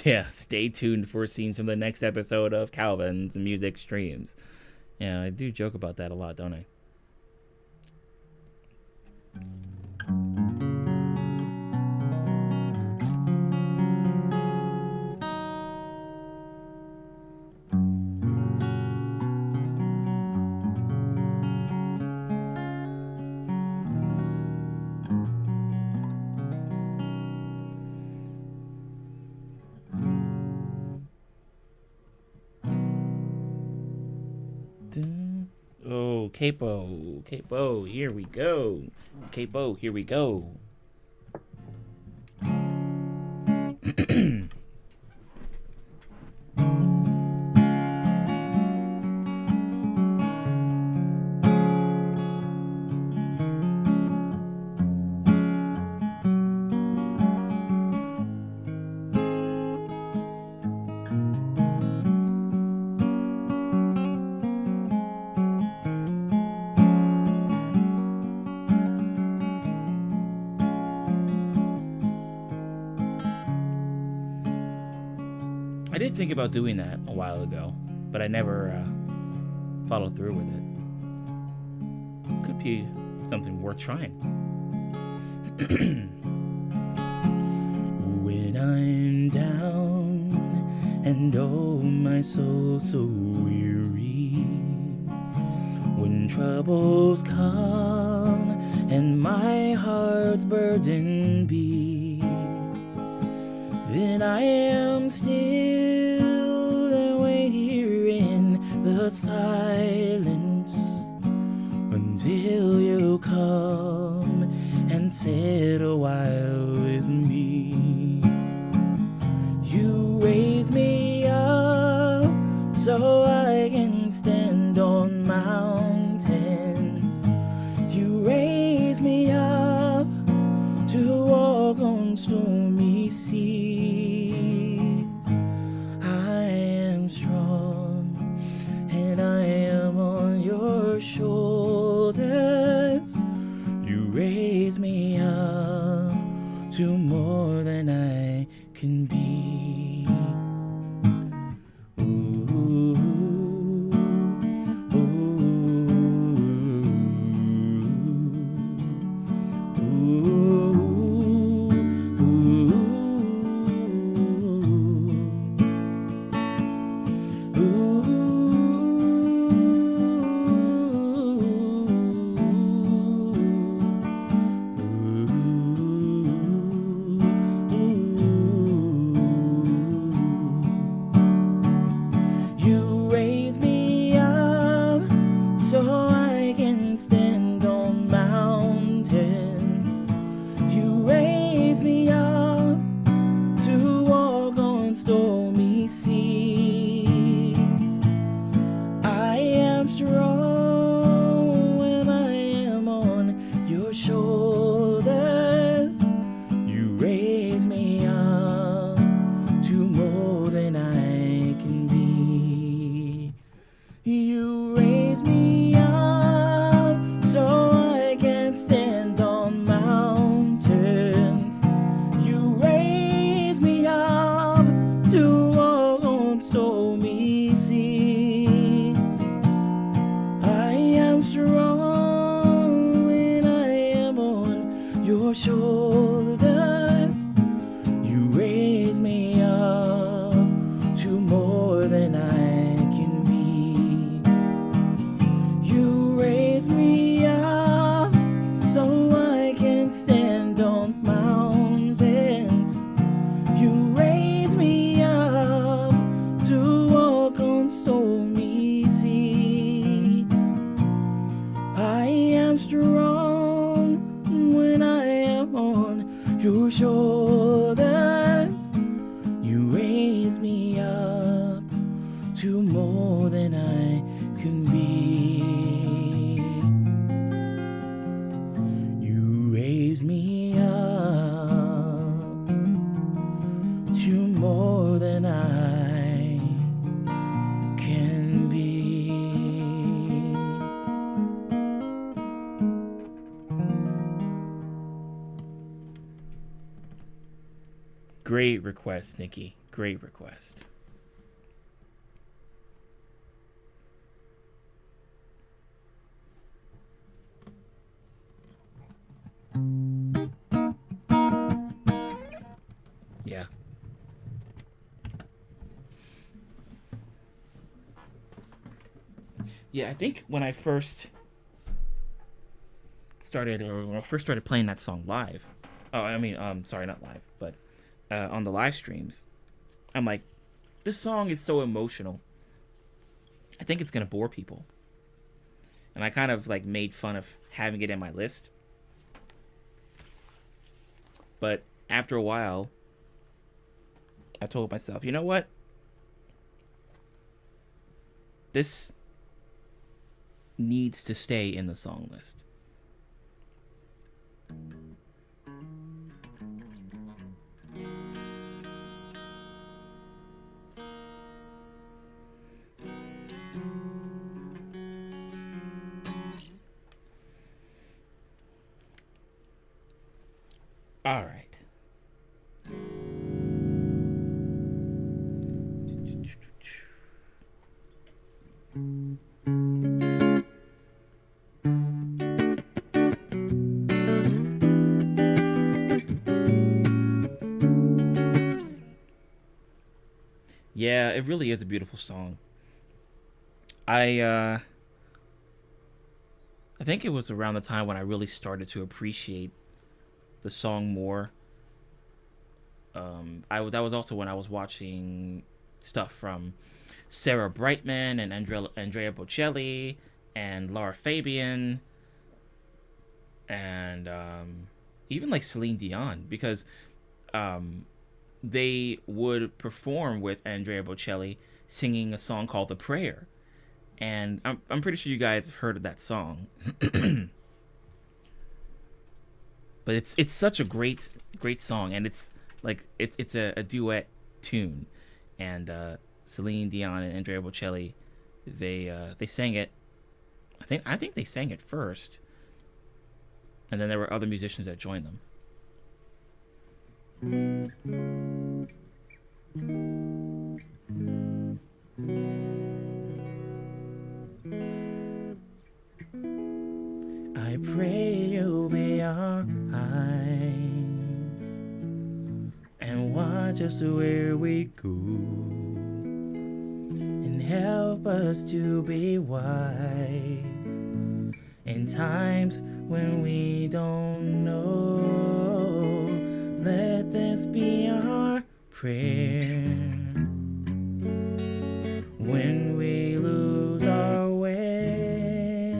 Yeah, stay tuned for scenes from the next episode of Calvin's Music Streams. Yeah, I do joke about that a lot, don't I? Oh, Capo, here we go. Capo, here we go. I did think about doing that a while ago, but I never followed through with it. Could be something worth trying. When I'm down and oh my soul so weary, when troubles come and my heart's burden be, then I am still and wait here in the silence until you come and sit a while with me. You raise me up so I can stand on mountains. You raise me up to walk on stormy seas. I am strong and I am on your shoulders. You raise me up to more than I can be. Ooh, ooh, ooh. your shoulders. You raise me up to more than I can be. You raise me up to more than I can be. Great request, Nikki. Great request. Yeah. Yeah, I think when I first started playing that song live. Oh, I mean, sorry, not live, but on the live streams, I'm like, this song is so emotional. I think it's gonna bore people, and I kind of like made fun of having it in my list. But after a while, I told myself, you know what? This needs to stay in the song list. All right. Yeah, it really is a beautiful song. I think it was around the time when I really started to appreciate the song more. That was also when I was watching stuff from Sarah Brightman and Andrea Bocelli and Laura Fabian and even like Celine Dion, because they would perform with Andrea Bocelli singing a song called The Prayer. And I'm pretty sure you guys have heard of that song. But it's such a great song, and it's like it's a duet tune, and Celine Dion and Andrea Bocelli, they sang it. I think they sang it first, and then there were other musicians that joined them. I pray you'll be our eyes and watch us where we go, and help us to be wise in times when we don't know. Let this be our prayer when we lose our way.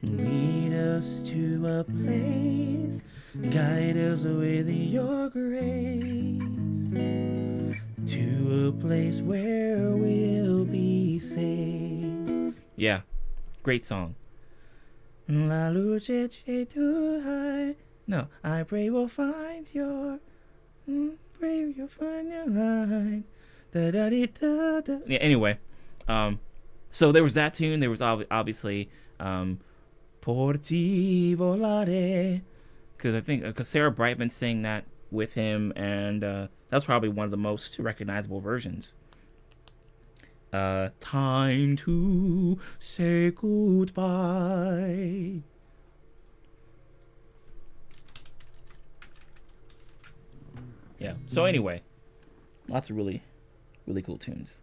Lead us to a place, guide us with your grace, to a place where we'll be safe. Yeah, great song. La luce too high. No, I pray we'll find your. Pray you'll find your line. Da da da da da. Yeah. Anyway, so there was that tune. There was obviously Por ti volare, because Sarah Brightman sang that with him, and that's probably one of the most recognizable versions. Time to say goodbye. Yeah. So anyway, lots of really, really cool tunes.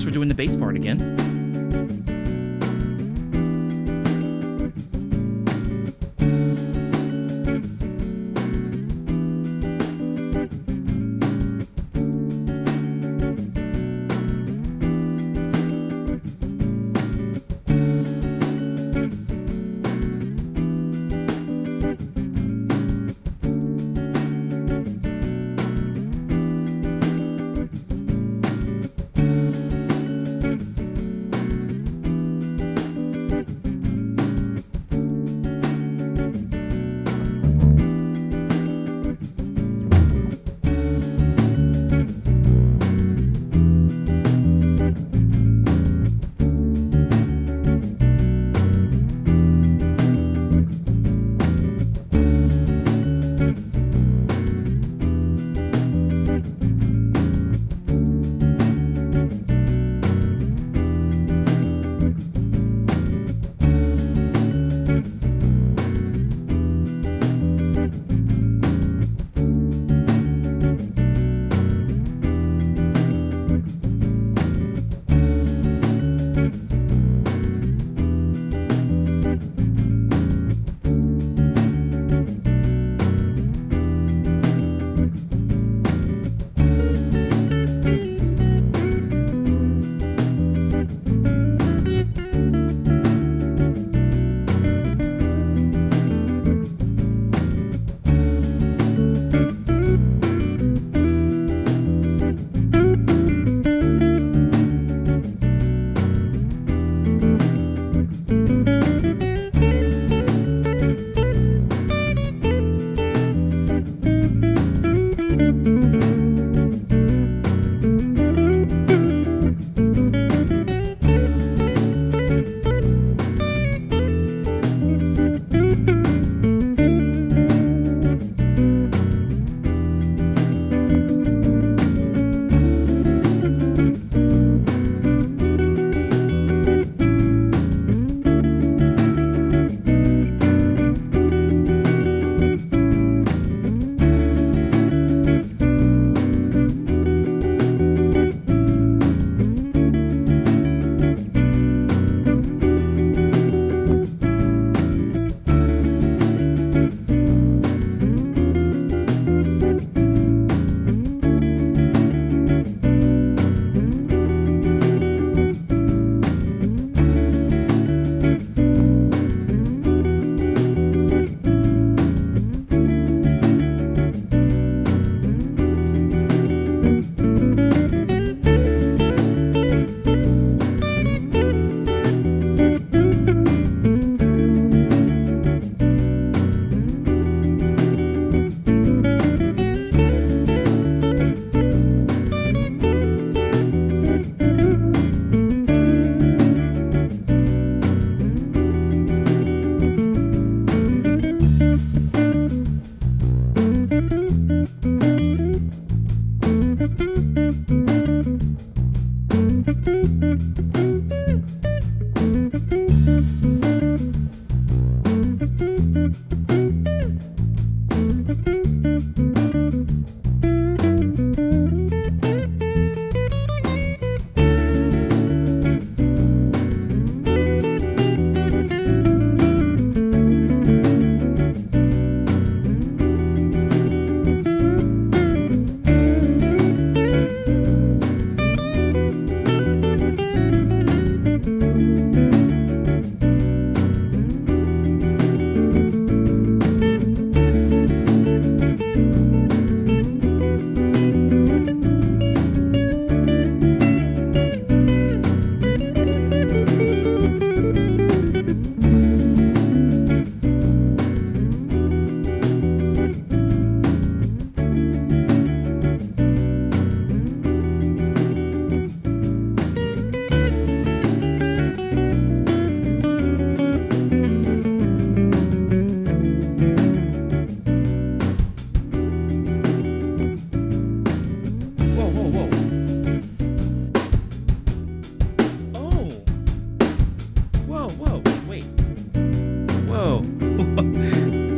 guess we're doing the bass part again.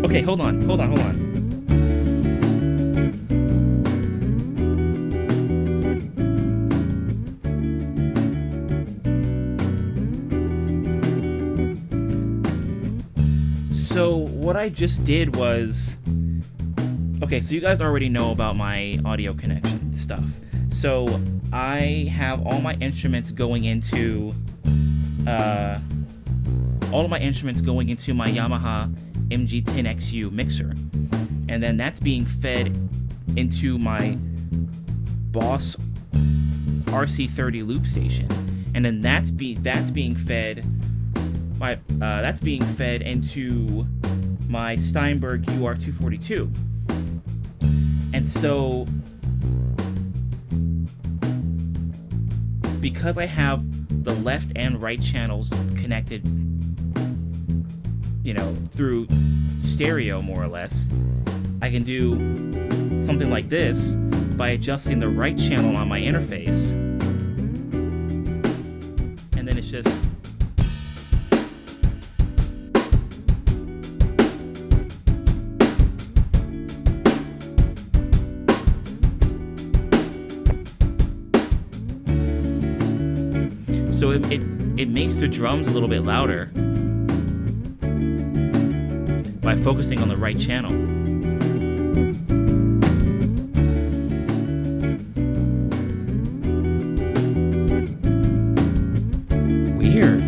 Okay, hold on. So what I just did was, okay, so you guys already know about my audio connection stuff. So I have all my instruments going into my Yamaha MG10XU mixer, and then that's being fed into my Boss RC30 loop station, and then that's being fed into my Steinberg UR242. And so because I have the left and right channels connected, through stereo more or less, I can do something like this by adjusting the right channel on my interface, and then it's just so it makes the drums a little bit louder by focusing on the right channel. Weird.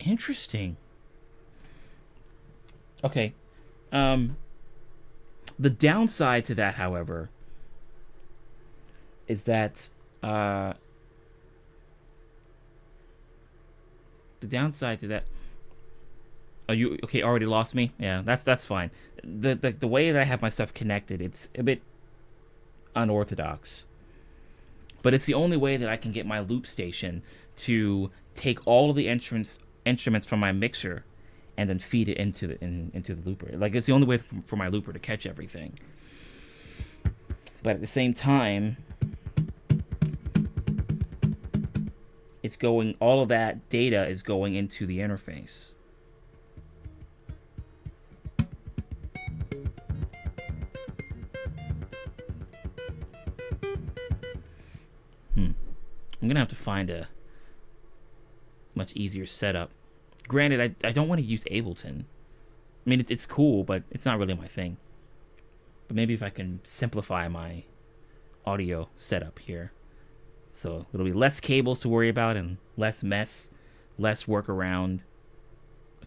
Interesting. Okay. The downside to that, however, is that the downside to that. Oh, you okay? Already lost me. Yeah, that's fine. The way that I have my stuff connected, it's a bit unorthodox, but it's the only way that I can get my loop station to take all of the instruments from my mixer and then feed it into the looper. Like, it's the only way for my looper to catch everything. But at the same time, all of that data is going into the interface. I'm gonna have to find a much easier setup. Granted, I don't want to use Ableton. I mean, it's cool, but it's not really my thing. But maybe if I can simplify my audio setup here, so it'll be less cables to worry about and less mess, less workaround,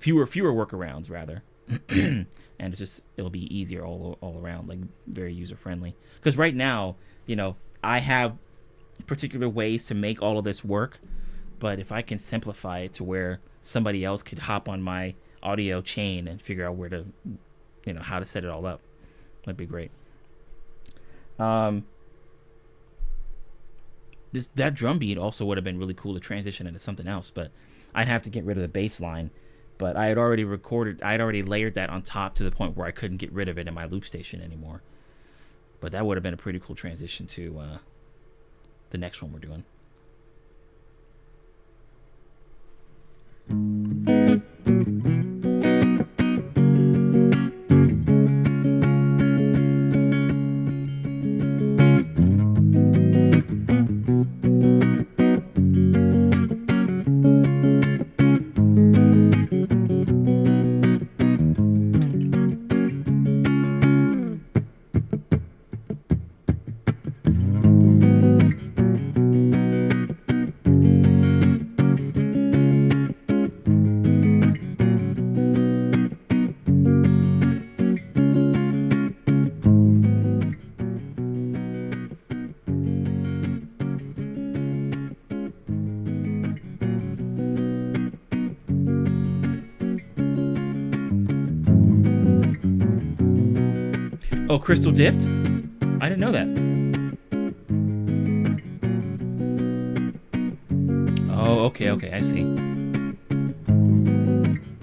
fewer workarounds rather. and it'll be easier all around, like very user friendly. Because right now, I have particular ways to make all of this work, but if I can simplify it to where somebody else could hop on my audio chain and figure out where to, how to set it all up, that'd be great. That drum beat also would have been really cool to transition into something else, but I'd have to get rid of the bass line. But I had already layered that on top to the point where I couldn't get rid of it in my loop station anymore. But that would have been a pretty cool transition to the next one we're doing. Oh, crystal dipped? I didn't know that. Oh, okay, I see.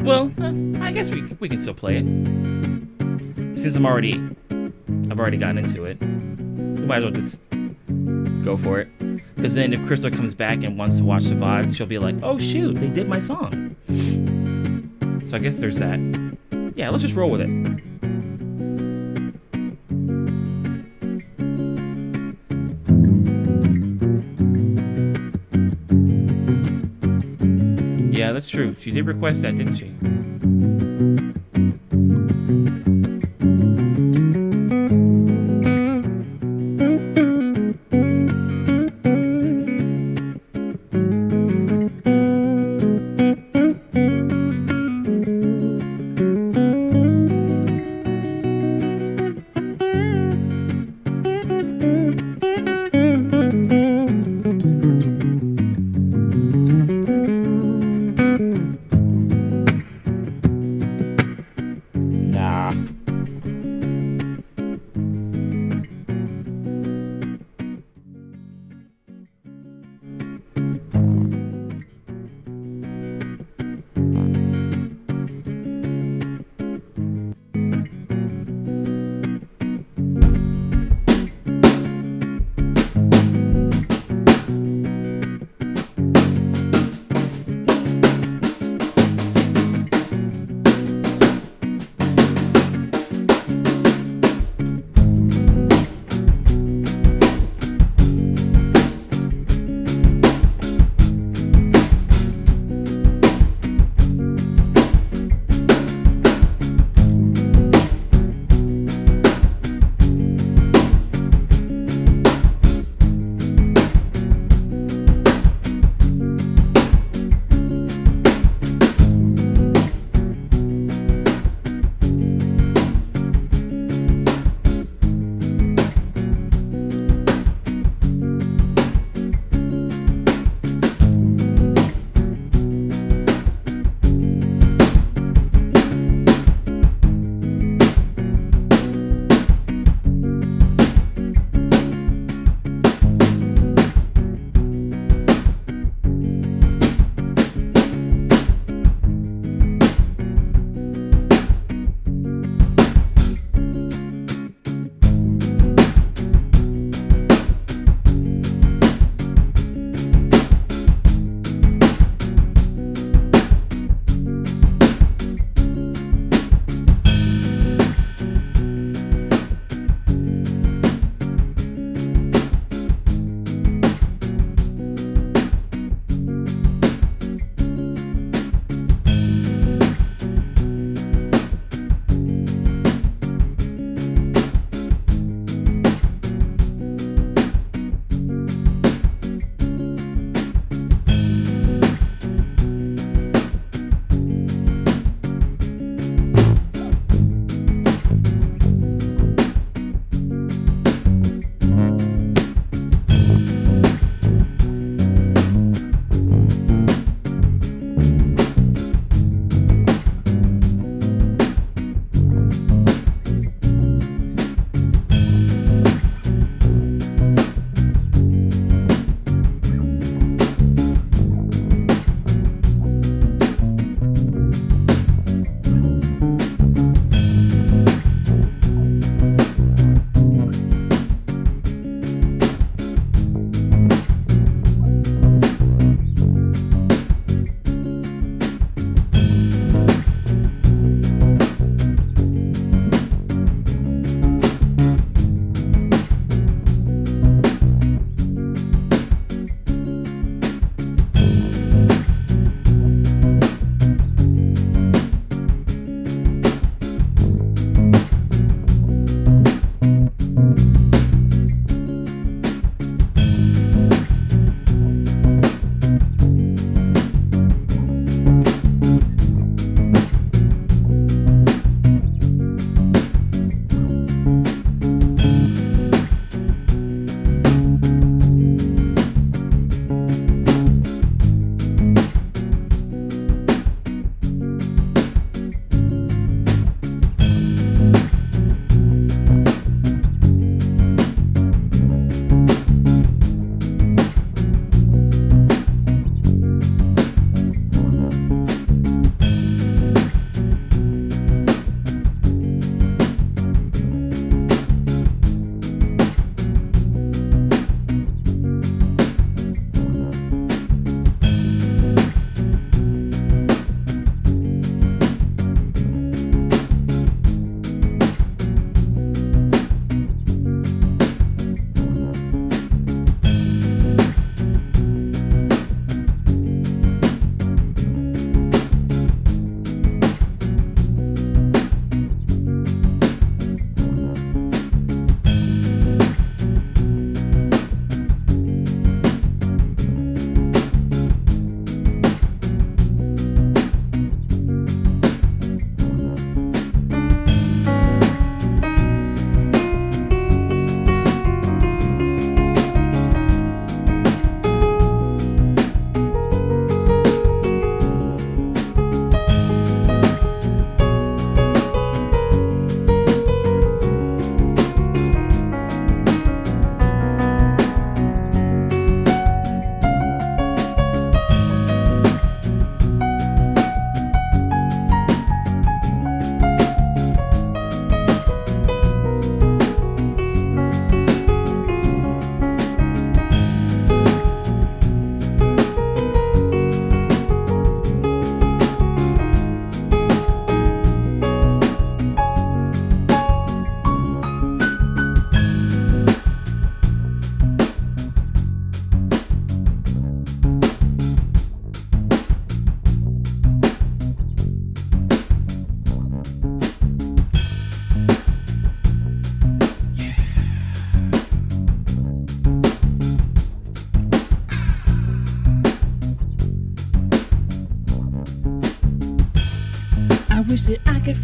Well, I guess we can still play it. Since I've already gotten into it, we might as well just go for it. Because then if Crystal comes back and wants to watch the VOD, she'll be like, oh shoot, they did my song. So I guess there's that. Yeah, let's just roll with it. Yeah, that's true. She did request that, didn't she?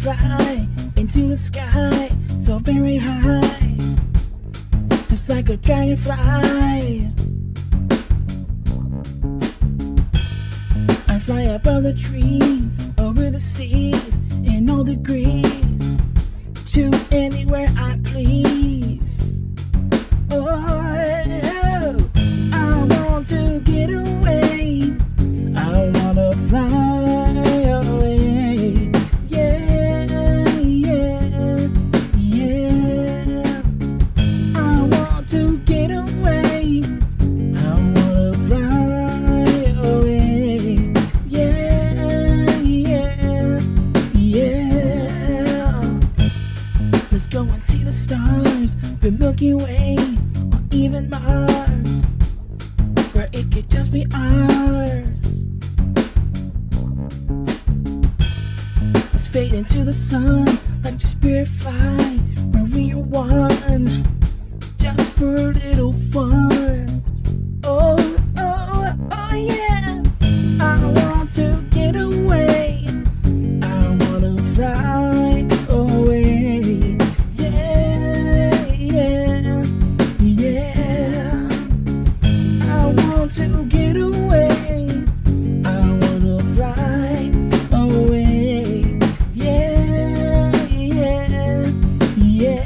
fly into the sky, so very high, just like a dragonfly. I fly above the trees, over the seas, in all degrees, to anywhere I please. Oh, I want to get away. I wanna fly away. Yeah, yeah, yeah. I want to get away. I wanna fly away. Yeah, yeah, yeah. Let's go and see the stars, the Milky Way, or even Mars, where it could just be ours. Let's fade into the sun, like your spirit fly, where we are one, just for a little fun. Oh, oh, oh yeah. I want to get away. I wanna fly away. Yeah, yeah, yeah. I want to get away. I wanna fly away. Yeah, yeah, yeah.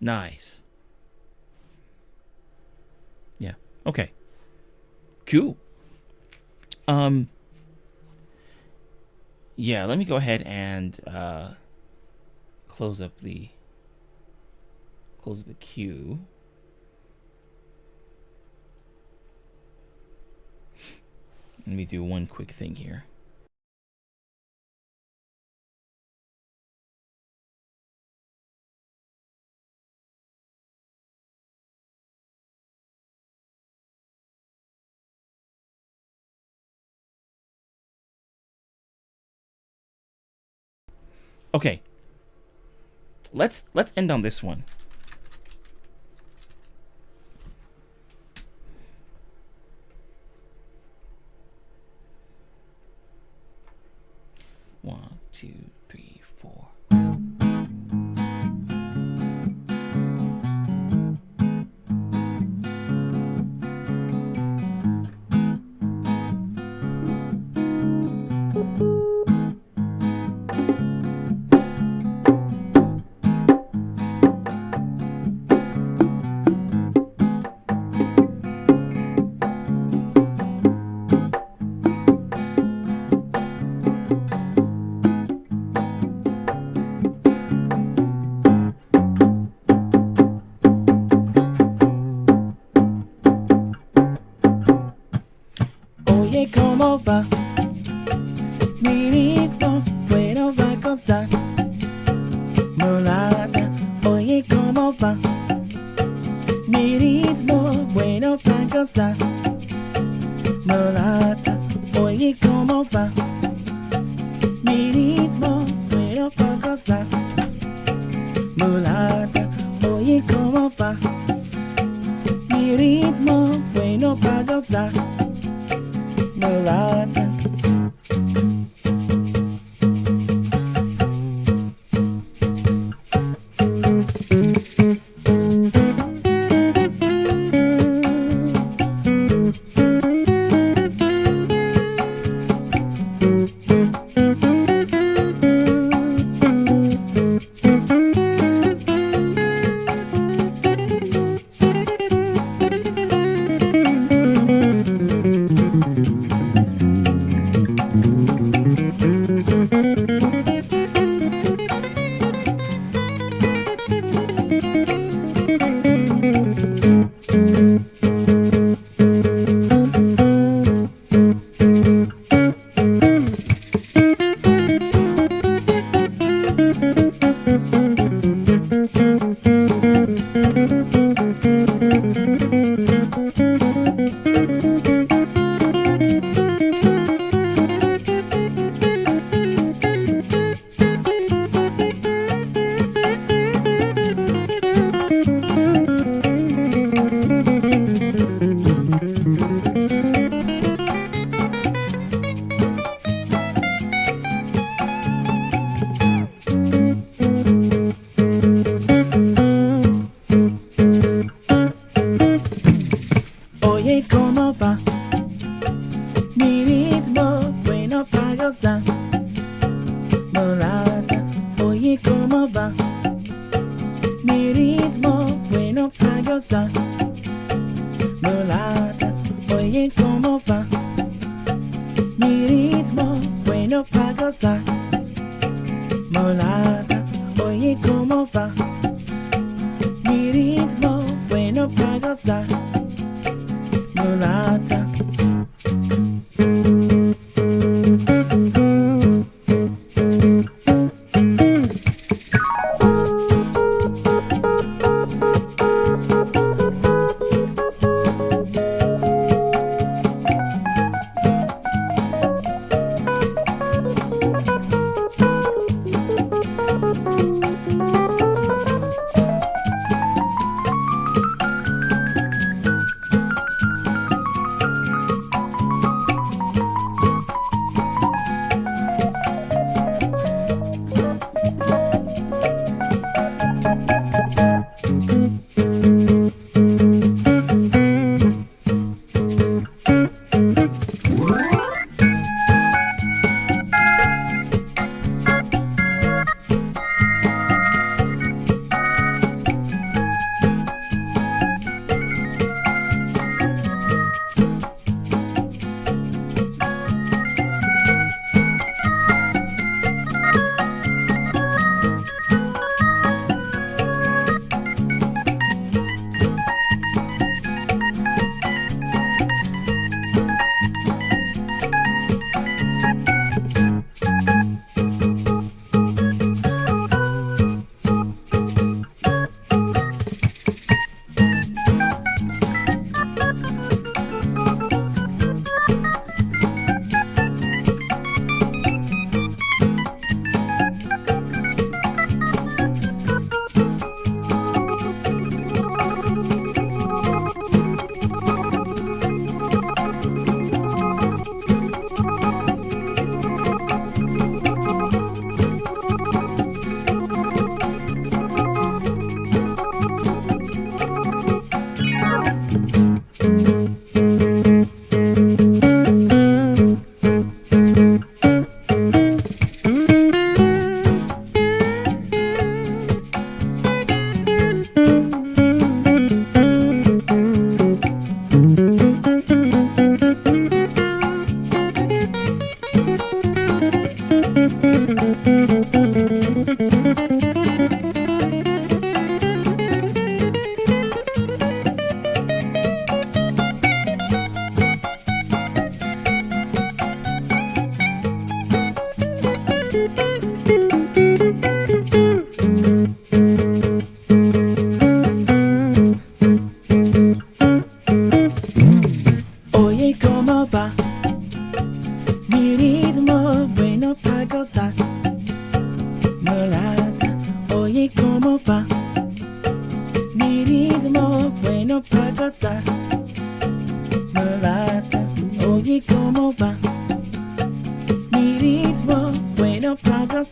Nice. Yeah. Okay. Cool. Yeah, let me go ahead and close up the queue. Let me do one quick thing here. Okay. Let's end on this one. One, two, three, four. ¿Cómo va? Mi ritmo, bueno va a gozar. Mulata, oye, ¿cómo va? Mi ritmo, bueno va a gozar. Mulata, oye, ¿cómo va? Mi ritmo, bueno va a gozar. Mulata, oye, ¿cómo va? Mi ritmo, bueno va a gozar. Mulata.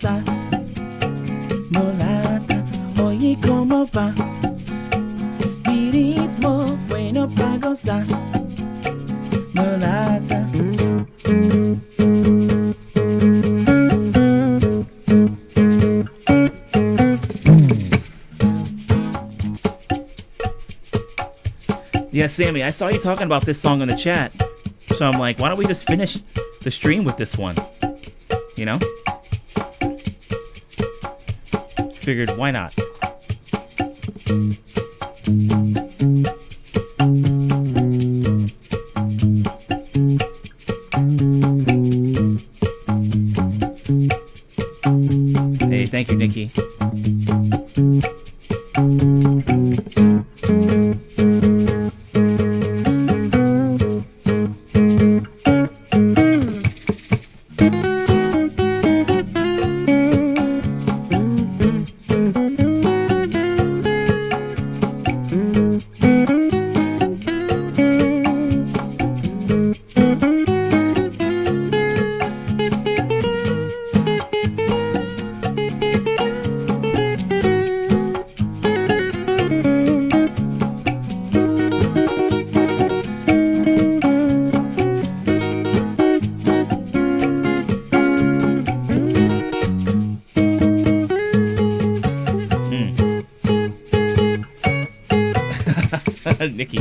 pagosa. Mulata, oye como va. Mi ritmo bueno pagosa. Mulata. Yeah, Sammy, I saw you talking about this song in the chat. So I'm like, why don't we just finish the stream with this one? You know? Figured, why not? Hey, thank you, Nikki. Nikki.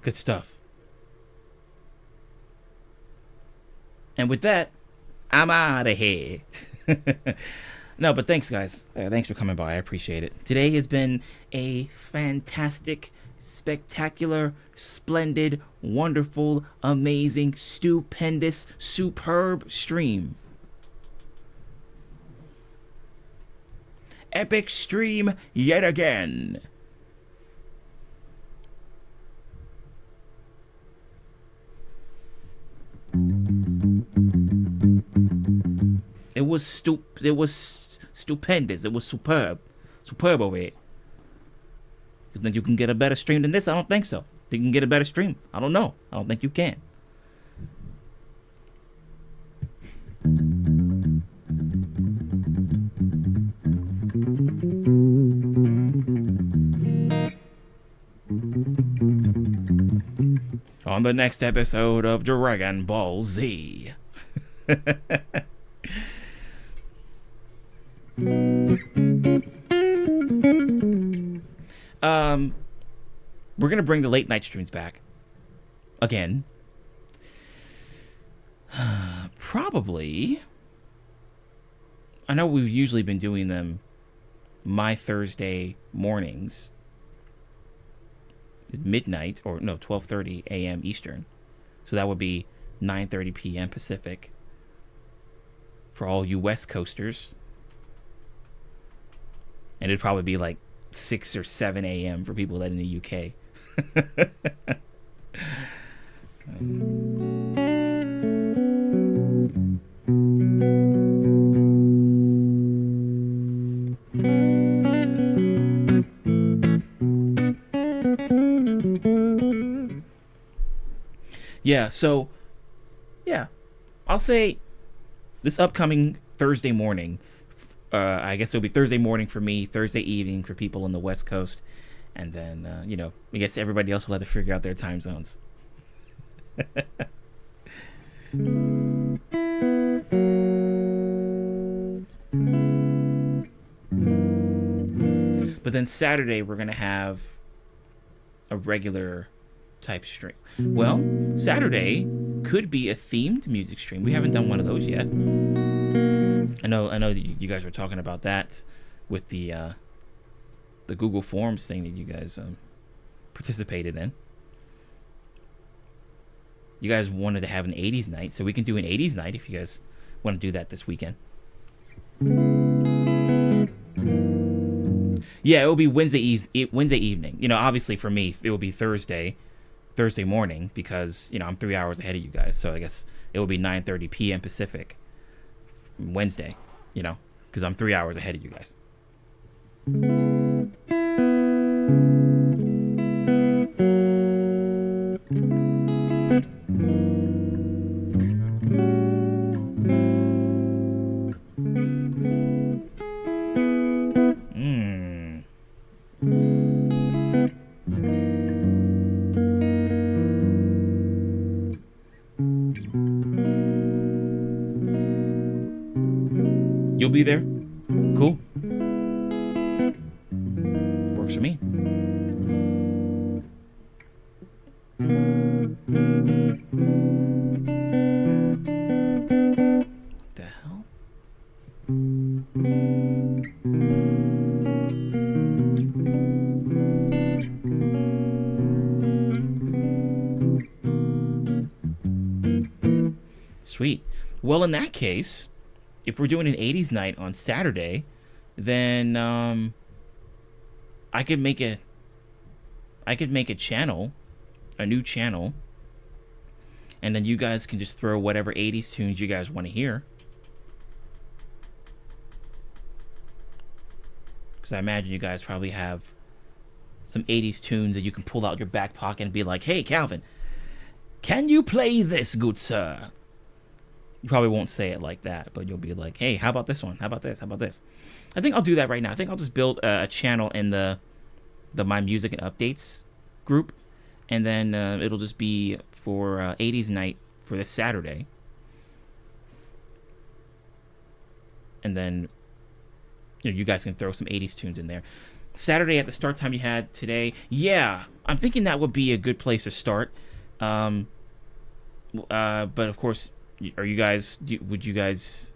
Good stuff. And with that, I'm out of here. No, but thanks, guys. Thanks for coming by. I appreciate it. Today has been a fantastic, spectacular, splendid, wonderful, amazing, stupendous, superb stream. Epic stream yet again. It was stupendous. It was superb. Superb over here. You think you can get a better stream than this? I don't think so. Think you can get a better stream? I don't know. I don't think you can. On the next episode of Dragon Ball Z. We're gonna bring the late night streams back again. Probably. I know we've usually been doing them my Thursday mornings at midnight, or no, 12:30 a.m. Eastern. So that would be 9:30 p.m. Pacific for all you West Coasters. And it'd probably be like 6 or 7 a.m. for people that in the UK. Yeah, so, yeah. I'll say this upcoming Thursday morning, I guess it'll be Thursday morning for me, Thursday evening for people on the West Coast, and then, I guess everybody else will have to figure out their time zones. But then Saturday, we're going to have a regular type stream. Well, Saturday could be a themed music stream. We haven't done one of those yet. I know that you guys were talking about that with the Google Forms thing that you guys participated in. You guys wanted to have an 80s night, so we can do an 80s night if you guys want to do that this weekend. Yeah, it will be Wednesday evening. Obviously for me, it will be Thursday morning because, I'm 3 hours ahead of you guys. So I guess it will be 9:30 p.m. Pacific Wednesday, because I'm 3 hours ahead of you guys. You'll be there? Cool. Works for me. What the hell? Sweet. Well, in that case, if we're doing an 80s night on Saturday, then I could make a channel, a new channel, and then you guys can just throw whatever 80s tunes you guys want to hear. Because I imagine you guys probably have some 80s tunes that you can pull out your back pocket and be like, "Hey, Calvin, can you play this, good sir?" You probably won't say it like that, but you'll be like, "Hey, how about this one? How about this? How about this?" I think I'll do that right now. I think I'll just build a channel in the My Music and Updates group, and then it'll just be for 80s night for this Saturday. And then you guys can throw some 80s tunes in there. Saturday at the start time you had today, yeah, I'm thinking that would be a good place to start. But of course, would you guys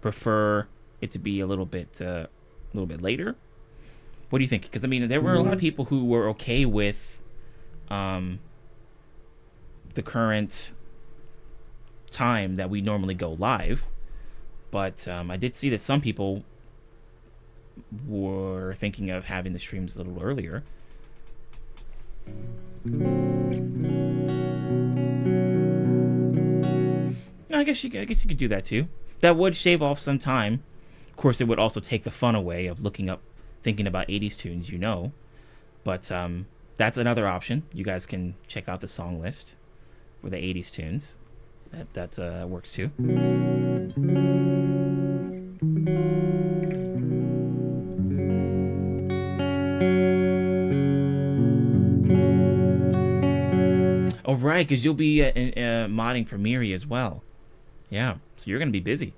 prefer it to be a little bit later? What do you think? Because there were a lot of people who were okay with the current time that we normally go live, but I did see that some people were thinking of having the streams a little earlier. I guess you could do that too. That would shave off some time. Of course, it would also take the fun away of thinking about 80s tunes, But that's another option. You guys can check out the song list for the 80s tunes. That works too. Oh, right, because you'll be modding for Miri as well. Yeah, so you're going to be busy.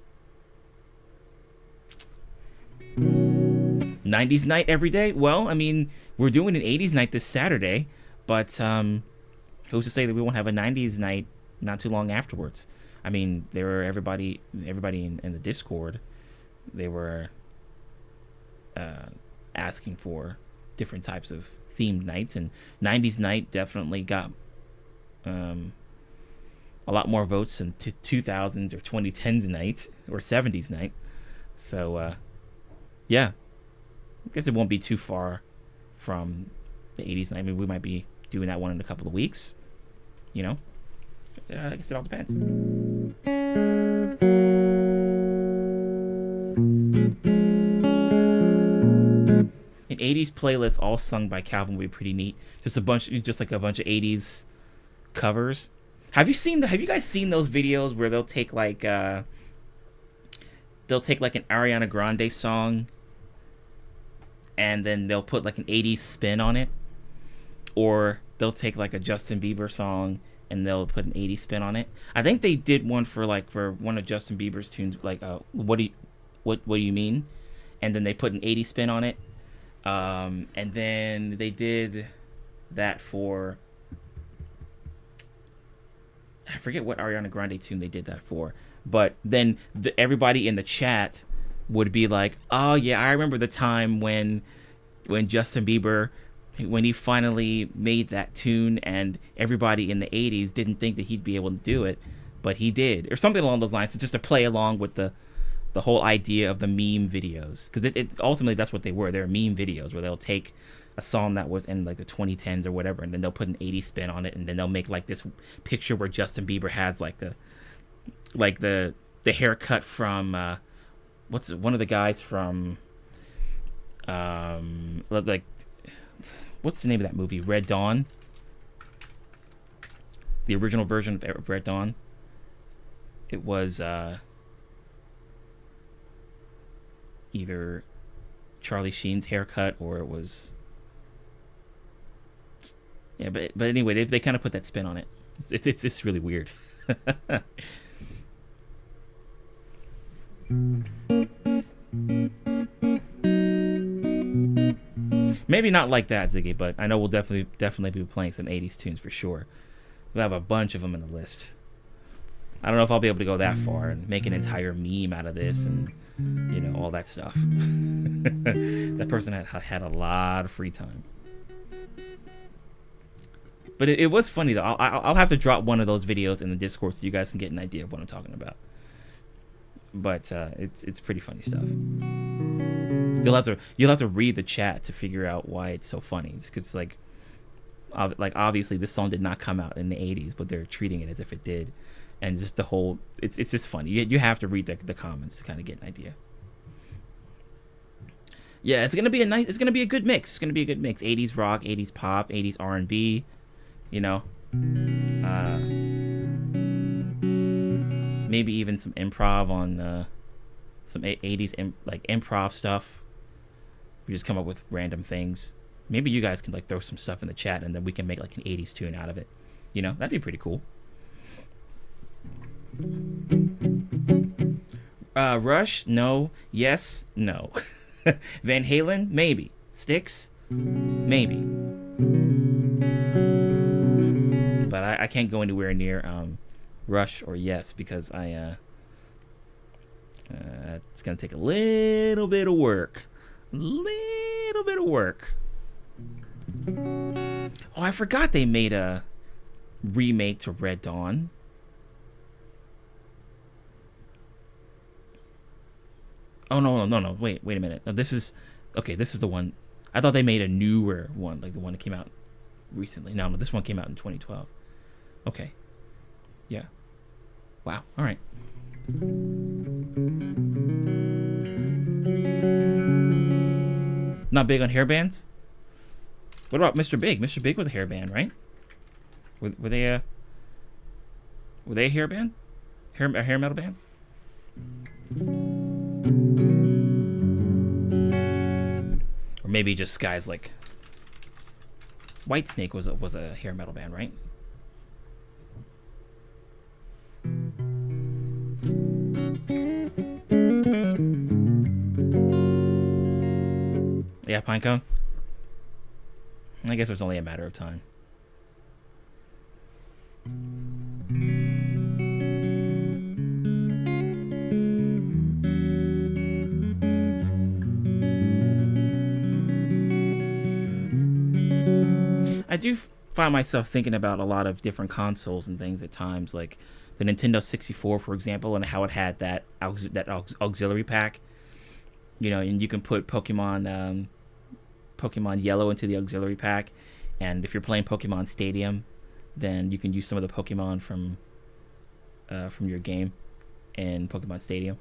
90s night every day? Well, we're doing an 80s night this Saturday, but who's to say that we won't have a 90s night not too long afterwards? There were everybody in the Discord, they were asking for different types of themed nights, and 90s night definitely got a lot more votes than 2000s or 2010s night or 70s night. So yeah, I guess it won't be too far from the 80s night. We might be doing that one in a couple of weeks. I guess it all depends. An 80s playlist all sung by Calvin would be pretty neat. Just like a bunch of 80s covers. Have you guys seen those videos where they'll take like an Ariana Grande song and then they'll put like an 80s spin on it, or they'll take like a Justin Bieber song and they'll put an 80s spin on it. I think they did one for one of Justin Bieber's tunes, like what do you mean? And then they put an 80s spin on it. And then they did that for, I forget what Ariana Grande tune they did that for, but then everybody in the chat would be like, oh yeah, I remember the time when Justin Bieber, when he finally made that tune and everybody in the 80s didn't think that he'd be able to do it, but he did, or something along those lines. So just to play along with the whole idea of the meme videos, because it ultimately that's what they were. They're meme videos where they'll take a song that was in like the 2010s or whatever, and then they'll put an 80s spin on it, and then they'll make like this picture where Justin Bieber has like the haircut from what's one of the guys from like, what's the name of that movie, Red Dawn, the original version of Red Dawn. It was either Charlie Sheen's haircut or it was, yeah, but anyway, they kind of put that spin on it. It's really weird. Maybe not like that, Ziggy, but I know we'll definitely be playing some 80s tunes for sure. We'll have a bunch of them in the list. I don't know if I'll be able to go that far and make an entire meme out of this and, you know, all that stuff. That person had a lot of free time. But it was funny though. I'll have to drop one of those videos in the Discord so you guys can get an idea of what I'm talking about. But it's pretty funny stuff. You'll have to read the chat to figure out why it's so funny. It's because like obviously this song did not come out in the 80s, but they're treating it as if it did, and just the whole it's just funny. You have to read the comments to kind of get an idea. Yeah, it's gonna be a good mix. It's gonna be a good mix. 80s rock, 80s pop, 80s R&B. You know, maybe even some improv on some 80s improv stuff. We just come up with random things. Maybe you guys can like throw some stuff in the chat and then we can make like an 80s tune out of it. You know, that'd be pretty cool. Rush, no. Yes, no. Van Halen, maybe. Styx, maybe. But I can't go anywhere near Rush or Yes because it's gonna take a little bit of work. Oh, I forgot they made a remake to Red Dawn. Oh no! Wait a minute. No, this is the one. I thought they made a newer one, like the one that came out recently. No, this one came out in 2012. Okay. Yeah. Wow. All right. Not big on hair bands? What about Mr. Big? Mr. Big was a hair band, right? Were they a hair band? A hair metal band? Or maybe just guys like Whitesnake was a hair metal band, right? Yeah, Pinecone. I guess it was only a matter of time. I do find myself thinking about a lot of different consoles and things at times, like the Nintendo 64, for example, and how it had that auxiliary pack. You know, and you can put Pokemon Yellow into the auxiliary pack, and if you're playing Pokemon Stadium, then you can use some of the Pokemon from your game in Pokemon Stadium.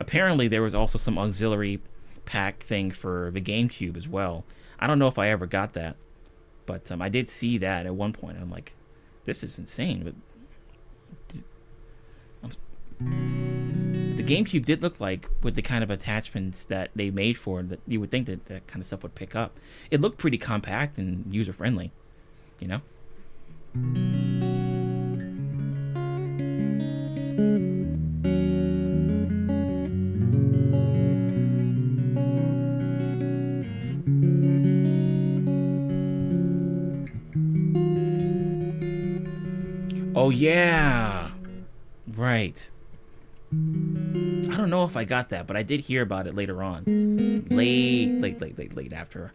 Apparently, there was also some auxiliary pack thing for the GameCube as well. I don't know if I ever got that, but I did see that at one point. I'm like, this is insane. But the GameCube did look like, with the kind of attachments that they made for it, that you would think that that kind of stuff would pick up. It looked pretty compact and user friendly, you know. Oh yeah, right. I don't know if I got that, but I did hear about it later on. Late after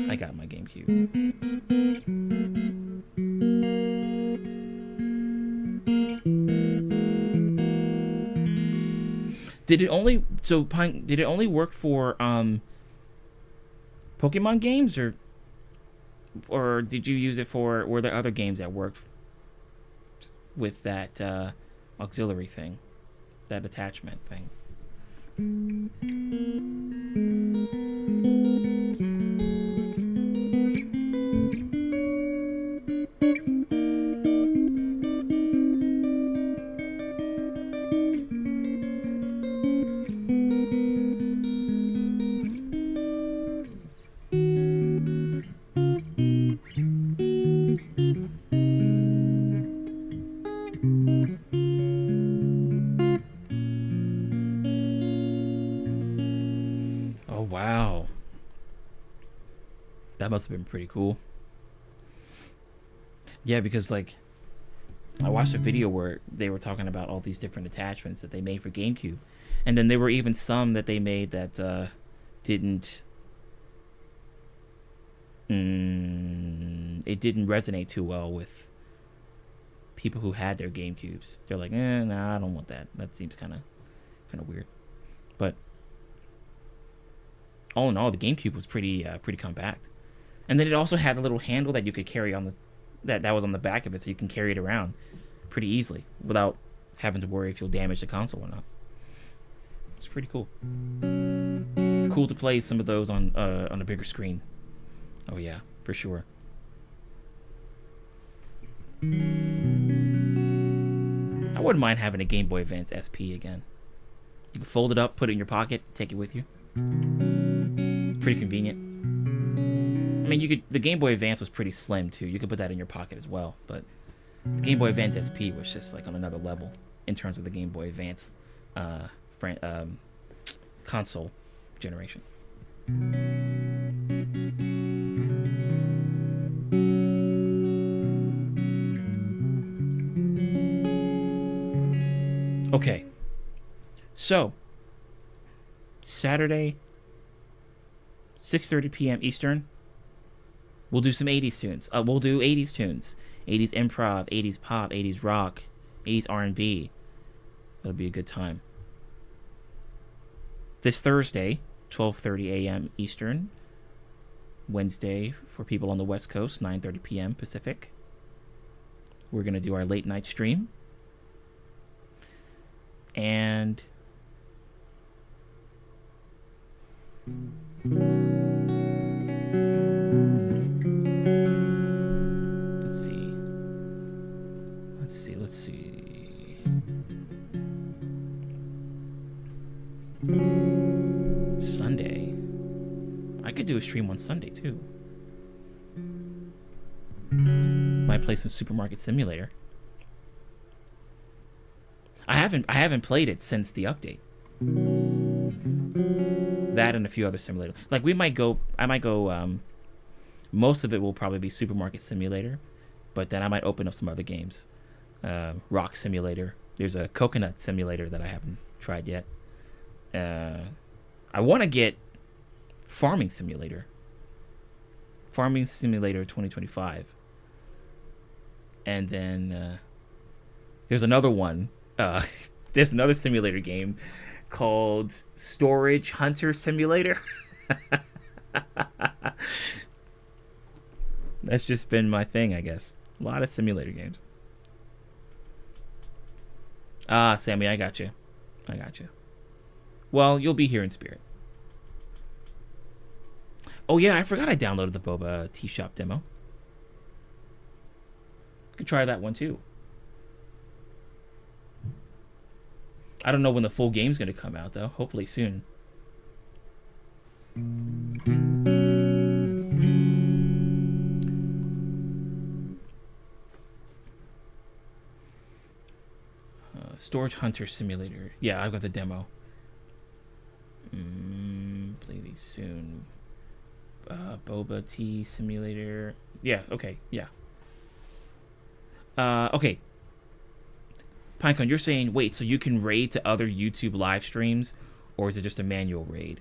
I got my GameCube. Did it only work for Pokemon games, or did you use it for, were there other games that worked with that auxiliary thing, that attachment thing? That must have been pretty cool. Yeah, because like I watched a video where they were talking about all these different attachments that they made for GameCube, and then there were even some that they made that didn't resonate too well with people who had their GameCubes. They're like, nah, I don't want that. That seems kind of weird. But all in all, the GameCube was pretty compact. And then it also had a little handle that you could carry on that was on the back of it, so you can carry it around pretty easily without having to worry if you'll damage the console or not. It's pretty cool. Cool to play some of those on a bigger screen. Oh yeah, for sure. I wouldn't mind having a Game Boy Advance SP again. You can fold it up, put it in your pocket, take it with you. Pretty convenient. I mean, the Game Boy Advance was pretty slim too. You could put that in your pocket as well, but the Game Boy Advance SP was just like on another level in terms of the Game Boy Advance console generation. Okay, so Saturday, 6:30 p.m. Eastern. We'll do some 80s tunes. We'll do 80s tunes. 80s improv, 80s pop, 80s rock, 80s R&B. That'll be a good time. This Thursday, 12:30 a.m. Eastern. Wednesday, for people on the West Coast, 9:30 p.m. Pacific. We're going to do our late night stream. And Let's see. Sunday. I could do a stream on Sunday too. Might play some Supermarket Simulator. I haven't played it since the update. That and a few other simulators. Like I might go most of it will probably be Supermarket Simulator, but then I might open up some other games. Rock Simulator. There's a Coconut Simulator that I haven't tried yet. I want to get Farming Simulator 2025. And then there's another one. There's another simulator game called Storage Hunter Simulator. That's just been my thing, I guess. A lot of simulator games. Sammy, I got you. Well, you'll be here in spirit. Oh yeah, I forgot I downloaded the Boba Tea Shop demo. Could try that one too. I don't know when the full game's gonna come out though. Hopefully soon. Storage Hunter Simulator. Yeah, I've got the demo. Play these soon. Boba Tea Simulator. Yeah, okay, yeah. Okay. Pinecone, you're saying, wait, so you can raid to other YouTube live streams, or is it just a manual raid?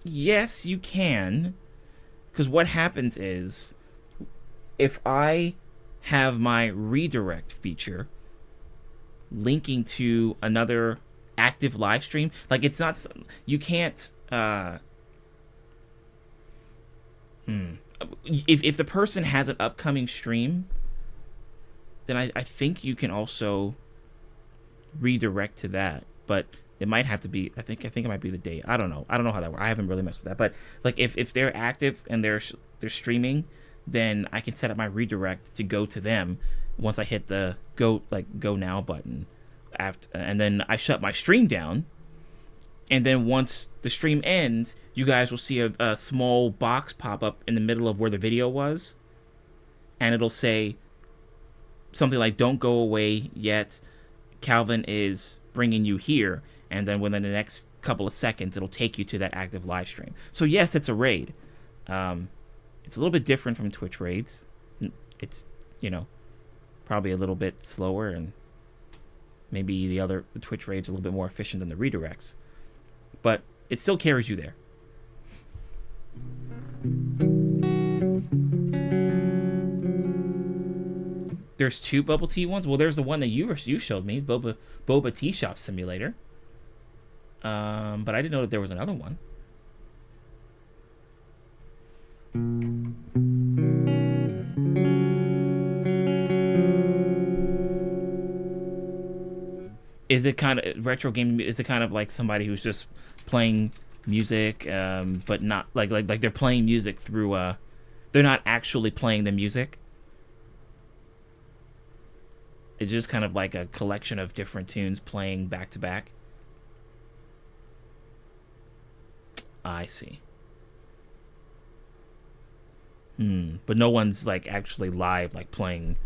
Yes, you can. Because what happens is, if I have my redirect feature linking to another active live stream, like it's not, you can't, if the person has an upcoming stream, then I think you can also redirect to that, but it might have to be, I think it might be the date. I don't know how that works. I haven't really messed with that, but like if they're active and they're streaming, then I can set up my redirect to go to them once I hit the go now button after, and then I shut my stream down, and then once the stream ends, you guys will see a small box pop up in the middle of where the video was, and it'll say something like, "Don't go away yet, Calvin is bringing you here," and then within the next couple of seconds it'll take you to that active live stream. So yes, it's a raid. It's a little bit different from Twitch raids. It's, probably a little bit slower, and maybe the Twitch raids are a little bit more efficient than the redirects, but it still carries you there. There's two bubble tea ones. Well, there's the one that you showed me, Boba Tea Shop Simulator. But I didn't know that there was another one. Is it kind of retro gaming? Is it kind of like somebody who's just playing music, but not like they're playing music through they're not actually playing the music? It's just kind of like a collection of different tunes playing back to back. I see. But no one's like actually live, like playing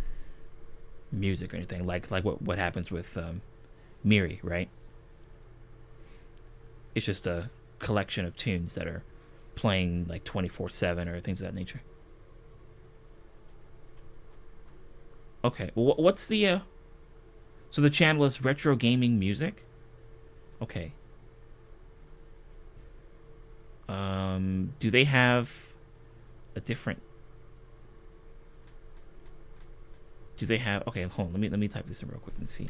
music or anything, like what happens with Miri, right? It's just a collection of tunes that are playing like 24/7 or things of that nature. Okay, well, what's the so the channel is Retro Gaming Music? Okay. Do they have a different? Do they have? Okay, hold on. Let me type this in real quick and see.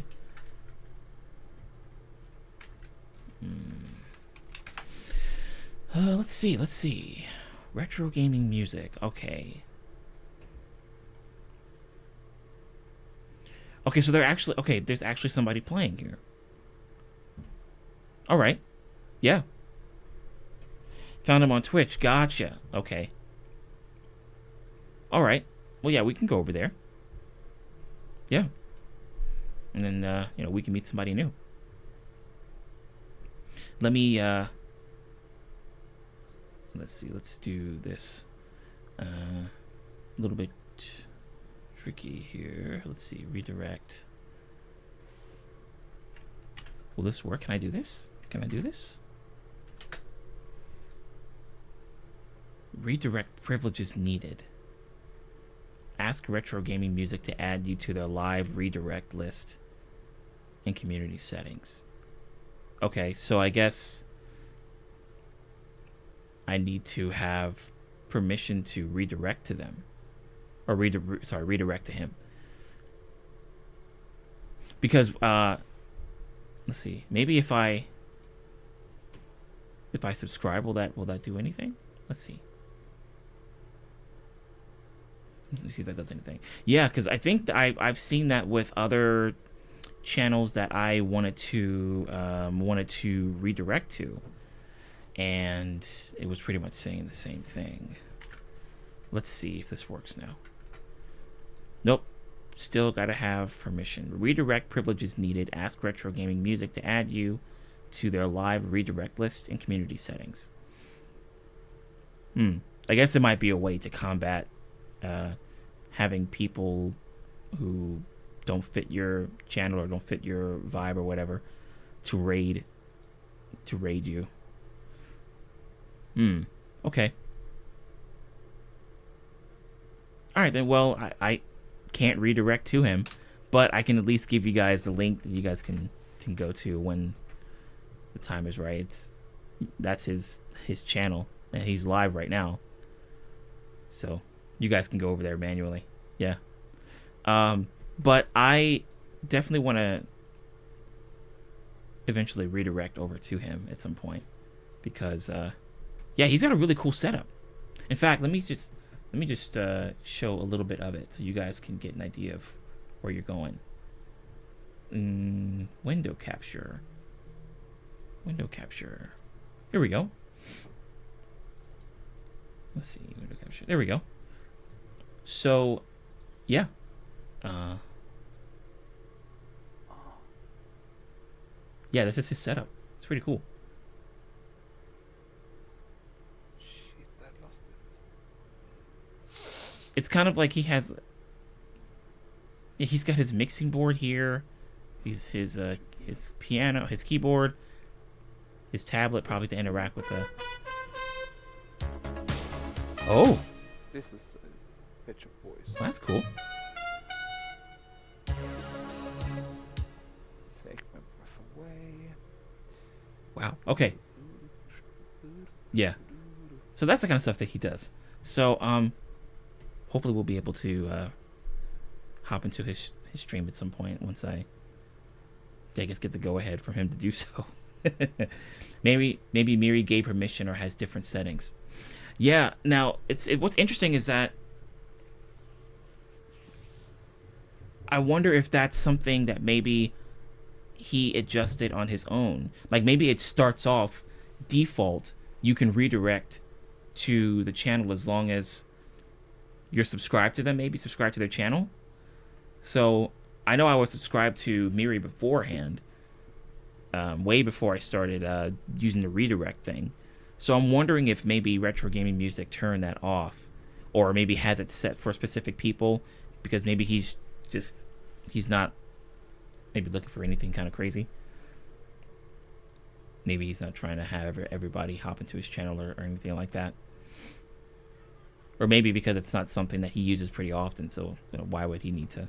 Let's see. Retro Gaming Music. Okay. Okay, so there's actually somebody playing here. All right. Yeah. Found him on Twitch. Gotcha. Okay. All right. Well, yeah, we can go over there. Yeah. And then, we can meet somebody new. Let me, let's see. Let's do this. A little bit tricky here. Let's see. Redirect. Will this work? Can I do this? Redirect privileges needed. Ask Retro Gaming Music to add you to their live redirect list in community settings. Okay, so I guess I need to have permission to redirect to them. Or redirect to him. Because, let's see. Maybe if I subscribe, will that do anything? Let's see. Let's see if that does anything. Yeah, because I think I've seen that with other channels that I wanted to redirect to, and it was pretty much saying the same thing. Let's see if this works now. Nope. Still gotta have permission. Redirect privileges needed. Ask Retro Gaming Music to add you to their live redirect list in community settings. I guess it might be a way to combat having people who don't fit your channel or don't fit your vibe or whatever to raid you. Okay. All right then. Well, I can't redirect to him, but I can at least give you guys the link that you guys can go to when the time is right. That's his channel, and he's live right now, so you guys can go over there manually. Yeah. But I definitely want to eventually redirect over to him at some point, because yeah, he's got a really cool setup. In fact, let me just show a little bit of it so you guys can get an idea of where you're going. Window capture. Here we go. Let's see, window capture. There we go. So, yeah. Yeah, this is his setup. It's pretty cool. Shit, I lost it. It's kind of like he's got his mixing board here. His piano, his keyboard, his tablet, probably to interact with the. Oh, This is Pet Shop Boys. well, that's cool. Take my breath away. Wow. Okay. Yeah. So that's the kind of stuff that he does. So hopefully we'll be able to hop into his stream at some point once I guess get the go ahead from him to do so. maybe Miri gave permission or has different settings. Yeah. Now what's interesting is that I wonder if that's something that maybe he adjusted on his own. Like maybe it starts off default, you can redirect to the channel as long as you're subscribed to them, maybe subscribe to their channel. So I know I was subscribed to Miri beforehand, way before I started using the redirect thing. So I'm wondering if maybe Retro Gaming Music turned that off, or maybe has it set for specific people, because maybe he's not maybe looking for anything kind of crazy. Maybe he's not trying to have everybody hop into his channel or anything like that. Or maybe because it's not something that he uses pretty often, so why would he need to?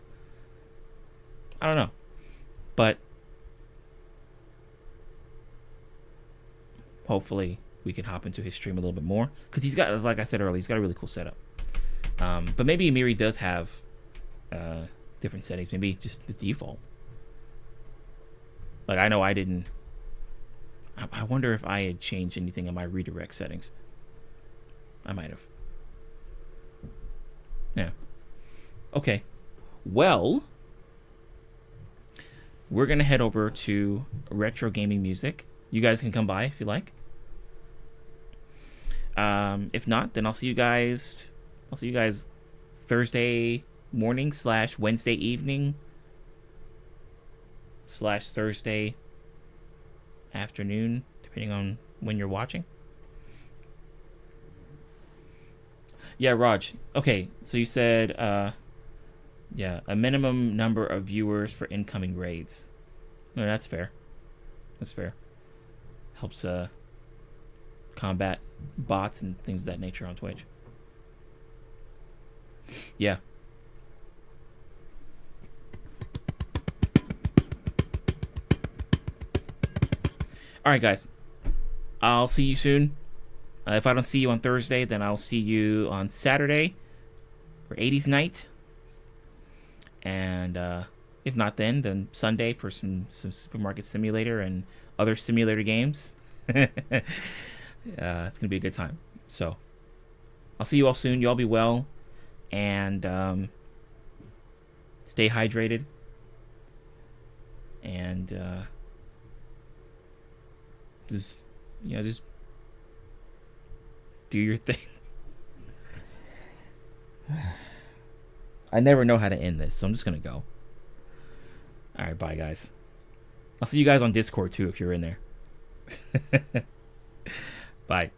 I don't know. But hopefully we can hop into his stream a little bit more, because he's got, like I said earlier, he's got a really cool setup. But maybe Miri does have different settings, maybe just the default. Like I know I didn't. I wonder if I had changed anything in my redirect settings. I might have. Yeah. Okay. Well, we're gonna head over to Retro Gaming Music. You guys can come by if you like. If not, then I'll see you guys Thursday morning / Wednesday evening / Thursday afternoon, depending on when you're watching. Yeah, Raj. Okay, so you said yeah, a minimum number of viewers for incoming raids. No, that's fair. That's fair. Helps combat bots and things of that nature on Twitch. Yeah. All right, guys. I'll see you soon. If I don't see you on Thursday, then I'll see you on Saturday for 80s night. And if not then Sunday for some Supermarket Simulator and other simulator games. It's going to be a good time. So I'll see you all soon. You all be well. And stay hydrated. And just Do your thing. I never know how to end this, so I'm just gonna go. All right, bye, guys. I'll see you guys on Discord too if you're in there. Bye.